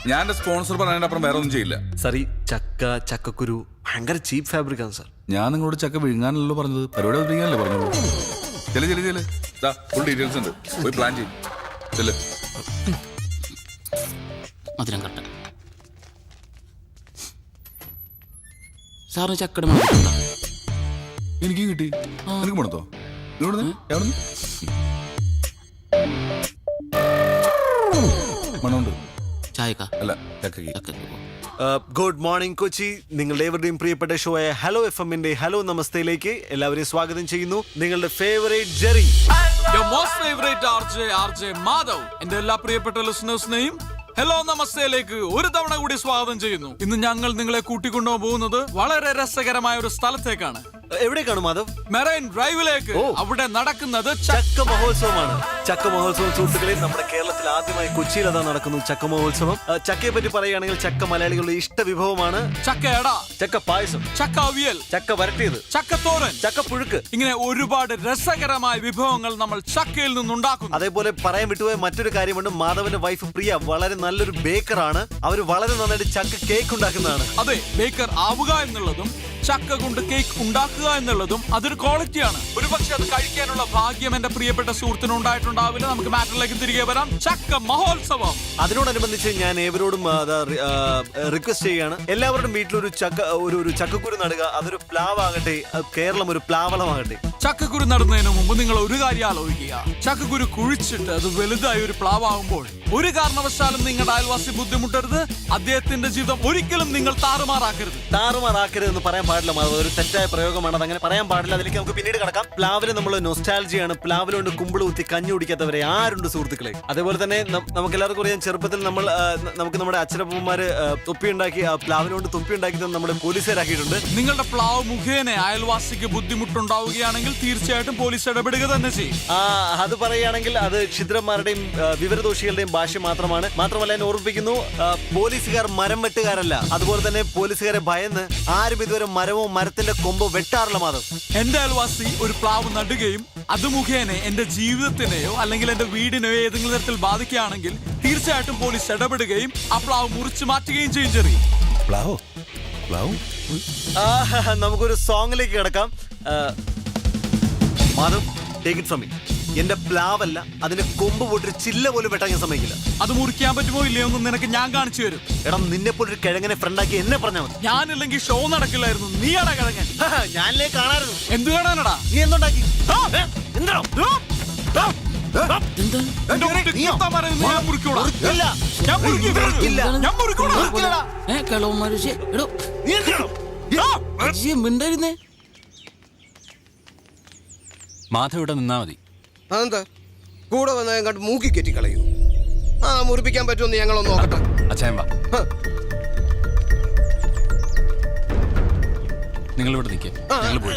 ഞാൻ എന്റെ സ്പോൺസർ പറഞ്ഞതിന്റെ അപ്പുറം വേറെ ഒന്നും ചെയ്യില്ല. സർ ഈ ചക്കക്കുരു ഭയങ്കര ചീപ്പ് ഫാബ്രിക് ആണ് സർ. ഞാൻ നിങ്ങളോട് ചക്ക വിഴുങ്ങാനല്ലോ പറഞ്ഞത്, പരിപാടി വിഴുങ്ങാനല്ലേ പറഞ്ഞോളൂ. ചെല് ഫുൾ ഡീറ്റെയിൽസ് ഉണ്ട്, പോയി പ്ലാൻ ചെയ്യും. ചെല്. മധുരം കട്ട സാറിന് ചക്കട മണമുണ്ടോ? എനിക്ക് കിട്ടി. എനിക്ക് മണത്തോ? മണമുണ്ട്. ചായക്ക അല്ല ചക്കക്ക്. Good morning Kochi. നിങ്ങളുടെ ഏവരുടെയും പ്രിയപ്പെട്ട ഷോ ആയ ഹലോ FM-ന്റെ ഹലോ നമസ്തയിലേക്ക് എല്ലാവരെയും സ്വാഗതം ചെയ്യുന്നു. നിങ്ങളുടെ ഫേവറേറ്റ് ജെറി, മാധവ്, എന്റെ എല്ലാ പ്രിയപ്പെട്ട ലിസണേഴ്സിനെയും ഹലോ നമസ്തയിലേക്ക് ഒരു തവണ കൂടി സ്വാഗതം ചെയ്യുന്നു. ഇന്ന് ഞങ്ങൾ നിങ്ങളെ കൂട്ടിക്കൊണ്ടു പോകുന്നത് വളരെ രസകരമായ ഒരു സ്ഥലത്തേക്കാണ്. എവിടേക്കാണ് മാധവ്? മെറൈൻ ഡ്രൈവിലേക്ക്. അവിടെ നടക്കുന്നത് ചക്ക മഹോത്സവമാണ്. ചക്ക മഹോത്സവം സുഹൃത്തുക്കളെ, നമ്മുടെ കേരളത്തിൽ ആദ്യമായി കൊച്ചിയിൽ അതാ നടക്കുന്നു ചക്ക മഹോത്സവം. ചക്കയെ പറ്റി പറയുകയാണെങ്കിൽ ചക്ക മലയാളികളുടെ ഇഷ്ട വിഭവമാണ്. ചക്കയട, ചക്ക പായസം, ചക്ക അവിയൽ, ചക്ക വരട്ടിയത്, ചക്കത്തോരൻ, ചക്ക പുഴുക്ക്, ഇങ്ങനെ ഒരുപാട് രസകരമായ വിഭവങ്ങൾ നമ്മൾ ചക്കയിൽ നിന്നുണ്ടാക്കുന്നു. അതേപോലെ പറയാൻ വിട്ടുപോയ മറ്റൊരു കാര്യമുണ്ട്. മാധവന്റെ വൈഫ് പ്രിയ വളരെ നല്ലൊരു ബേക്കറാണ്. അവർ വളരെ നന്നായിട്ട് ചക്ക കേക്ക് ഉണ്ടാക്കുന്നതാണ്. അതെ, ബേക്കർ ആവുക എന്നുള്ളതും ചക്ക കൊണ്ട് കേക്ക് ഉണ്ടാക്കുക എന്നുള്ളതും അതൊരു ക്വാളിറ്റിയാണ്. ഒരുപക്ഷെ അത് കഴിക്കാനുള്ള ഭാഗ്യം എന്റെ പ്രിയപ്പെട്ട സുഹൃത്തിന് ഉണ്ടായിട്ടുണ്ടാവില്ല. നമുക്ക് മാറ്ററിലേക്ക് തിരികെ വരാം. ചക്ക മഹോത്സവം. അതിനോടനുബന്ധിച്ച് ഞാൻ ഏവരോടും റിക്വസ്റ്റ് ചെയ്യാണ്, എല്ലാവരുടെയും വീട്ടിലൊരു ഒരു ചക്കക്കുരു നടുക. അതൊരു പ്ലാവാകട്ടെ, കേരളം ഒരു പ്ലാവളമാകട്ടെ. ചക്കക്കുരു നടുന്നതിന് മുമ്പ് നിങ്ങൾ ഒരു കാര്യം ആലോചിക്കുക. ചക്കക്കുരു കുഴിച്ചിട്ട് അത് വലുതായി ഒരു പ്ലാവാകുമ്പോൾ ഒരു കാരണവശാലും നിങ്ങളുടെ അയൽവാസി ബുദ്ധിമുട്ടരുത്. അദ്ദേഹത്തിന്റെ ജീവിതം ഒരിക്കലും നിങ്ങൾ താറുമാറാക്കരുതെന്ന് പറയാൻ പാടില്ല മാധവ്. ഒരു തെറ്റായ പ്രയോഗമാണ്, അതങ്ങനെ പറയാൻ പാടില്ല. അതിലേക്ക് നമുക്ക് പിന്നീട് കടക്കാം. പ്ലാവില് നമ്മൾ നൊസ്റ്റാൾജിയാണ്. പ്ലാവിലുണ്ട് കുമ്പിള് കുത്തി കഞ്ഞി കുടിക്കാത്തവരെ ആരുണ്ട് സുഹൃത്തുക്കളെ? അതേപോലെ തന്നെ നമുക്ക് എല്ലാവർക്കും അറിയാം, ചെറുപ്പത്തിൽ നമുക്ക് നമ്മുടെ അച്ഛനപ്പന്മാര് തൊപ്പി ഉണ്ടാക്കി, പ്ലാവിലുകൊണ്ട് തൊപ്പി ഉണ്ടാക്കി നമ്മുടെ പോലീസുകാരാക്കിയിട്ടുണ്ട്. നിങ്ങളുടെ പ്ലാവ് മുഖേന അയൽവാസിക്ക് ബുദ്ധിമുട്ടുണ്ടാവുകയാണെങ്കിൽ തീർച്ചയായിട്ടും പോലീസ് ഇടപെടുക തന്നെ ചെയ്യും. അത് പറയുകയാണെങ്കിൽ അത് ക്ഷുദ്രന്മാരുടെയും വിവരദോഷികളുടെയും ഭാഷ മാത്രമാണ്. മാത്രമല്ല എന്നെ ഓർമ്മിപ്പിക്കുന്നു, പോലീസുകാർ മരം വെട്ടുകാരല്ല. അതുപോലെ തന്നെ പോലീസുകാരെ ഭയന്ന് ആരും ഇതുവരെ മരമോ മരത്തിന്റെ കൊമ്പോ വെട്ടാറില്ല മാധവ്. എന്റെ അയൽവാസി ഒരു പ്ലാവ് നടുകയും അത് മുഖേന എന്റെ ജീവിതത്തിനെയോ അല്ലെങ്കിൽ എന്റെ വീടിനെയോ ഏതെങ്കിലും തരത്തിൽ ബാധിക്കുകയാണെങ്കിൽ തീർച്ചയായിട്ടും പോലീസ് ഇടപെടുകയും ആ പ്ലാവ് മുറിച്ചു മാറ്റുകയും ചെയ്യും. ചെറിയ നമുക്കൊരു സോങ്ങിലേക്ക് കിടക്കാം. Madhav, take it from me. എന്റെ പ്ലാവല്ല, അതിന്റെ കൊമ്പ് പോയിട്ട് ചില്ല പോലും വെട്ടാൻ ഞാൻ സമ്മതിക്കില്ല. അത് മുറിക്കാൻ പറ്റുമോ ഇല്ലയോ എന്ന് നിനക്ക് ഞാൻ കാണിച്ചു തരും. എടാ, നിന്നെ പോലെ ഒരു കിഴങ്ങനെ ഫ്രണ്ടാക്കി എന്നെ പറഞ്ഞാൽ മതി. ഞാനില്ലെങ്കിൽ ഷോ നടക്കില്ലായിരുന്നു. നീയാടാ കിഴങ്ങൻ. ഞാനില്ലേ കാണാറുണ്ട്. എന്ത് കാണാനടാ? നീ എന്തുണ്ടാക്കി? മാധവ് ഇവിടെ നിന്നാ മതി. അതെന്താ കൂടെ വന്ന കണ്ട് മൂക്കി കെറ്റി കളയൂ? മുറിപ്പിക്കാൻ പറ്റുമെന്ന് ഞങ്ങളൊന്ന് നോക്കട്ടെ. അച്ഛൻ വാ, നിങ്ങൾ ഇവിടെ നിൽക്കേ. ഞങ്ങൾ പോയി.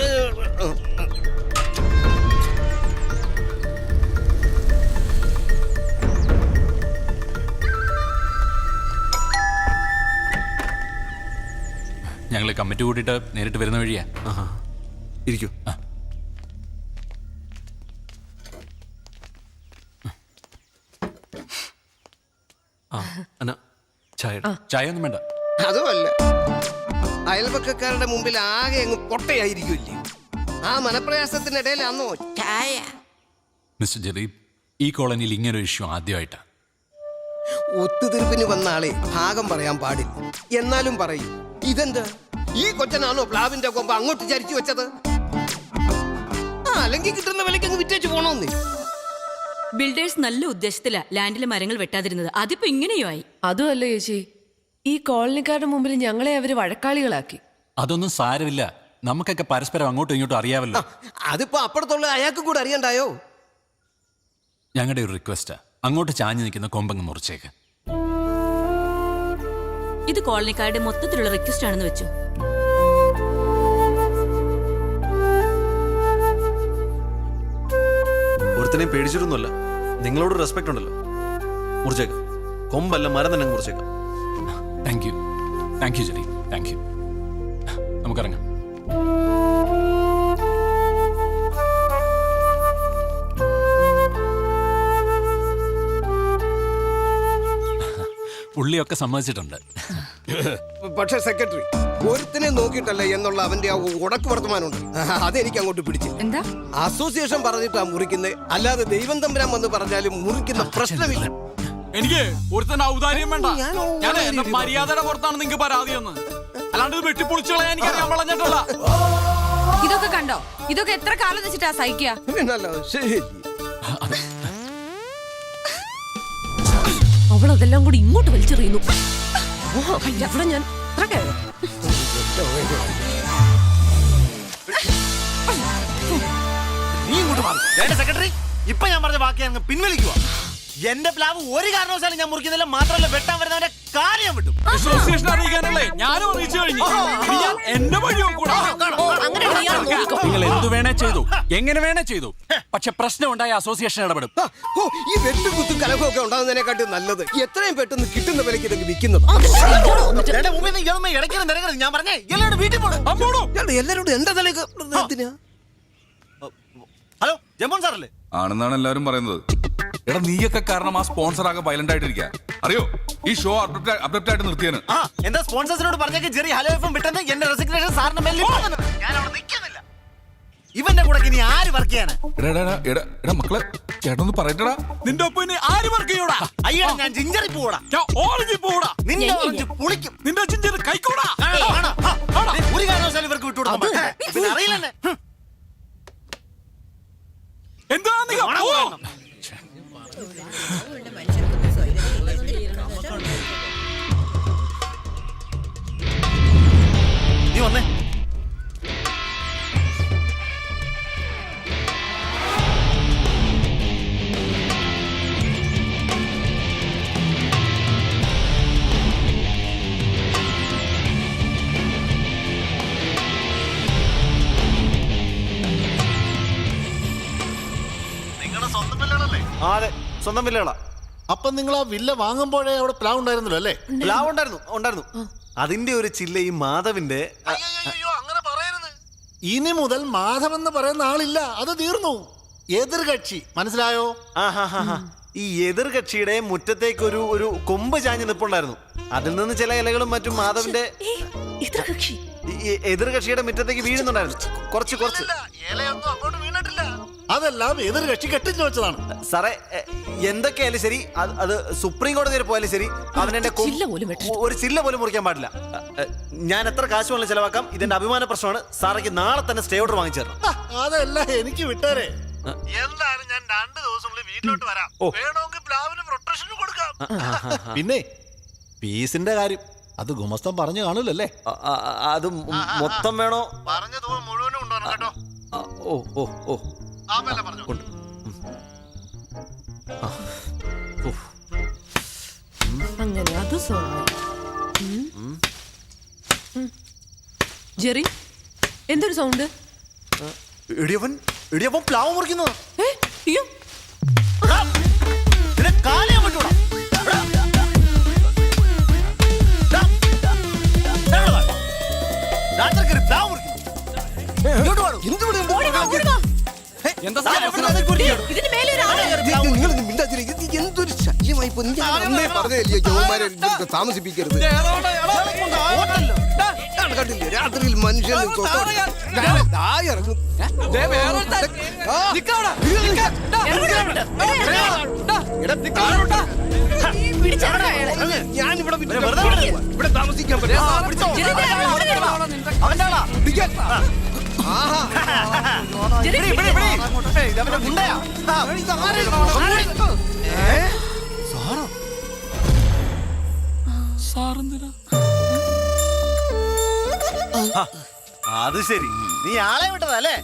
ഞങ്ങൾ കമ്മിറ്റി കൂട്ടിയിട്ട് നേരിട്ട് വരുന്ന വഴിയാ. ഇരിക്കൂ. ചായ ഒന്നും വേണ്ട. അതുമല്ല, അയൽപക്കക്കാരുടെ മുമ്പിൽ ആകെ അങ്ങ് പൊട്ടയായിരിക്കില്ലേ? ആ മനപ്രയാസത്തിനിടയിൽ അന്നോ ചായ. മിസ്റ്റർ ജെറീബ്, ഈ കോളനിയിൽ ഇങ്ങനൊരു ഇഷ്യൂ ആദ്യമായിട്ടാ. ഒത്തുതീർപ്പിന് വന്ന ആളെ ഭാഗം പറയാൻ പാടില്ല. എന്നാലും പറയും, ഇതെന്താ ഈ കൊച്ചനാണോ പ്ലാവിന്റെ കൊമ്പ് അങ്ങോട്ട് ചരിച്ചു വെച്ചത്? അല്ലെങ്കിൽ കിട്ടുന്ന വിലയ്ക്ക് അങ്ങ് വിറ്റേച്ച് പോണോന്ന്. ബിൽഡേഴ്സ് നല്ല ഉദ്ദേശത്തിലാ ലാൻഡിലെ മരങ്ങൾ വെട്ടാതിരുന്നത്. അതിപ്പോ ഇങ്ങനെയോ ആയി. അതുമല്ല ചേച്ചി, ഈ കോളനിക്കാരുടെ മുമ്പിൽ ഞങ്ങളെ അവര് വഴക്കാളികളാക്കി. അതൊന്നും സാരമില്ല, നമുക്കൊക്കെ പരസ്പരം അങ്ങോട്ടും ഇങ്ങോട്ടും അറിയാമല്ലോ. അതിപ്പോ അപ്പുറത്തുള്ള അയാൾക്ക് കൂടെ അറിയണ്ടായോ? ഞങ്ങളുടെ ഒരു റിക്വസ്റ്റാ, അങ്ങോട്ട് ചാഞ്ഞു നിൽക്കുന്ന കൊമ്പങ്ങ് മുറിച്ചേക്ക്. ഇത് കോളനിക്കാരുടെ മൊത്തത്തിലുള്ള റിക്വസ്റ്റ് ആണെന്ന് വെച്ചു. ഒരുത്തനെയും പേടിച്ചിട്ടൊന്നുമല്ല, നിങ്ങളോട് റെസ്പെക്ട് ഉണ്ടല്ലോ. മുറിച്ചേക്കാം, കൊമ്പല്ല മരം തന്നെ മുറിച്ചേക്കാം. Thank you, thank you Jerry, thank you. നമുക്കിറങ്ങാം. പുള്ളിയൊക്കെ സമ്മതിച്ചിട്ടുണ്ട്. പക്ഷെ സെക്രട്ടറി, ഒരുത്തിനെ നോക്കിയിട്ടല്ലേ എന്നുള്ള അവന്റെ ആ ഉടക്ക് വർത്തമാനമുണ്ട്, അതെനിക്ക് അങ്ങോട്ട് പിടിച്ചില്ല. എന്താ അസോസിയേഷൻ പറഞ്ഞിട്ടാ മുറിക്കുന്നത്, അല്ലാതെ ദൈവം തമ്പുരാൻ വന്ന് പറഞ്ഞാലും മുറിക്കുന്ന പ്രശ്നമില്ല. എനിക്ക് ഒരുത്തന്നെ ഔദാര്യം വേണ്ട. ഞാൻ എന്റെ മര്യാദയുടെ പുറത്താണ് നിങ്ങൾക്ക് പരാതി എന്ന്, അല്ലാണ്ട് ഇത് വെട്ടിപ്പൊളിച്ചു കളയാൻ എനിക്കറിയാൻ വളഞ്ഞിട്ടില്ല. ഇതൊക്കെ കണ്ടോ? ഇതൊക്കെ എത്ര കാലം വെച്ചിട്ടാ സഹിക്കുക? അവളതെല്ലാം കൂടി ഇങ്ങോട്ട് വലിച്ചെറിയുന്നു. അവിടെ ഞാൻ നീ ഇങ്ങോട്ട് മാറി. സെക്രട്ടറി, ഇപ്പൊ ഞാൻ പറഞ്ഞ വാക്ക് ഞാൻ പിൻവലിക്കുക. എന്റെ പ്ലാവ് ഒരു കാരണവശാലും ഞാൻ മുറിക്കുന്നില്ല. മാത്രമല്ല, വെട്ടാൻ വരുന്നവന്റെ കാര്യം വിട്ടു. അസോസിയേഷൻ അറിയിക്കാനല്ലേ ഞാനും അറിയിച്ചു കഴിഞ്ഞു. എന്റെ വഴിയോ കൂടാ. നിങ്ങൾ എന്തു വേണേ ചെയ്തു, എങ്ങനെ വേണേ ചെയ്തു, പക്ഷെ പ്രശ്നം ഉണ്ടായ അസോസിയേഷൻ ഇടപെടും. ഈ വെട്ടുകുത്തും കലഹമൊക്കെ ഉണ്ടാകുന്നതിനെക്കാട്ടും നല്ലത് എത്രയും പെട്ടെന്ന് കിട്ടുന്ന വിലയ്ക്ക് ഇതൊക്കെ വിൽക്കുന്നത്. ഞാൻ പറഞ്ഞേ എല്ലാവരും വീട്ടിൽ പോകണം. എല്ലാവരോടും എന്റെ തലേക്ക്. ഹലോ, ജമോൻ സാറല്ലേ? ആണെന്നാണ് എല്ലാവരും പറയുന്നത്. എടാ, നീയൊക്കെ കാരണം ആ സ്പോൺസർ ആകെ വയലന്റ് ആയിട്ടിരിക്കുക. അറിയോ, ഈ ഷോ അബ്രപ്റ്റ് ആയിട്ട് നിർത്തിയാണ്. എന്താ സ്പോൺസേഴ്സിനോട് പറഞ്ഞേക്ക് ജെറി ഹലോ എഫ്എം വിട്ടെന്ന് എന്റെ റെസിഗ്നേഷൻ സാറിന് മെല്ലി ഞാൻ അവിടെ നിൽക്കുന്നില്ല. ഇവന്റെ കൂടെ ഇനി ആര് വർക്ക് ചെയ്യാനാ? എടാ മക്കളെ, ചേട്ടനൊന്ന് പറയട്ടടാ. നിന്റെ ഒപ്പം ഇനി ആര് വർക്ക് ചെയ്യൂടാ? അയ്യോ, ഞാൻ ജിഞ്ചറി പോടാ, ഓറഞ്ച് പോടാ, നിന്റെ ഓറഞ്ച് പുളിക്കും, നിന്റെ ജിഞ്ചർ കൈക്കൂടാ. ഒരു കാരണവശാലും ഇവർക്ക് വിട്ടുകൊടുക്കാൻ അറിയില്ലെന്നെ. നീ വന്നേ. അതെ, സ്വന്തം വില്ലകളാ. അപ്പൊ നിങ്ങൾ ആ വില്ല വാങ്ങുമ്പോഴേ അവിടെ പ്ലാവ് ഉണ്ടായിരുന്നല്ലോ അല്ലേ? പ്ലാവ് ഉണ്ടായിരുന്നു. അതിന്റെ ഒരു ചില്ല ഈ മാധവിന്റെ. ഇനി മുതൽ മാധവ് എന്ന് പറയുന്ന ആളില്ല, അത് തീർന്നു. എതിർകക്ഷി, മനസ്സിലായോ? ഈ എതിർകക്ഷിയുടെ മുറ്റത്തേക്ക് ഒരു കൊമ്പ് ചാഞ്ഞ് നിൽപ്പുണ്ടായിരുന്നു. അതിൽ നിന്ന് ചില ഇലകളും മറ്റും മാധവിന്റെ എതിർകക്ഷിയുടെ മുറ്റത്തേക്ക് വീഴുന്നുണ്ടായിരുന്നു. കുറച്ച് അതെല്ലാം എതിർകക്ഷി കെട്ടിച്ചു വെച്ചതാണ്. സാറേ, എന്തൊക്കെയായാലും ശരി, അത് സുപ്രീം കോടതി വരെ പോയാലും ശരി, അവനെന്റെ ഒരു ചില്ല പോലും മുറിക്കാൻ പാടില്ല. ഞാൻ എത്ര കാശ് വേണം ചെലവാക്കാം, ഇതിന്റെ അഭിമാന പ്രശ്നമാണ്. സാറേക്ക് നാളെ തന്നെ സ്റ്റേ ഓർഡർ വാങ്ങിച്ചു തരണം. അതല്ല, എനിക്ക് വിട്ടേരെ. എന്തായാലും ഞാൻ 2 ദിവസത്തിനുള്ളിൽ വീട്ടിലോട്ട് വരാം. വേണമെങ്കിൽ പ്ലാവിന് പ്രൊട്ടക്ഷൻ കൊടുക്കാം. പിന്നെ പീസിന്റെ കാര്യം അത് ഗുമസ്തം പറഞ്ഞു കാണൂലല്ലേ? അത് മൊത്തം വേണോ? പറഞ്ഞ തുക മുഴുവനും കൊണ്ടുവരണം കേട്ടോ. അങ്ങനെ അത് ജെറി, എന്തൊരു സൗണ്ട്? ഇടിയപ്പൻ പ്ലാവ് മുറിക്കുന്നതാ. എന്തൊരു ശല്യമായി താമസിപ്പിക്കരുത്. കണ്ടില്ലേ രാത്രിയിൽ മനുഷ്യൻ ഞാനിവിടെ താമസിക്കാൻ അത് ശരി, നീ ആളെ വിട്ടതല്ലേ?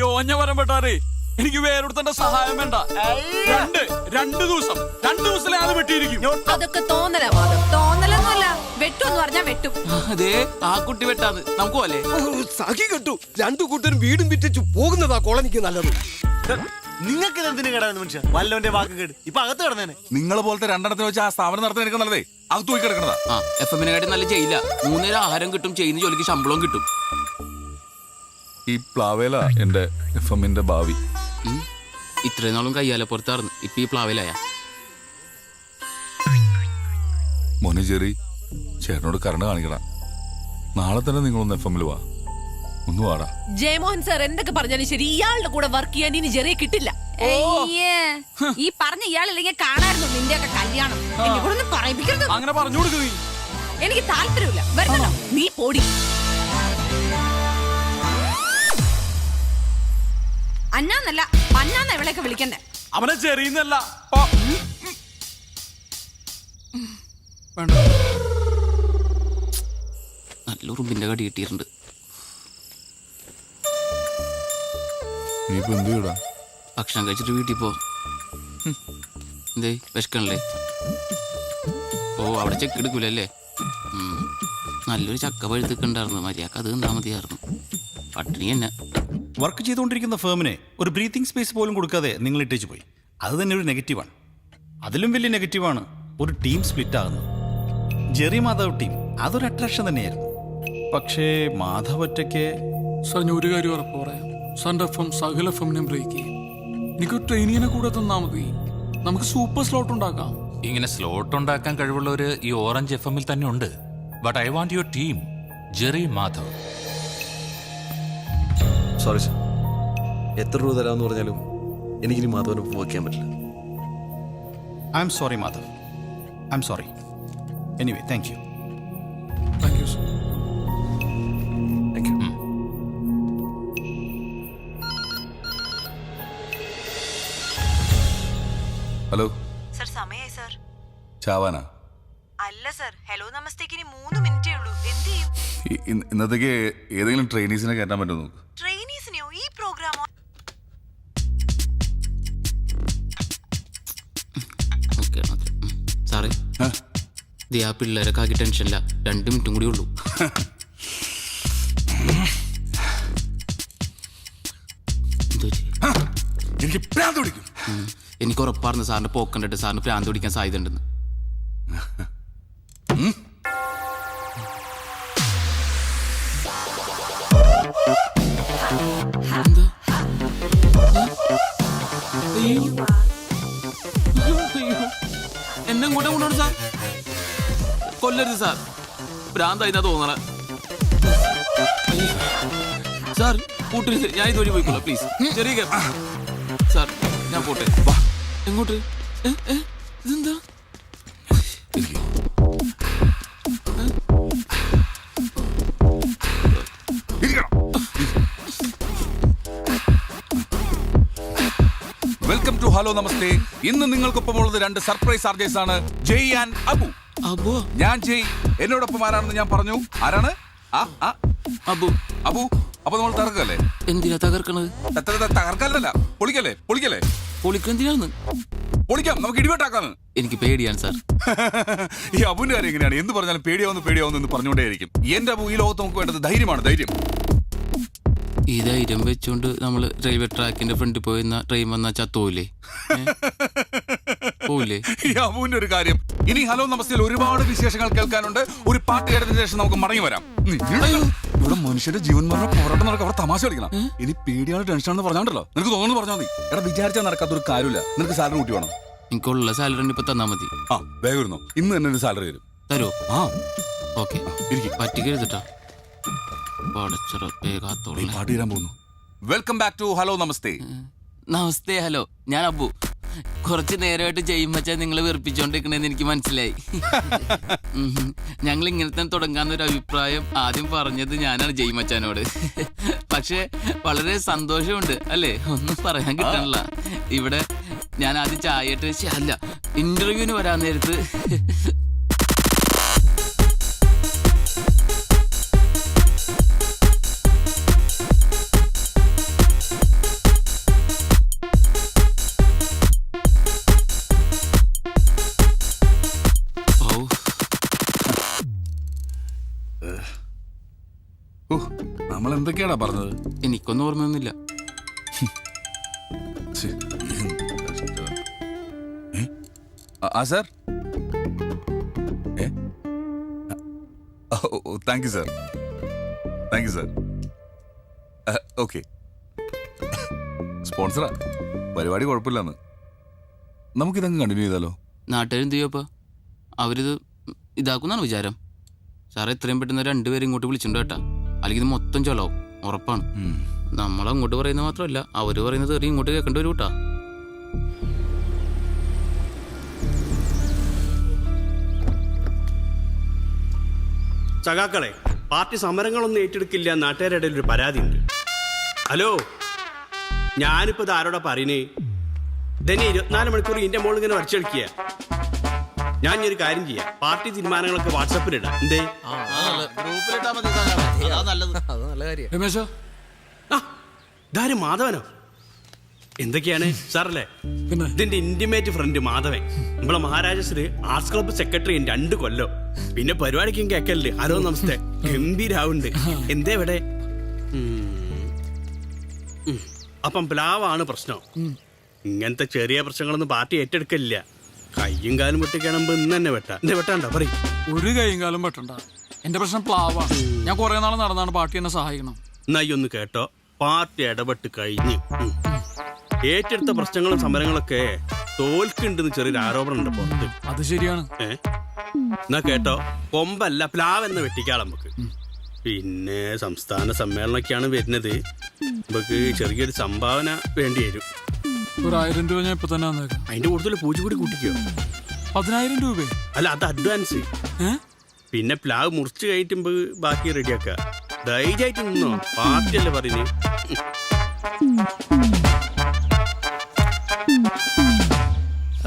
യോഞ്ഞ വരം പെട്ടാറേ, എനിക്ക് വേറൊരുത്തന്റെ സഹായം വേണ്ട. 2 ദിവസത്തിലെ അത് വെട്ടിയിരിക്കും. അതൊക്കെ തോന്നലാ മാധവ്, തോന്നലൊന്നുമല്ല. വെട്ടുമെന്ന് പറഞ്ഞാ വെട്ടും. അതെ, ആ കുട്ടി വെട്ടാന്ന് നമുക്ക് പോലെ സഖി കെട്ടു. 2 കൂട്ടരും വീടും വിറ്റിച്ചു പോകുന്നതാ കോളനിക്ക് നല്ലത്. നിങ്ങൾക്ക് ഇതെന്തിനു കേടാന്ന് മനുഷ്യ? വല്ലവന്റെ വാക്ക് കേട് ഇപ്പൊ അകത്ത് കിടന്നേനെ. നിങ്ങളെ പോലത്തെ 2 വെച്ച് ആ സ്ഥാപനം നടത്താൻ എടുക്കുന്നതേ അകത്ത് പോയി കിടക്കണതാ. FM-നെ കാട്ടി നല്ല ചെയ്യില്ല. 3 നേരം ആഹാരം കിട്ടും, ചെയ്യുന്ന ജോലിക്ക് ശമ്പളവും കിട്ടും. ഈ പ്ലാവേല എന്റെ FM-ന്റെ ഭാവി. ഇത്രയും നാളും കയ്യാലെ പുറത്തായിരുന്നു, ഇപ്പൊ ഈ പ്ലാവേലായ. മോനെ ജെറി, ചേട്ടനോട് കരുണ കാണിക്കണം. നാളെ തന്നെ നിങ്ങളൊന്ന് FM-ൽ വാ. ഒന്ന് വാടാ. ജയമോഹൻ സാർ എന്തൊക്കെ പറഞ്ഞാലും ശരി, ഇയാളുടെ കൂടെ വർക്ക് ചെയ്യാൻ ഇനി ജെറിയെ കിട്ടില്ല. ഈ പറഞ്ഞ ഇയാളില്ലെങ്കിൽ കാണായിരുന്നു നിന്റെ ഒക്കെ കല്യാണം. എന്നെ കൂടെ ഒന്നും പറയിപ്പിക്കരുത്. അങ്ങനെ പറഞ്ഞു കൊടുക്കുക. എനിക്ക് താല്പര്യമില്ല. വരുന്നല്ലോ, നീ പോടി. അന്നാന്നല്ല പന്നാന്ന ഇവളെയൊക്കെ വിളിക്കണ്ടേ. അവനെ ചെറിയുന്നല്ല. നല്ല ഉറുമ്പിന്റെ കടി കിട്ടിയിട്ടുണ്ട്. ഭക്ഷണം കഴിച്ചിട്ട് വീട്ടിൽ പോ. എന്തേ വിശക്കണല്ലേ? അവിടെ ചെക്ക് എടുക്കൂലല്ലേ? നല്ലൊരു ചക്ക പഴുത്തിട്ടുണ്ടായിരുന്നു, മര്യാദക്ക് അത് തിന്നാ മതിയായിരുന്നു. പട്ടിണി തന്നെ. വർക്ക് ചെയ്തുകൊണ്ടിരിക്കുന്ന ഫേമിനെ ഒരു ബ്രീത്തിങ് സ്പേസ് പോലും കൊടുക്കാതെ നിങ്ങൾ ഇട്ടേച്ച് പോയി. അത് തന്നെ ഒരു നെഗറ്റീവാണ്. അതിലും വലിയ നെഗറ്റീവാണ് ഒരു ടീം സ്പ്ലിറ്റ് ആകുന്നത്. ജെറി മാധവ് ടീം അതൊരു അട്രാക്ഷൻ തന്നെയായിരുന്നു. പക്ഷേ മാധവ് ഒറ്റയ്ക്ക്. സാർ, ഞാൻ ഒരു കാര്യം ഉറപ്പ് പറയാം. സാറിന്റെ FM സകല FM-നെ ബ്രേക്ക് ചെയ്യും. എനിക്ക് ട്രെയിനിങ്ങിനെ കൂടെ തന്നാ മതി, നമുക്ക് സൂപ്പർ സ്ലോട്ട് ഉണ്ടാക്കാം. ഇങ്ങനെ സ്ലോട്ട് ഉണ്ടാക്കാൻ കഴിവുള്ളവര് ഈ ഓറഞ്ച് FM-ൽ തന്നെ ഉണ്ട്. But I want your team, Jerry Madhav. Sorry sir, എത്ര രൂപ തരാമെന്ന് പറഞ്ഞാലും എനിക്കിനി മാധവനെ വയ്ക്കാൻ പറ്റില്ല. I am sorry Madhav, I am sorry. Anyway, thank you. Thank you sir. Thank you. Hello sir സമയായി സർ. ചാവാനാ? അല്ല സർ, ഹലോ നമസ്തേക്ക് ഇനി 3 മിനിറ്റേ ഉള്ളൂ. എന്ത് ചെയ്യും? ഇന്നത്തേക്ക് ഏതെങ്കിലും ട്രെയിനീസിനെ കയറ്റാൻ പറ്റുമോ നോക്ക്. ട്രെയിനീസിനെയോ? ഈ പ്രോഗ്രാമോ? സാറേ, ആ പിള്ളേരൊക്കെ ആക്കി ടെൻഷനില്ല. 2 മിനിറ്റും കൂടി ഉള്ളൂ. എനിക്ക് പ്രാന്ത് പിടിക്കും. എനിക്ക് ഉറപ്പാർന്ന് സാറിന് പോക്കണ്ടിട്ട് സാറിന് പ്രാന്ത് പിടിക്കാൻ സാധ്യത ഉണ്ടെന്ന്. എന്നെ കൂടെ കൊണ്ടോണം സാർ. കൊല്ലരുത് സാർ, ഭ്രാന്തായിന്നാ തോന്നണ. സാർ കൂട്ടരുത്, ഞാൻ ഇതുവഴി പോയിക്കോളാം പ്ലീസ്. ചെറിയ സാർ, ഞാൻ പോട്ടെ. എങ്ങോട്ട്? ഇതെന്താ? വെൽക്കം ടു ഹലോ നമസ്തേ. ഇന്ന് നിങ്ങൾക്കൊപ്പമുള്ളത് 2 സർപ്രൈസ് ആർജേഴ്സ് ആണ്, ജയ് ആൻഡ് അബു. അബു? ഞാൻ ജയ്. എന്നോടൊപ്പം ആരാണെന്ന് ഞാൻ പറഞ്ഞു. ആരാണ്? അബു. അബു, അപ്പൊ നമ്മൾ തകർക്കല്ലേ? എന്തിനാ തകർക്കണത്? തകർക്കാനല്ല, പൊളിക്കല്ലേ? പൊളിക്കല്ലേ? പൊളിക്കെന്തിനാണ്? പൊളിക്കാം, നമുക്ക് ഇടിവെട്ടാക്കാന്ന്. എനിക്ക് പേടിയാണ് സാർ. ഈ അബുവിന്റെ കാര്യം എങ്ങനെയാണ്? എന്ത് പറഞ്ഞാലും പേടിയാവുന്നു എന്ന് പറഞ്ഞുകൊണ്ടേയിരിക്കും. എന്റെ അബു, ഈ ലോകത്ത് നമുക്ക് വേണ്ടത് ധൈര്യമാണ്, ധൈര്യം. ഈ ധൈര്യം വെച്ചുകൊണ്ട് നമ്മള് റെയിൽവേ ട്രാക്കിന്റെ ഫ്രണ്ടിൽ പോയിരുന്ന ട്രെയിൻ വന്നാ ചത്തോല്ലേ? പോവില്ലേ? ഈ അബുവിന്റെ ഒരു കാര്യം. ഇനി ഹലോ നമസ്തേയിൽ ഒരുപാട് വിശേഷങ്ങൾ കേൾക്കാനുണ്ട്. ഒരു പാട്ട് കേട്ടതിന് ശേഷം നമുക്ക് മടങ്ങി വരാം. ഇവിടെ മനുഷ്യന്റെ ജീവൻ മരണ പോരാട്ടം നടക്കും. അവിടെ തമാശ കളിക്കണം. ഇനി പേടിയാണ് ടെൻഷനാണെന്ന് പറഞ്ഞാണ്ടല്ലോ, നിനക്ക് തോന്നുന്നു പറഞ്ഞാൽ മതി. എടാ, വിചാരിച്ചാൽ നടക്കാത്തൊരു കാര്യമില്ല. നിനക്ക് സാലറി കൂട്ടി വേണം. എനിക്കുള്ള സാലറി ഇപ്പൊ തന്നാ മതി. വേഗം ഇരുന്നോ, ഇന്ന് തന്നെ ഒരു സാലറി തരും. തരുമോ? ഓക്കെ, പറ്റിക്കരുതട്ടാ. പാട്ട് തീരാൻ പോകുന്നു. Welcome back to hello Namaste. നമസ്തേ. ഹലോ, ഞാൻ അബു. കുറച്ച് നേരമായിട്ട് ജയിമച്ചാ നിങ്ങളെ വെറുപ്പിച്ചോണ്ടിരിക്കണെന്ന് എനിക്ക് മനസ്സിലായി. ഞങ്ങൾ ഇങ്ങനെ തന്നെ തുടങ്ങാന്നൊരു അഭിപ്രായം ആദ്യം പറഞ്ഞത് ഞാനാണ് ജയിമച്ചാനോട്. പക്ഷെ വളരെ സന്തോഷമുണ്ട് അല്ലേ, ഒന്നും പറയാൻ കിട്ടണില്ല. ഇവിടെ ഞാൻ ആദ്യം ചായയിട്ട് അല്ല ഇന്റർവ്യൂവിന് വരാൻ നേരത്ത് നമ്മൾ എന്തൊക്കെയാടാ പറഞ്ഞത്? എനിക്കൊന്നും ഓർമ്മയൊന്നുമില്ല. Sir, thank you sir, thank you sir. Okay, സ്പോൺസറാ, പരിപാടി കുഴപ്പമില്ലെന്ന്. നമുക്കിതങ്ങ് കണ്ടിന്യൂ ചെയ്താലോ? നാട്ടുകാരെന്ത് ചെയ്യപ്പോ? അവരിത് ഇതാക്കുന്നാണ് വിചാരം. സാറേ, എത്രയും പെട്ടെന്ന് 2 പേരെ ഇങ്ങോട്ട് വിളിച്ചിട്ടുണ്ട് കേട്ടാ, അല്ലെങ്കിൽ ഇത് മൊത്തം ചൊലാവും, ഉറപ്പാണ്. നമ്മളങ്ങോട്ട് പറയുന്നത് മാത്രമല്ല, അവര് പറയുന്നത് എറിയും ഇങ്ങോട്ട് കേൾക്കേണ്ടി വരും കേട്ടാ. സഖാക്കളെ, പാർട്ടി സമരങ്ങളൊന്നും ഏറ്റെടുക്കില്ല, നാട്ടുകാരുടെ ഇടയിൽ ഒരു പരാതിയുണ്ട്. ഹലോ, ഞാനിപ്പോ ഇത് ആരോടാ പറയുന്നേ? ഇതന്നെ 24 മണിക്കൂർ ഇതിന്റെ മോളിൽ ഇങ്ങനെ വരച്ചു കളിക്കുക. ഞാൻ ഒരു കാര്യം ചെയ്യാം, പാർട്ടി തീരുമാനങ്ങളൊക്കെ വാട്സാപ്പിലിടാം. എന്തേ? ഇതാരും മാധവനോ? എന്തൊക്കെയാണ് സാറല്ലേ? ഇതിന്റെ ഇന്റിമേറ്റ് ഫ്രണ്ട് മാധവൻ, നമ്മളെ മഹാരാജസില് ആർട്സ് ക്ലബ്ബ് സെക്രട്ടറി 2 കൊല്ലം. പിന്നെ പരിപാടിക്കും കേക്കല്ലേ ഹലോ നമസ്തേ, ഗംഭീരാവുണ്ട്. എന്തേ ഇവിടെ? അപ്പം പ്ലാവാണ് പ്രശ്നം. ഇങ്ങനത്തെ ചെറിയ പ്രശ്നങ്ങളൊന്നും പാർട്ടി ഏറ്റെടുക്കില്ല. കയ്യും കാലും വെട്ടിക്കാണുമ്പോ ഇന്ന് തന്നെ വെട്ടാണ്ട പറയും. ഒരു കയ്യും കാലും വെട്ടണ്ട. എന്റെ പ്രശ്നം പ്ലാവാ. ഞാൻ കുറെ നാൾ നടന്നാണ് പാർട്ടി എന്നെ സഹായിക്കണം. എന്നായി ഒന്ന് കേട്ടോ, പാർട്ടി ഇടപെട്ട് കഴിഞ്ഞ് ഏറ്റെടുത്ത പ്രശ്നങ്ങളും സമരങ്ങളൊക്കെ തോൽക്കുണ്ടെന്ന് ചെറിയൊരു ആരോപണം ഉണ്ട് പുറത്ത്. അത് ശരിയാണ്. എന്നാ കേട്ടോ, കൊമ്പല്ല പ്ലാവെന്ന് വെട്ടിക്കാളെ നമുക്ക്. പിന്നെ സംസ്ഥാന സമ്മേളനമൊക്കെയാണ് വരുന്നത്, നമുക്ക് ചെറിയൊരു സംഭാവന വേണ്ടി വരും. ഒരു 1000 രൂപ ഞാൻ ഇപ്പൊ തന്നെ വന്നേക്കാം. അതിന്റെ കൂടുതൽ പൂജ കൂടി കൂട്ടിക്കോ. 10,000 രൂപ? അല്ല, അത് അഡ്വാൻസ്. പിന്നെ പ്ലാവ് മുറിച്ച് കഴിക്കുമ്പോ ബാക്കി റെഡിയാക്ക. ധൈര്യമായിട്ട് നിന്നോ, പാർട്ടിയല്ലേ പറയുന്നത്.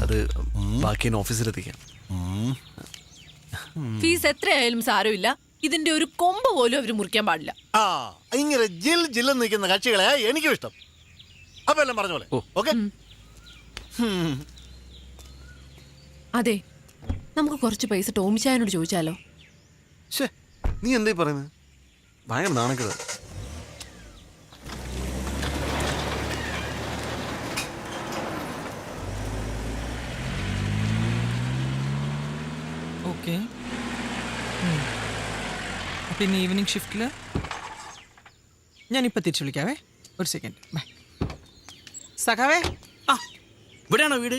അത് അത് ബാക്കി ഓഫീസിലെത്തിക്കാം. ഫീസ് എത്രയായാലും സാരമില്ല, ഇതിന്റെ ഒരു കൊമ്പ് പോലും അവര് മുറിക്കാൻ പാടില്ല. ആ ഇങ്ങനെ ജില്ലെന്ന് നിൽക്കുന്ന കക്ഷികളെ എനിക്കും ഇഷ്ടം. അപ്പൊ എല്ലാം പറഞ്ഞ പോലെ ഓക്കെ. അതെ, നമുക്ക് കുറച്ച് പൈസ ടോമിച്ചായനോട് ചോദിച്ചാലോ? നീ എന്തായി പറയുന്നത്? ഭയങ്കര നാണക്കേട്. ഓക്കെ, പിന്നെ ഈവനിങ് ഷിഫ്റ്റിൽ ഞാനിപ്പോൾ തിരിച്ചു വിളിക്കാവേ. ഒരു സെക്കൻഡ്. ബൈ. സഖാവേ, ഇവിടെയാണോ വീട്?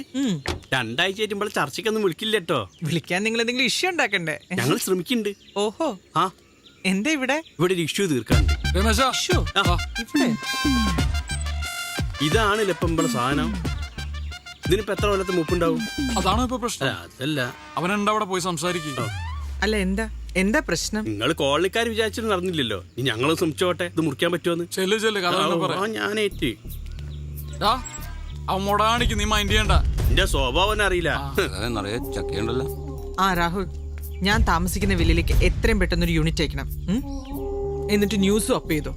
രണ്ടാഴ്ചയായിട്ട് ഇവിടെ ചർച്ചയ്ക്കൊന്നും വിളിക്കില്ല കേട്ടോ. വിളിക്കാൻ നിങ്ങൾ എന്തെങ്കിലും ഇഷ്യൂ ഉണ്ടാക്കണ്ടേ? ഞങ്ങൾ ശ്രമിക്കുന്നുണ്ട്. ഓഹോ, ആ എന്താ ഇവിടെ? ഇവിടെ ഒരു ഇഷ്യൂ തീർക്കാണ്ട്. ഇവിടെ ഇതാണ് ഇപ്പം സാധനം. ഇതിനിപ്പോ എത്ര കൊല്ലത്തെ മുപ്പുണ്ടാവും? അതാണോ ഇപ്പൊ പ്രശ്നം? അതല്ല, അവനെന്താ അവിടെ പോയി സംസാരിക്കുക? അല്ല, എന്താ പ്രശ്നം? നിങ്ങൾ കോളനിക്കാർ വിചാരിച്ചിട്ട് നടന്നില്ലല്ലോ. ഇനി ഞങ്ങളും ശ്രമിച്ചോട്ടെ, ഇത് മുറിക്കാൻ പറ്റുമെന്ന്. ഞാനേറ്റ് അവമോടാണിക്ക് നീ മൈൻഡ് ചെയ്യണ്ട. എന്റെ സ്വഭാവം അറിയില്ല. ചക്കയുണ്ടല്ലോ. ആ രാഹുൽ, ഞാൻ താമസിക്കുന്ന വില്ലിലേക്ക് എത്രയും പെട്ടെന്ന് ഒരു യൂണിറ്റ് അയക്കണം. എന്നിട്ട് ന്യൂസും അപ്പ് ചെയ്തു.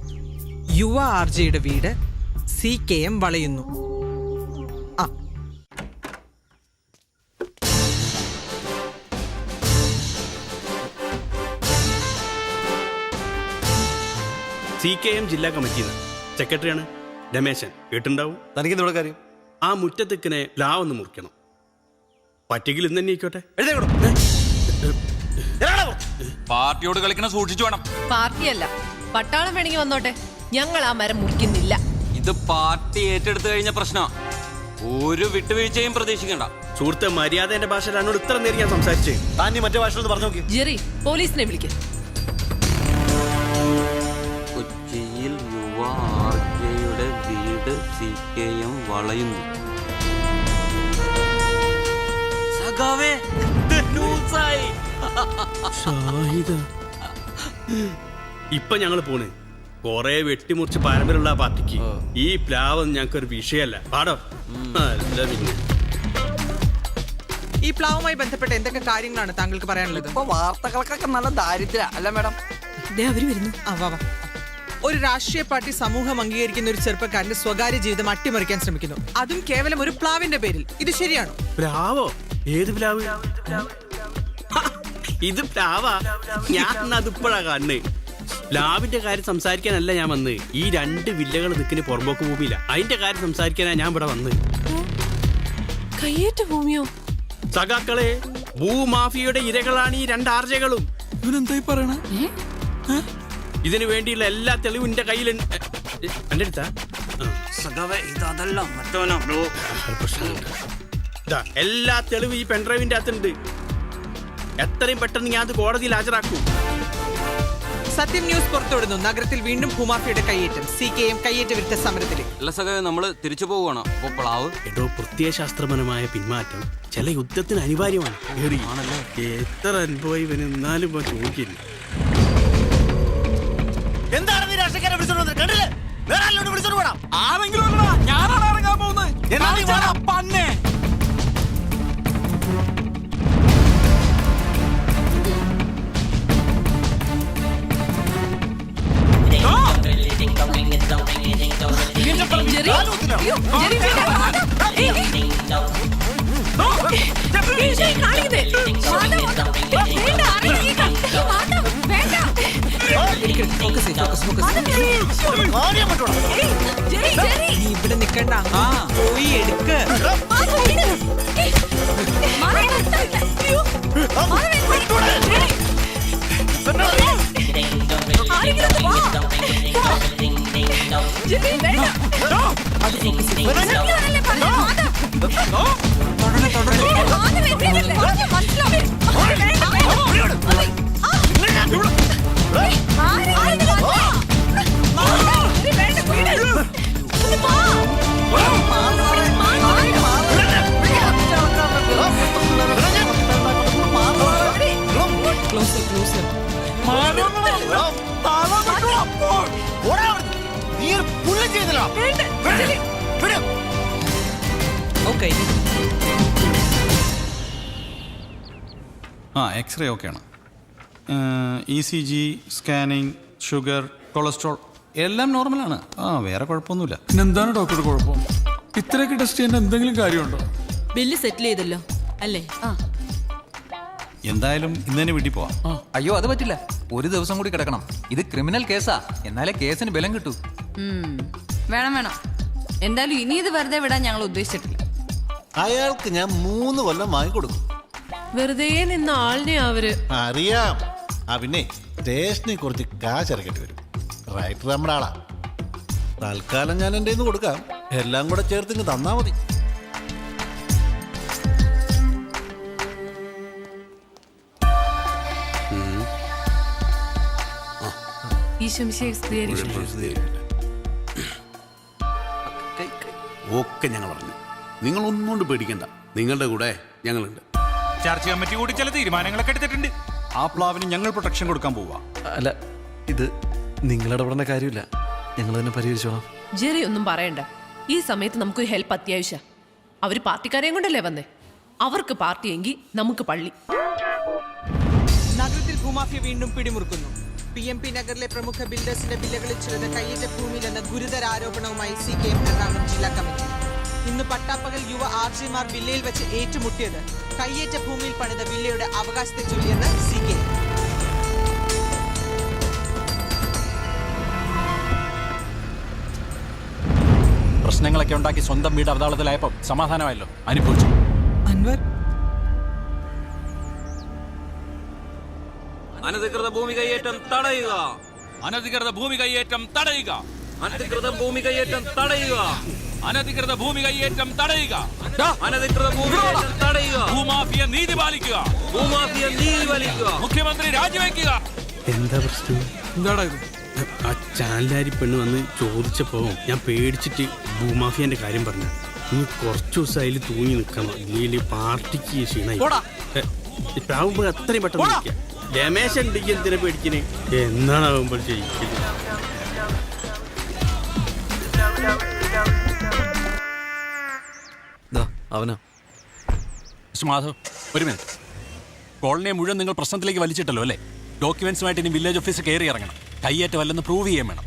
യുവ ആർജയുടെ വീട് CKM വളയുന്നു. ആ CKM ജില്ലാ കമ്മിറ്റിന്ന് സെക്രട്ടറിയാണ് രമേശൻ. കേട്ടുണ്ടാവും. തനിക്കെന്തോടെ കാര്യം? ആ മുറ്റത്തിക്കനെ പ്ലാവൊന്ന് മുറിക്കണം. പറ്റെങ്കിൽ ഇന്ന് തന്നെ ആയിക്കോട്ടെ. പാർട്ടിയോട് കളിക്കണ സൂക്ഷിച്ചു വേണം. പാർട്ടിയല്ല, പട്ടാളം വേണമെങ്കിൽ വന്നോട്ടെ, ഞങ്ങൾ ആ മരം മുറിക്കുന്നില്ല. ഇത് പാർട്ടി ഏറ്റെടുത്തു കഴിഞ്ഞ പ്രശ്നം. ഒരു വിട്ടുവീഴ്ചയും പ്രതീക്ഷിക്കണ്ട. സുഹൃത്തെ, മര്യാദന്റെ ഭാഷയിൽ എന്നോട് ഇത്ര നേരം ഞാൻ സംസാരിച്ചേ. താൻ മറ്റേ ഭാഷ പറഞ്ഞു നോക്കി. ജെറി, പോലീസിനെ വിളിക്ക. കൊച്ചിയിൽ യുവ ആർജയുടെ വീട് CKM വളയുന്നു. സഖാവേ, ഇപ്പൊ ഞങ്ങൾ പോണ്. കൊറേ വെട്ടിമുറിച്ച് പാരമ്പര്യമുള്ള ആ പാർട്ടിക്ക് ഈ പ്ലാവ് ഞങ്ങൾക്ക് ഒരു വിഷയമല്ല. പാടോ. അല്ല പിന്നെ ഈ പ്ലാവുമായി ബന്ധപ്പെട്ട എന്തൊക്കെ കാര്യങ്ങളാണ് താങ്കൾക്ക് പറയാനുള്ളത്? വാർത്തകൾക്കൊക്കെ നല്ല ദാരിദ്ര്യ അല്ല മാഡം? അവര് വരുന്നു. ഒരു രാഷ്ട്രീയ പാർട്ടി സമൂഹം അംഗീകരിക്കുന്ന ഒരു ചെറുപ്പക്കാരന്റെ സ്വകാര്യ ജീവിതം അട്ടിമറിക്കാൻ ശ്രമിക്കുന്നു, അതും കേവലം ഒരു പ്ലാവിന്റെ പേരിൽ. ഇത് ശരിയാണോ? പ്ലാവോ? ഏത് പ്ലാവ്? ഇത് പ്ലാവാ? ഞാൻ അതിപ്പോഴാ കാണുന്നേ. പ്ലാവിന്റെ കാര്യം സംസാരിക്കാനല്ല ഞാൻ വന്ന്. ഈ 2 വില്ലകൾ നിൽക്കുന്ന പുറമ്പോക്ക് ഭൂമിയില്ല, അതിന്റെ കാര്യം സംസാരിക്കാനാ ഞാൻ ഇവിടെ വന്ന്. കയ്യേറ്റ ഭൂമിയോ? സഖാക്കളെ, ഭൂമാഫിയയുടെ ഇരകളാണ് ഈ 2 ആർജകളും. ഇവനെന്തായി പറയണ? ഇതിനു വേണ്ടിയുള്ള എല്ലാ തെളിവും എന്റെ കയ്യിൽ എന്റെ അടുത്താ. എല്ലാ തെളിവും ഈ പെൺഡ്രൈവിന്റെ അകത്തുണ്ട്. എത്രയും പെട്ടെന്ന് ഞാൻ അത് കോടതിയിൽ ഹാജരാക്കും. സത്യം ന്യൂസ് പുറത്തുവിടുന്നു. നഗരത്തിൽ വീണ്ടും ഭൂമാഫിയുടെ കയ്യേറ്റം. CKM കയ്യേറ്റ വിരുദ്ധ സമരത്തിലേക്ക്. നമ്മള് തിരിച്ചു പോവുകയാണോ? എടോ, പ്രത്യയശാസ്ത്രപരമായ പിന്മാറ്റം ചില യുദ്ധത്തിന് അനിവാര്യമാണ്. എത്ര അനുഭവം ഇവന്, എന്നാലും ചോദിക്കില്ല. എന്താണ് നീ രാഷ്ട്രീയക്കാരെ വിളിച്ചോണ്ട് കണ്ടില്ലേ? വേറെ ആരോട് വിളിച്ചോണ്ട് പോടാ. ആരെങ്കിലും ഞാനാണ് ഇറങ്ങാൻ പോകുന്നത്. പന്നെ ഇവിടെ നിക്കണ്ട, പോയി എടുക്ക്. Okay. ആ എക്സ്റേ ഓക്കെയാണ്. ECG, സ്കാനിങ്, ഷുഗർ, കൊളസ്ട്രോൾ എല്ലാം നോർമലാണ്. വേറെ കുഴപ്പമൊന്നുമില്ല. എന്താണ് ഡോക്ടർ കുഴപ്പം? ഇത്രയൊക്കെ ടെസ്റ്റ് ചെയ്യേണ്ട എന്തെങ്കിലും കാര്യമുണ്ടോ? ബില്ല് സെറ്റിൽ ചെയ്തല്ലോ അല്ലേ? എന്തായാലും ഇന്ന് തന്നെ വീട്ടിൽ പോവാം. അയ്യോ അത് പറ്റില്ല, ഒരു ദിവസം കൂടി കിടക്കണം. ഇത് ക്രിമിനൽ കേസാ, എന്നാലേ കേസിന് ബലം കിട്ടൂ. വേണം വേണം. എന്തായാലും ഇനി ഇത് വെറുതെ വിടാൻ ഞങ്ങൾ ഉദ്ദേശിച്ചിട്ടില്ല. അയാൾക്ക് ഞാൻ 3 കൊല്ലം വാങ്ങിക്കൊടുക്കും. വെറുതെ നിന്ന ആളിനെ അവര് അറിയാം. പിന്നെ സ്റ്റേഷനിൽ കുറച്ച് കാശ് ഇറക്കേണ്ടി വരും. റൈറ്റർ നമ്മുടെ ആളാ. തൽക്കാലം ഞാൻ എൻ്റെ കൊടുക്കാം. എല്ലാം കൂടെ ചേർത്ത് ഇങ്ങ് തന്നാ മതി. ഒക്കെ ഞങ്ങൾ പറഞ്ഞു. നിങ്ങൾ ഒന്നുകൊണ്ട് പേടിക്കണ്ട, നിങ്ങളുടെ കൂടെ ഞങ്ങളുണ്ട്. ചർച്ച കമ്മിറ്റി കൂടി ചില തീരുമാനങ്ങളൊക്കെ എടുത്തിട്ടുണ്ട്. ആ പ്ലാവിന് ഞങ്ങൾ പ്രൊട്ടക്ഷൻ കൊടുക്കാൻ പോവാ. അല്ല, ഇത് നിങ്ങളിടപെടേണ്ട കാര്യമില്ല, ഞങ്ങൾ തന്നെ പരിഹരിച്ചോളാം. ജെറി ഒന്നും പറയണ്ട. ഈ സമയത്ത് നമുക്കൊരു ഹെൽപ്പ് അത്യാവശ്യം. അവര് പാർട്ടിക്കാരെയും കൊണ്ടല്ലേ വന്നേ. അവർക്ക് പാർട്ടിയെങ്കിൽ നമുക്ക് പള്ളി. നഗരത്തിൽ ഭൂമാഫിയ വീണ്ടും പിടിമുറുക്കുന്നു. PMP നഗറിലെ പ്രമുഖ ബിൽഡേഴ്സിന്റെ വില്ലകളിൽ ചിലത് കയ്യേറ്റ ഭൂമിയിലെന്ന ഗുരുതര ആരോപണവുമായി CKM എറണാകുളം ജില്ലാ കമ്മിറ്റി. ഇന്ന് പട്ടാപ്പകൽ യുവ RGമാർ വില്ലയിൽ വെച്ച് ഏറ്റുമുട്ടിയത് കയ്യേറ്റ ഭൂമിയിൽ പണിത വില്ലയുടെ അവകാശത്തെ ചൊല്ലിയെന്ന് CKM. പ്രശ്നങ്ങളൊക്കെ ഉണ്ടാക്കി സ്വന്തം വീട് അവതാളത്തിലായപ്പോൾ സമാധാനമായല്ലോ, അനുഭവിച്ചു. അൻവർ, അനധികൃത ഭൂമി കയ്യേറ്റം തടയുക. അനധികൃത ഭൂമി കയ്യേറ്റം തടയുക. അനധികൃത ഭൂമി കയ്യേറ്റം തടയുക. അനധികൃത ഭൂമി കയ്യേറ്റം തടയുക. അനധികൃത ഭൂമി കയ്യേറ്റം തടയുക. ഭൂമാഫിയ നീതി പാലിക്കുക. ഭൂമാഫിയ നീതി പാലിക്കുക. മുഖ്യമന്ത്രി രാജിവെക്കുക. എന്താ പ്രശ്നം? എന്താടാ ഇത്? ആ ചാനലാരി പെണ്ണ് വന്ന് ചോദിച്ചപ്പോ ഞാൻ പേടിച്ചിട്ട് ഭൂമാഫിയന്റെ കാര്യം പറഞ്ഞു. ഇനി കുറച്ചു ദിവസം അതിൽ തൂങ്ങി നിൽക്കണം, ഇല്ലെങ്കിൽ പാർട്ടിക്ക് ക്ഷീണായി. ഇതാവുമ്പോ അത്രയും പെട്ടെന്ന് നിൽക്കാം. രമേശൻ ഉണ്ടെങ്കിൽ എന്തിനെ പേടിക്കണേ? എന്നാണാവുമ്പോൾ ചെയ്യിക്കുന്നത്? അവനാ മാധവ്, ഒരു മിനിറ്റ്. കോളനിയെ മുഴുവൻ നിങ്ങൾ പ്രശ്നത്തിലേക്ക് വലിച്ചിട്ടല്ലോ അല്ലേ? ഡോക്യുമെന്റ്സുമായിട്ട് ഇനി വില്ലേജ് ഓഫീസ് കയറി ഇറങ്ങണം. കയ്യേറ്റമല്ലെന്ന് പ്രൂവ് ചെയ്യാൻ വേണം.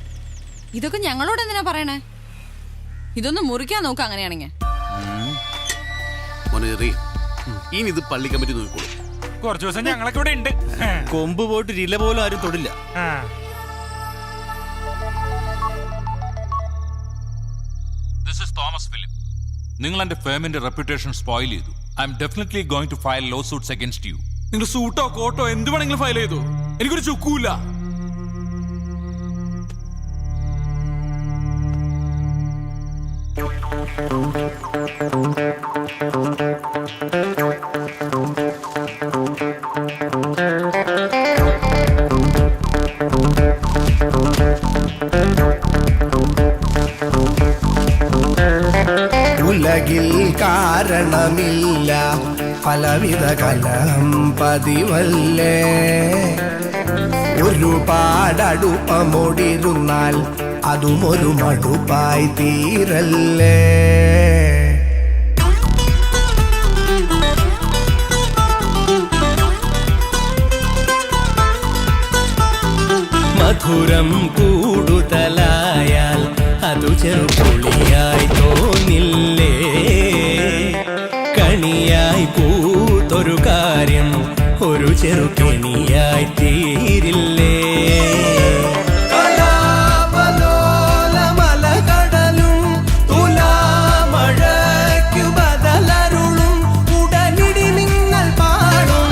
ഇതൊക്കെ ഞങ്ങളോട് എന്തിനാ പറയണേ? ഇതൊന്ന് മുറിക്കാൻ നോക്കാം അങ്ങനെയാണെങ്കിൽ. ഇനി ഇത് പള്ളി കമ്മിറ്റി നോക്കിക്കോളൂ. കുറച്ചു ദിവസം ഞങ്ങളൊക്കെ ഇവിടെ ഉണ്ട്. കൊമ്പ് പോയിട്ട് ഇല പോലും ആരും തൊടില്ല. This is Thomas Philip. നിങ്ങൾ എന്റെ ഫേമിന്റെ റെപ്യൂട്ടേഷൻ സ്പോയിൽ ചെയ്തു. I'm definitely going to file lawsuits against you. നിങ്ങൾ സൂട്ടോ കോട്ടോ എന്ത് വേണമെങ്കിലും ഫയൽ ചെയ്തു. എനിക്കൊരു ചുക്കൂല്ല. ഉലകിൽ കാരണമില്ല, പലവിധ കലഹം പതിവല്ലേ. ഒരുപാടടുപ്പമൊടിരുന്നാൽ അതും ഒരു മടുപ്പായി തീരല്ലേ. മധുരം കൂടുതലായാൽ അതു ചെറുപുളിയായി തോന്നില്ലേ. കണിയായി പൂത്തൊരു കാര്യം ഒരു ചെറുകെണിയായി തീരില്ലേ. കലാപലോലമലകടലും തുലാമഴയ്ക്കു ബദലരുളും ഉടനിടി നിങ്ങൾ പാടും.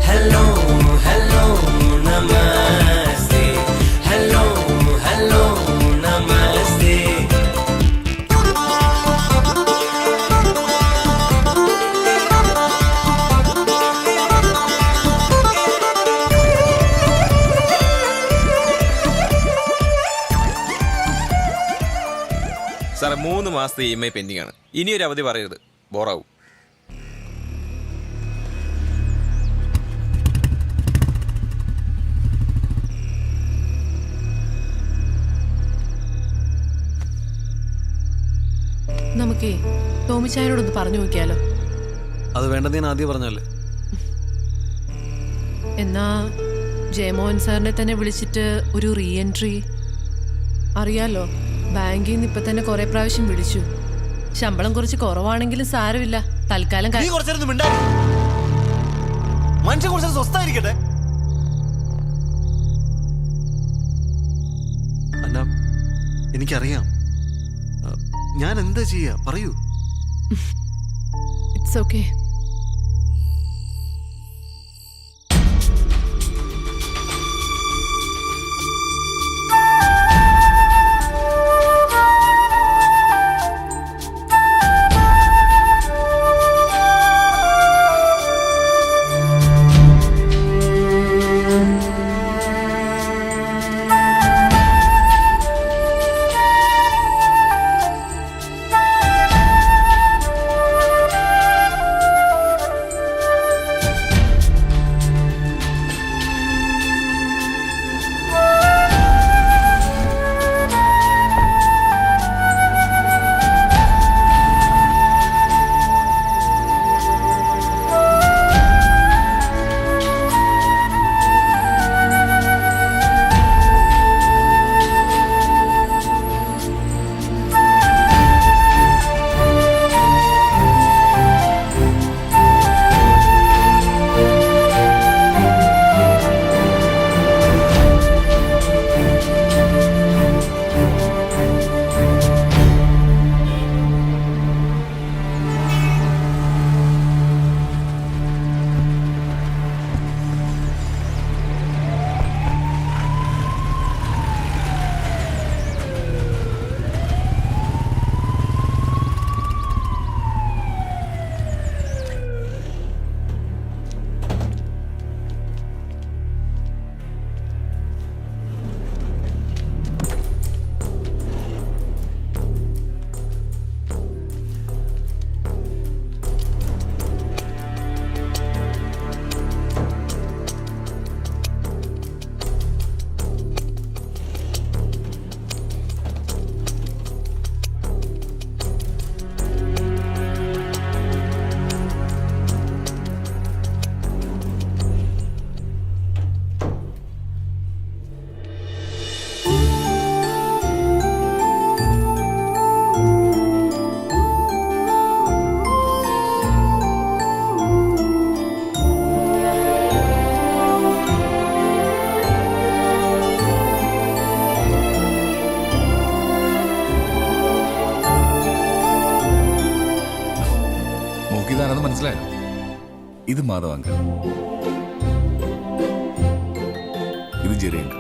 ഹലോ ഹലോ നമസ്തേ, ഹലോ ഹലോ നമസ്തേ. സാറേ 3 മാസത്തെ EMI പെൻഡിങ് ആണ്. ഇനിയൊരു അവധി പറയരുത്, ബോറാവും. നമുക്കേ ടോമിച്ചായനോടൊന്ന് പറഞ്ഞു നോക്കിയാലോ? അത് വേണ്ടെന്ന് ഞാൻ ആദ്യം പറഞ്ഞല്ലേ. എന്നാ ജയമോഹൻ സാറിനെ തന്നെ വിളിച്ചിട്ട് ഒരു റീ എൻട്രി. അറിയാലോ, ബാങ്കിൽ നിന്ന് ഇപ്പൊ തന്നെ കുറെ പ്രാവശ്യം വിളിച്ചു. ശമ്പളം കുറച്ച് കുറവാണെങ്കിലും സാരമില്ല, തൽക്കാലം നീ കുറച്ചേരം മിണ്ടായി, മനുഷ്യൻ കുറച്ച് സ്വസ്ഥായിരിക്കട്ടെ. അല്ല, എനിക്കറിയാം, ഞാൻ എന്താ ചെയ്യാ പറയൂ. It's okay. മനസ്സിലായോ? ഇത് മാധവ് അങ്കിൾ, ഇത് ജെറി അങ്കിൾ.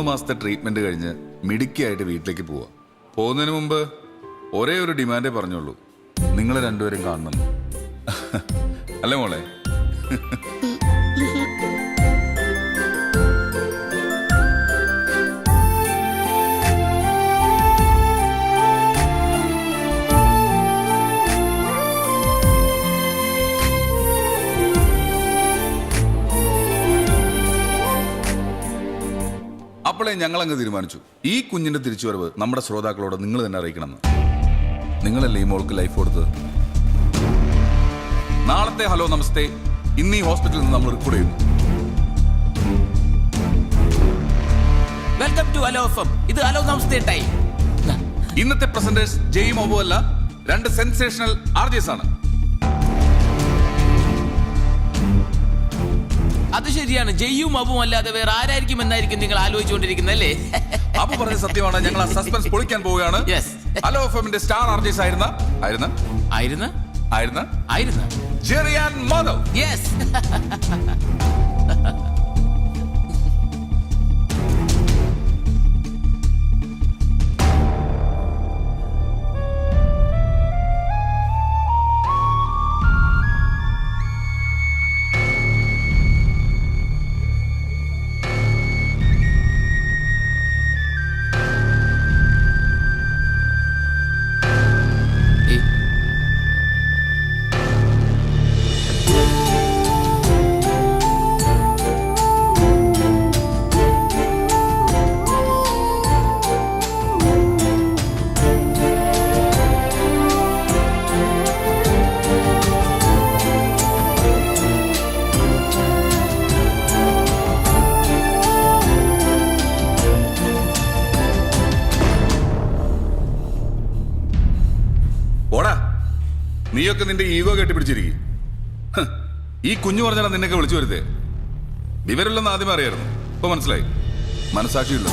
മാസത്തെ ട്രീറ്റ്മെന്റ് കഴിഞ്ഞ് മിടുക്കിയായിട്ട് വീട്ടിലേക്ക് പോവാ. പോകുന്നതിന് മുമ്പ് ഒരേ ഒരു ഡിമാൻഡേ പറഞ്ഞുള്ളൂ, നിങ്ങൾ രണ്ടുപേരും കാണണം. അല്ലേ മോളെ? അപ്പോഴേ ഞങ്ങളങ്ങ് തീരുമാനിച്ചു, ഈ കുഞ്ഞിന്റെ തിരിച്ചുവരവ് നമ്മുടെ ശ്രോതാക്കളോട് നിങ്ങൾ തന്നെ അറിയിക്കണമെന്ന്. നിങ്ങളല്ലേ ഈ മോൾക്ക് ലൈഫ് കൊടുത്തത്. നാളത്തെ ഹലോ നമസ്തേ ഇന്ന് ഈ ഹോസ്പിറ്റലിൽ നിന്ന് നമ്മൾ റിപ്പോർട്ട് ചെയ്യുന്നു. Welcome to hello FM. ഇത് ഹലോ നമസ്തേ ടൈം. ഇന്നത്തെ പ്രസന്റേഴ്സ് ജെയും അബു അല്ല, രണ്ട് സെൻസേഷണൽ ആർജേഴ്സ് ആണ്. അത് ശരിയാണ്, ജയ്യും അബും അല്ലാതെ വേറെ ആരായിരിക്കും എന്നായിരിക്കും നിങ്ങൾ ആലോചിച്ചുകൊണ്ടിരിക്കുന്നത് അല്ലേ? അപ്പൊ പറഞ്ഞ സത്യമാണ്. ഞങ്ങൾ ആ സസ്പെൻസ് പൊളിക്കാൻ പോവുകയാണ്. ഹലോ എഫ്എമ്മിന്റെ സ്റ്റാർ ആർട്ടിസ്റ്റ് ആയിരുന്ന ജെറി ആൻഡ് മാധവ്. നീയൊക്കെ നിന്റെ ഈഗോ കെട്ടിപ്പിടിച്ചിരിക്കും. ഈ കുഞ്ഞു പറഞ്ഞാൽ നിന്നൊക്കെ വിളിച്ചു വരുത്തേ. വിവരമില്ലെന്ന് ആദ്യമേ അറിയായിരുന്നു, ഇപ്പൊ മനസ്സിലായി. മനസാക്ഷിയില്ല.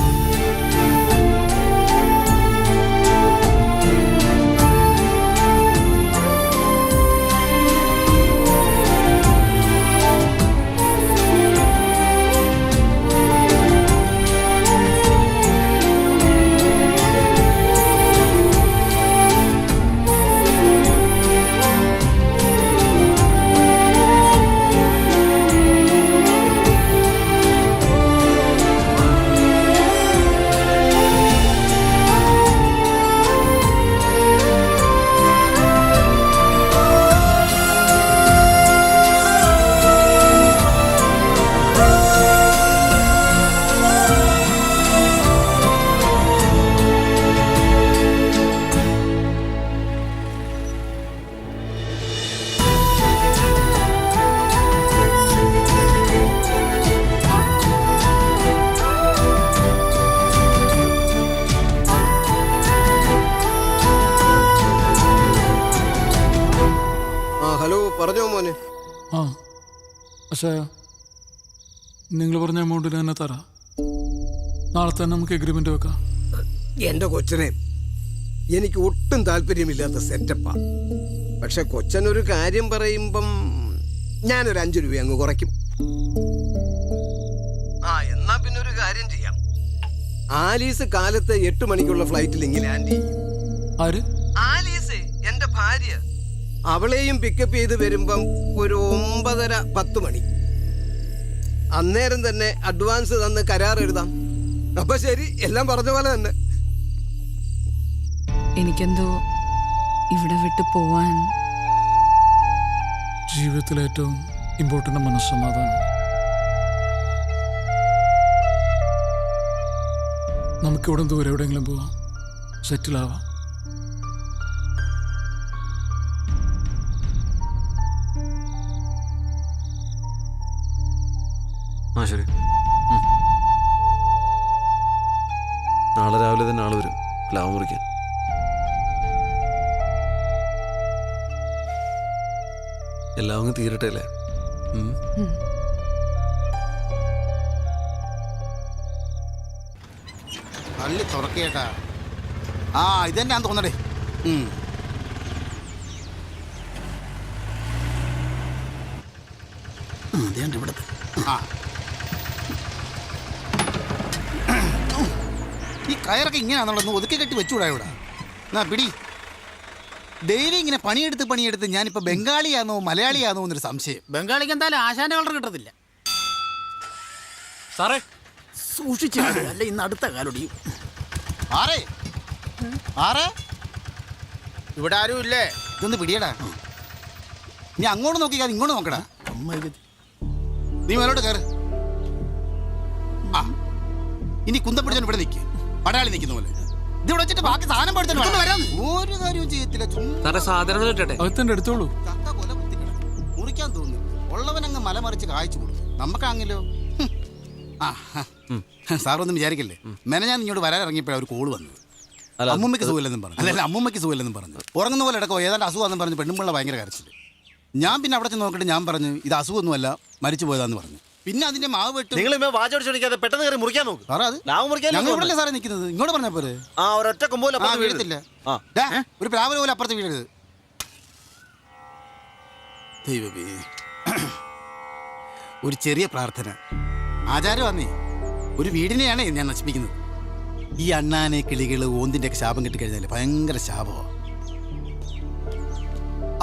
പക്ഷേ നിങ്ങൾ പറഞ്ഞ എമൗണ്ടിന് തന്നെ തരാം. നാളെ തന്നെ നമുക്ക് എഗ്രിമെന്റ് വെക്കാം. എന്റെ കൊച്ചനെ എനിക്ക് ഒട്ടും താല്പര്യമില്ലാത്ത സെറ്റപ്പാ. പക്ഷെ കൊച്ചനൊരു കാര്യം പറയുമ്പം ഞാനൊരു 5 രൂപ അങ്ങ് കുറയ്ക്കും. എന്നാ പിന്നെ ഒരു കാര്യം ചെയ്യാം. ആലീസ് കാലത്ത് 8 മണിക്കുള്ള ഫ്ലൈറ്റിൽ ഇങ്ങനെ ലാൻഡ് ചെയ്യും. ആലീസ് എന്റെ ഭാര്യ. അവളെയും പിക്കപ്പ് ചെയ്ത് വരുമ്പം ഒരു 9:30-10 മണി. അന്നേരം തന്നെ അഡ്വാൻസ് തന്ന് കരാർ എഴുതാം. അപ്പൊ ശരി, എല്ലാം പറഞ്ഞ പോലെ തന്നെ. എനിക്കെന്തോ ഇവിടെ വിട്ടു പോവാൻ. ജീവിതത്തിലെ ഏറ്റവും ഇമ്പോർട്ടന്റ് മനസ്സമാധാനം. നമുക്കിവിടെ ദൂരെ എവിടെയെങ്കിലും പോവാം, സെറ്റിലാവാം. ശരി, നാളെ രാവിലെ തന്നെ ആള് വരും പ്ലാവ് മുറിക്കാൻ. എല്ലാം അങ്ങ് തീരട്ടെ അല്ലേ? പള്ളി തുറക്കേട്ടാ. ഇതെന്നെ ഞാൻ തോന്നടേ. ഇവിടത്തെ ഈ കയറൊക്കെ ഇങ്ങനെയാണെന്നുള്ളത് ഒതുക്കി കെട്ടി വെച്ചുകൂടാ ഇവിടെ. എന്നാ പിടി. ഡെയിലി ഇങ്ങനെ പണിയെടുത്ത് ഞാനിപ്പോ ബംഗാളിയാണോ മലയാളിയാണോ എന്നൊരു സംശയം. ബംഗാളിക്ക് എന്തായാലും ആശാന്റെ കളർ കിട്ടത്തില്ല സാറേ. സൂക്ഷിച്ചു അല്ല ഇന്ന് അടുത്ത കാലൊടിയും. ഇവിടെ ആരും ഇല്ലേ? ഇതൊന്ന് പിടിയടാ. നീ അങ്ങോട്ട് നോക്കിക്കാതെ ഇങ്ങോട്ട് നോക്കടാ. നീ മേലോട്ട് കയറ്. ഇനി കുന്തം പിടിച്ചാൽ ഇവിടെ നിൽക്കുക, പടയാളി നിൽക്കുന്ന പോലെ. ഇതിവിടെ വെച്ചിട്ട് ബാക്കി സാധനം പഠിച്ചിട്ട് വരാം. ഒരു കാര്യവും ചെയ്യത്തില്ല. സാധനങ്ങൾ എടുത്തോളൂ. ചക്ക കൊല കുത്തിക്കിടക്കും, മുറിക്കാൻ തോന്നുന്നു. ഉള്ളവനങ്ങ് മലമറിച്ച് കായ്ച്ചു കൊടുക്കും. നമുക്കാണെങ്കിലോ. സാറൊന്നും വിചാരിക്കല്ലേ, മെനഞ്ഞാൻ ഇങ്ങോട്ട് വരാൻ ഇറങ്ങിയപ്പോഴാണ് ഒരു കോള് വന്നത്. അമ്മൂമ്മയ്ക്ക് സുഖമില്ലെന്നും പറഞ്ഞു. അതല്ല, അമ്മൂമ്മയ്ക്ക് സുഖമില്ലെന്നും പറഞ്ഞു. ഉറങ്ങുന്ന പോലെ ഇടക്കോ ഏതാണ്ട് അസുഖമാണെന്ന് പറഞ്ഞ് പെണ്ണുമ്പിള്ള ഭയങ്കര കരച്ചിൽ. ഞാൻ പിന്നെ അവിടെ ചെന്ന് നോക്കിയിട്ട് ഞാൻ പറഞ്ഞു ഇത് അസുഖമൊന്നുമല്ല, മരിച്ചു പോയതാന്ന് പറഞ്ഞു. പിന്നെ അതിന്റെ മാവ് വെട്ടും. നിങ്ങൾ വാചോടിച്ചോടിക്കാതെ പെട്ടെന്ന് കയറി മുറിക്കാൻ നോക്ക്. സാറേ അത് ലാവ് മുറിക്കാൻ ഞങ്ങൾ ഇവിടെ സാറേ നിൽക്കുന്നത്. ഇങ്ങോട്ട് പറഞ്ഞ പോലെ ആ ഒരൊറ്റ കൊമ്പോല വീഴത്തില്ല. ഒരു പ്ലാവില പോലെ അപ്പുറത്ത് വീഴരുത്. ദൈവമേ, ഒരു ചെറിയ പ്രാർത്ഥന. ആചാരം വന്നേ, ഒരു വീടിനെയാണ് ഞാൻ നശിപ്പിക്കുന്നത്. ഈ അണ്ണാനെ കിളികള് ഓന്തിന്റെ ഒക്കെ ശാപം കിട്ടിക്കഴിഞ്ഞാല് ഭയങ്കര ശാപമാണ്.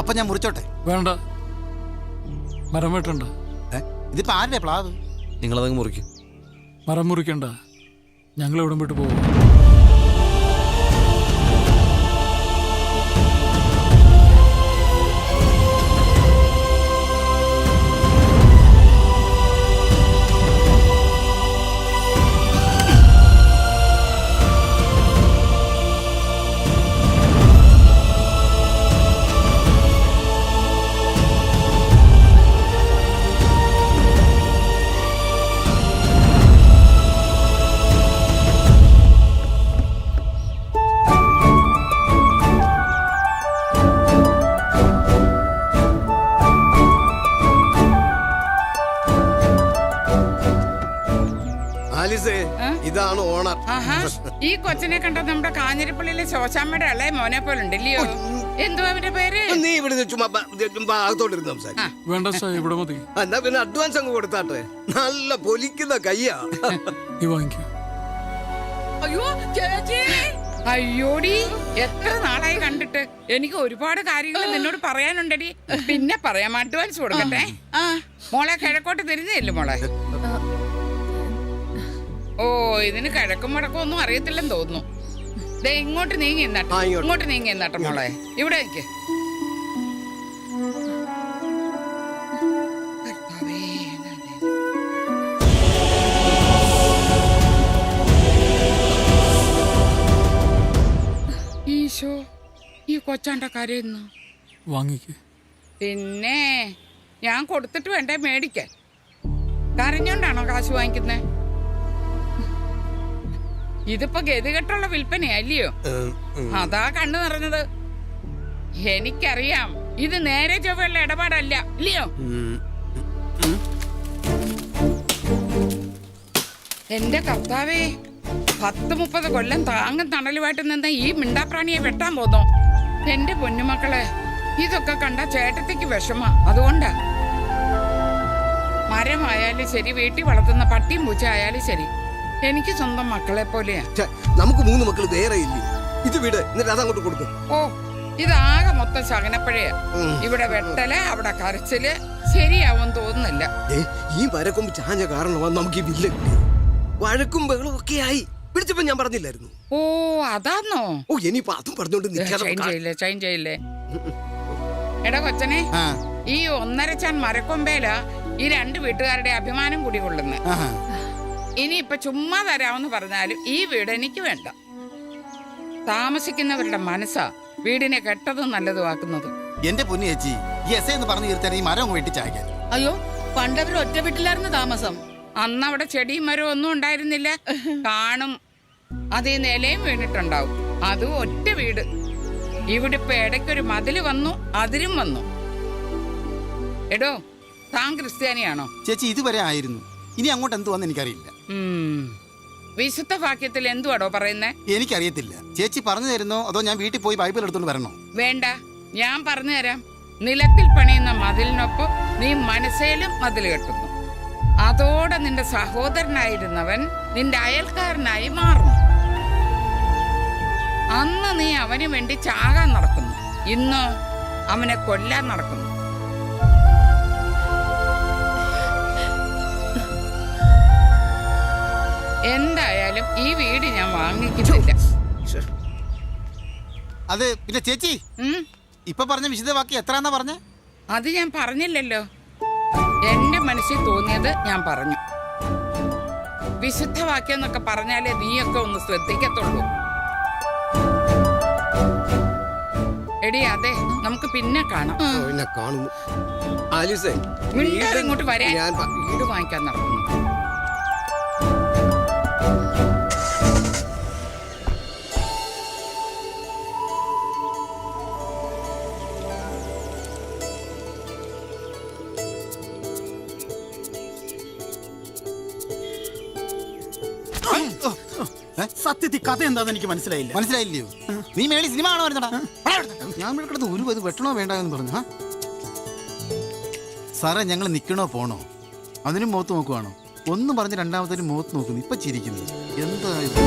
അപ്പൊ ഞാൻ മുറിച്ചോട്ടെ? വേണ്ട, മരം വെട്ടണ്ട. ഇതിപ്പോ ആരുടെ പ്ലാവ്? നിങ്ങളതങ്ങ് മുറിക്കും. മരം മുറിക്കണ്ട, ഞങ്ങൾ ഇവിടം വിട്ട് പോകും. ഇതാണ് ഓണർ. ഈ കൊച്ചിനെ കണ്ട നമ്മുടെ കാഞ്ഞിരപ്പള്ളിയിലെ ശോശാമ്മയുടെ ഇളയ മോനെ പോലെ ഉണ്ടല്ലയോ? എന്തുവാ അവന്റെ പേര്? നീ ഇവിടെ അകത്തോട്ടിരുന്ന് സംസാരിക്കും. വേണ്ട സാർ, ഇവിടെ മതി. എന്നാ പിന്നെ അഡ്വാൻസ് അങ്ങ് കൊടുത്താട്ടെ. നല്ല പൊലിക്കുന്ന കയ്യാ. അയ്യോ ചേച്ചി, അയ്യോടി, എത്ര നാളായി കണ്ടിട്ട്. എനിക്ക് ഒരുപാട് കാര്യങ്ങൾ നിന്നോട് പറയാനുണ്ടടി. പിന്നെ പറയാം, അഡ്വാൻസ് കൊടുക്കട്ടെ. മോളെ കിഴക്കോട്ട് തിരിഞ്ഞില്ല മോളെ. ഓ, ഇതിന് കിഴക്കും വടക്കും ഒന്നും അറിയത്തില്ലെന്ന് തോന്നുന്നു. ദേ ഇങ്ങോട്ട് നീങ്ങി എന്നാട്ടെ, ഇങ്ങോട്ട് നീങ്ങി എന്നാട്ടെ മോളെ. ഇവിടെ നിൽക്ക്. ഈശോ, ഈ കൊച്ചാണ്ട കരയുന്നു. വാങ്ങിക്ക്. പിന്നെ ഞാൻ കൊടുത്തിട്ട് വേണ്ടേ മേടിക്കാൻ? കരഞ്ഞോണ്ടാണോ കാശ് വാങ്ങിക്കുന്നേ? ഇതിപ്പോ ഗതികെട്ടുള്ള വിൽപ്പനയല്ലയോ? അതാ കണ്ണു നിറഞ്ഞത്. എനിക്കറിയാം, ഇത് നേരെ ചൊവ്വയുള്ള ഇടപാടല്ല, ഇല്ലയോ? എന്റെ കർത്താവേ, 10-30 കൊല്ലം താങ്ങും തണലുമായിട്ട് നിന്ന ഈ മിണ്ടാപ്രാണിയെ വെട്ടാൻ പോന്നോ? എന്റെ പൊന്നുമക്കളെ, ഇതൊക്കെ കണ്ട ചേട്ടത്തിക്ക് വിഷമ. അതുകൊണ്ടാ. മരമായാലും ശരി, വീട്ടിൽ വളർത്തുന്ന പട്ടിയും പൂച്ച ആയാലും ശരി, എനിക്ക് സ്വന്തം മക്കളെ പോലെയാ. നമുക്ക് 3 മക്കൾ വേറെ ഇല്ല. ഇത് വീട്, എന്നിട്ട് അതങ്ങോട്ട് കൊടുക്കും. ഓ, ഇതാകെ മൊത്തം ശകനപ്പഴയാ. ഇവിടെ വെട്ടല്, അവിടെ കരച്ചില്. ശരിയാവും തോന്നുന്നില്ല. ഈ മരക്കൊമ്പ് ചാഞ്ഞ കാരണമാണ് നമുക്ക് ഈ വില്ല. വഴക്കും ബഹളും ഒക്കെ ആയി. പിടിച്ചപ്പോ ഞാൻ പറഞ്ഞില്ലായിരുന്നു? ഓ, അതാന്നോ? ഓ, ഇനിയിപ്പോ അതും പറഞ്ഞോണ്ട് ചൈൻ ചെയ്യില്ലേ. എടാ കൊച്ചനെ, ഈ 1.5 ചാൻ മരക്കൊമ്പേല ഈ 2 വീട്ടുകാരുടെ അഭിമാനം കൂടി കൊള്ളുന്നു. ഇനിയിപ്പൊ ചുമ്മാ തരാമെന്ന് പറഞ്ഞാലും ഈ വീട് എനിക്ക് വേണ്ട. താമസിക്കുന്നവരുടെ മനസ്സാ വീടിനെ കെട്ടതും നല്ലതുമാക്കുന്നത്. എന്റെ പൊന്നു ചേച്ചി, ഈ എസ് എന്ന് പറഞ്ഞു തീർത്താൻ ഈ മരം വെട്ടിച്ചാക്കാൻ. അയ്യോ, പണ്ടവർ ഒറ്റ വീട്ടിലായിരുന്നു താമസം. അന്ന് അവിടെ ചെടിയും മരവും ഒന്നും ഉണ്ടായിരുന്നില്ല. കാണും, അതേ നിലയും വീണിട്ടുണ്ടാവും. അതും ഒറ്റ വീട്. ഇവിടെ ഇപ്പൊ ഇടയ്ക്കൊരു മതില് വന്നു, അതിരും വന്നു. എടോ, താൻ ക്രിസ്ത്യാനിയാണോ? ചേച്ചി ഇതുവരെ ആയിരുന്നു. ഇനി അങ്ങോട്ട് എന്ത് വന്ന് എനിക്കറിയില്ല. വിശുദ്ധ വാക്യത്തിൽ എന്തുവാടോ പറയുന്നേ? എനിക്കറിയത്തില്ല. ചേച്ചി പറഞ്ഞു തരുന്നോ അതോ ഞാൻ വീട്ടിൽ പോയി ബൈബിൾ എടുത്തോണ്ട് വരണോ? വേണ്ട, ഞാൻ പറഞ്ഞു തരാം. നിലത്തിൽ പണിയുന്ന മതിലിനൊപ്പം നീ മനസ്സേലും മതിൽ കെട്ടുന്നു. അതോടെ നിന്റെ സഹോദരനായിരുന്നവൻ നിന്റെ അയൽക്കാരനായി മാറുന്നു. അന്ന് നീ അവന് വേണ്ടി ചാകാൻ നടക്കുന്നു. ഇന്ന് അവനെ കൊല്ലാൻ നടക്കുന്നു. എന്തായാലും ഈ വീട് ഞാൻ വാങ്ങിക്കുന്നില്ല. അത് പിന്നെ ചേച്ചി, ഇപ്പൊ പറഞ്ഞ വിശുദ്ധവാക്യം എത്രന്നാ പറഞ്ഞേ? അത് ഞാൻ പറഞ്ഞില്ലല്ലോ. എന്റെ മനസ്സിൽ തോന്നിയത് ഞാൻ പറഞ്ഞു. വിശുദ്ധവാക്യം എന്നൊക്കെ പറഞ്ഞാലേ നീയൊക്കെ ഒന്ന് ശ്രദ്ധിക്കത്തുള്ളൂ. എടി, അതെ, നമുക്ക് പിന്നെ കാണാം. ഇങ്ങോട്ട് വരാൻ വീട് വാങ്ങിക്കാൻ നടക്കുന്നു. സത്യത്തിൽ കഥ എന്താന്ന് എനിക്ക് മനസ്സിലായില്ല. മനസ്സിലായില്ലയോ? നീ മേളി സിനിമ കാണോ വരുന്നടാ? ഞാൻ കിടന്ന് ഒരു ഇത് വെട്ടണോ വേണ്ട എന്ന് പറഞ്ഞു. സാറേ ഞങ്ങൾ നിൽക്കണോ പോണോ? അതിനും മുഖത്ത് നോക്കുവാണോ? ഒന്ന് പറഞ്ഞ് രണ്ടാമത്തേനും മുഖത്ത് നോക്കുന്നു. ഇപ്പൊ ചിരിക്കുന്നു. എന്താ ഇത്?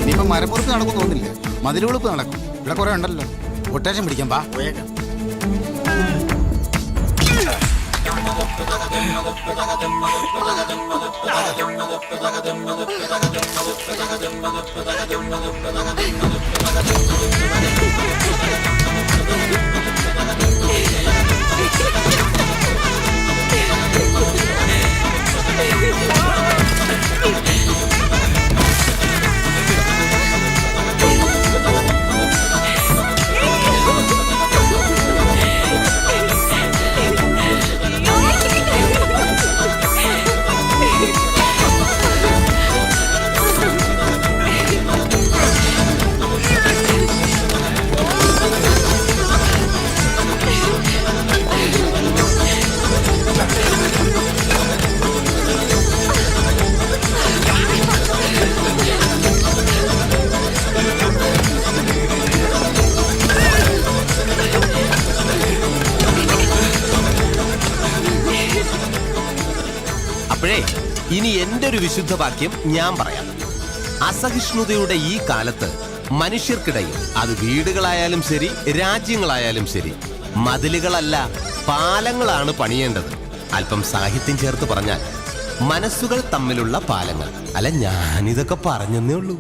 ഇനിയിപ്പം മരപ്പുറത്ത് നടക്കും തോന്നില്ല, മതിലുവെളുപ്പ് നടക്കും. ഇവിടെ കുറെ ഉണ്ടല്ലോ. കൊട്ടേഷൻ പിടിക്കാം. പാ പോയേക്കാം. അപ്പോഴേ ഇനി എന്റെ ഒരു വിശുദ്ധ വാക്യം ഞാൻ പറയാം. അസഹിഷ്ണുതയുടെ ഈ കാലത്ത് മനുഷ്യർക്കിടയിൽ, അത് വീടുകളായാലും ശരി രാജ്യങ്ങളായാലും ശരി, മതിലുകളല്ല പാലങ്ങളാണ് പണിയേണ്ടത്. അല്പം സാഹിത്യം ചേർത്ത് പറഞ്ഞാൽ മനസ്സുകൾ തമ്മിലുള്ള പാലങ്ങൾ. അല്ല, ഞാനിതൊക്കെ പറഞ്ഞെന്നേ ഉള്ളൂ.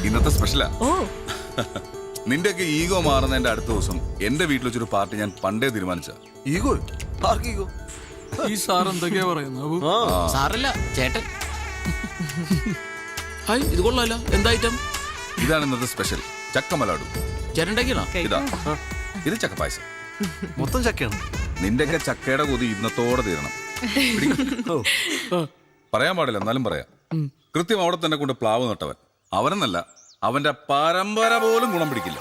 ഇന്നത്തെ സ്പെഷ്യലാ. നിന്റെയൊക്കെ ഈഗോ മാറുന്നതിന്റെ അടുത്ത ദിവസം എന്റെ വീട്ടിൽ വെച്ചൊരു പാർട്ടി ഞാൻ പണ്ടേ തീരുമാനിച്ച. ഈഗോ? ആർക്കീഗോ? ഈ സാർ എന്തൊക്കെയാ പറയുന്നത്? സാറല്ല, ചേട്ടൻ. ഹായ്, ഇത് കൊള്ളാലോ. എന്താ ഐറ്റം? ഇതാണ് ഇന്നത്തെ സ്പെഷ്യൽ, ചക്കമലാടു. ചേട്ടൻ ഇതാ, ഇത് ചക്കപ്പായസം. മൊത്തം ചക്കയാണ്. നിന്റെയൊക്കെ ചക്കയുടെ കൊതി ഇന്നത്തോടെ തീരണം. പറയാൻ പാടില്ല, എന്നാലും പറയാം. കൃത്യം അവിടെ തന്നെ കൊണ്ട് പ്ലാവ് നട്ടവൻ അവനെന്നല്ല, അവന്റെ പരമ്പര പോലും ഗുണം പിടിക്കില്ല.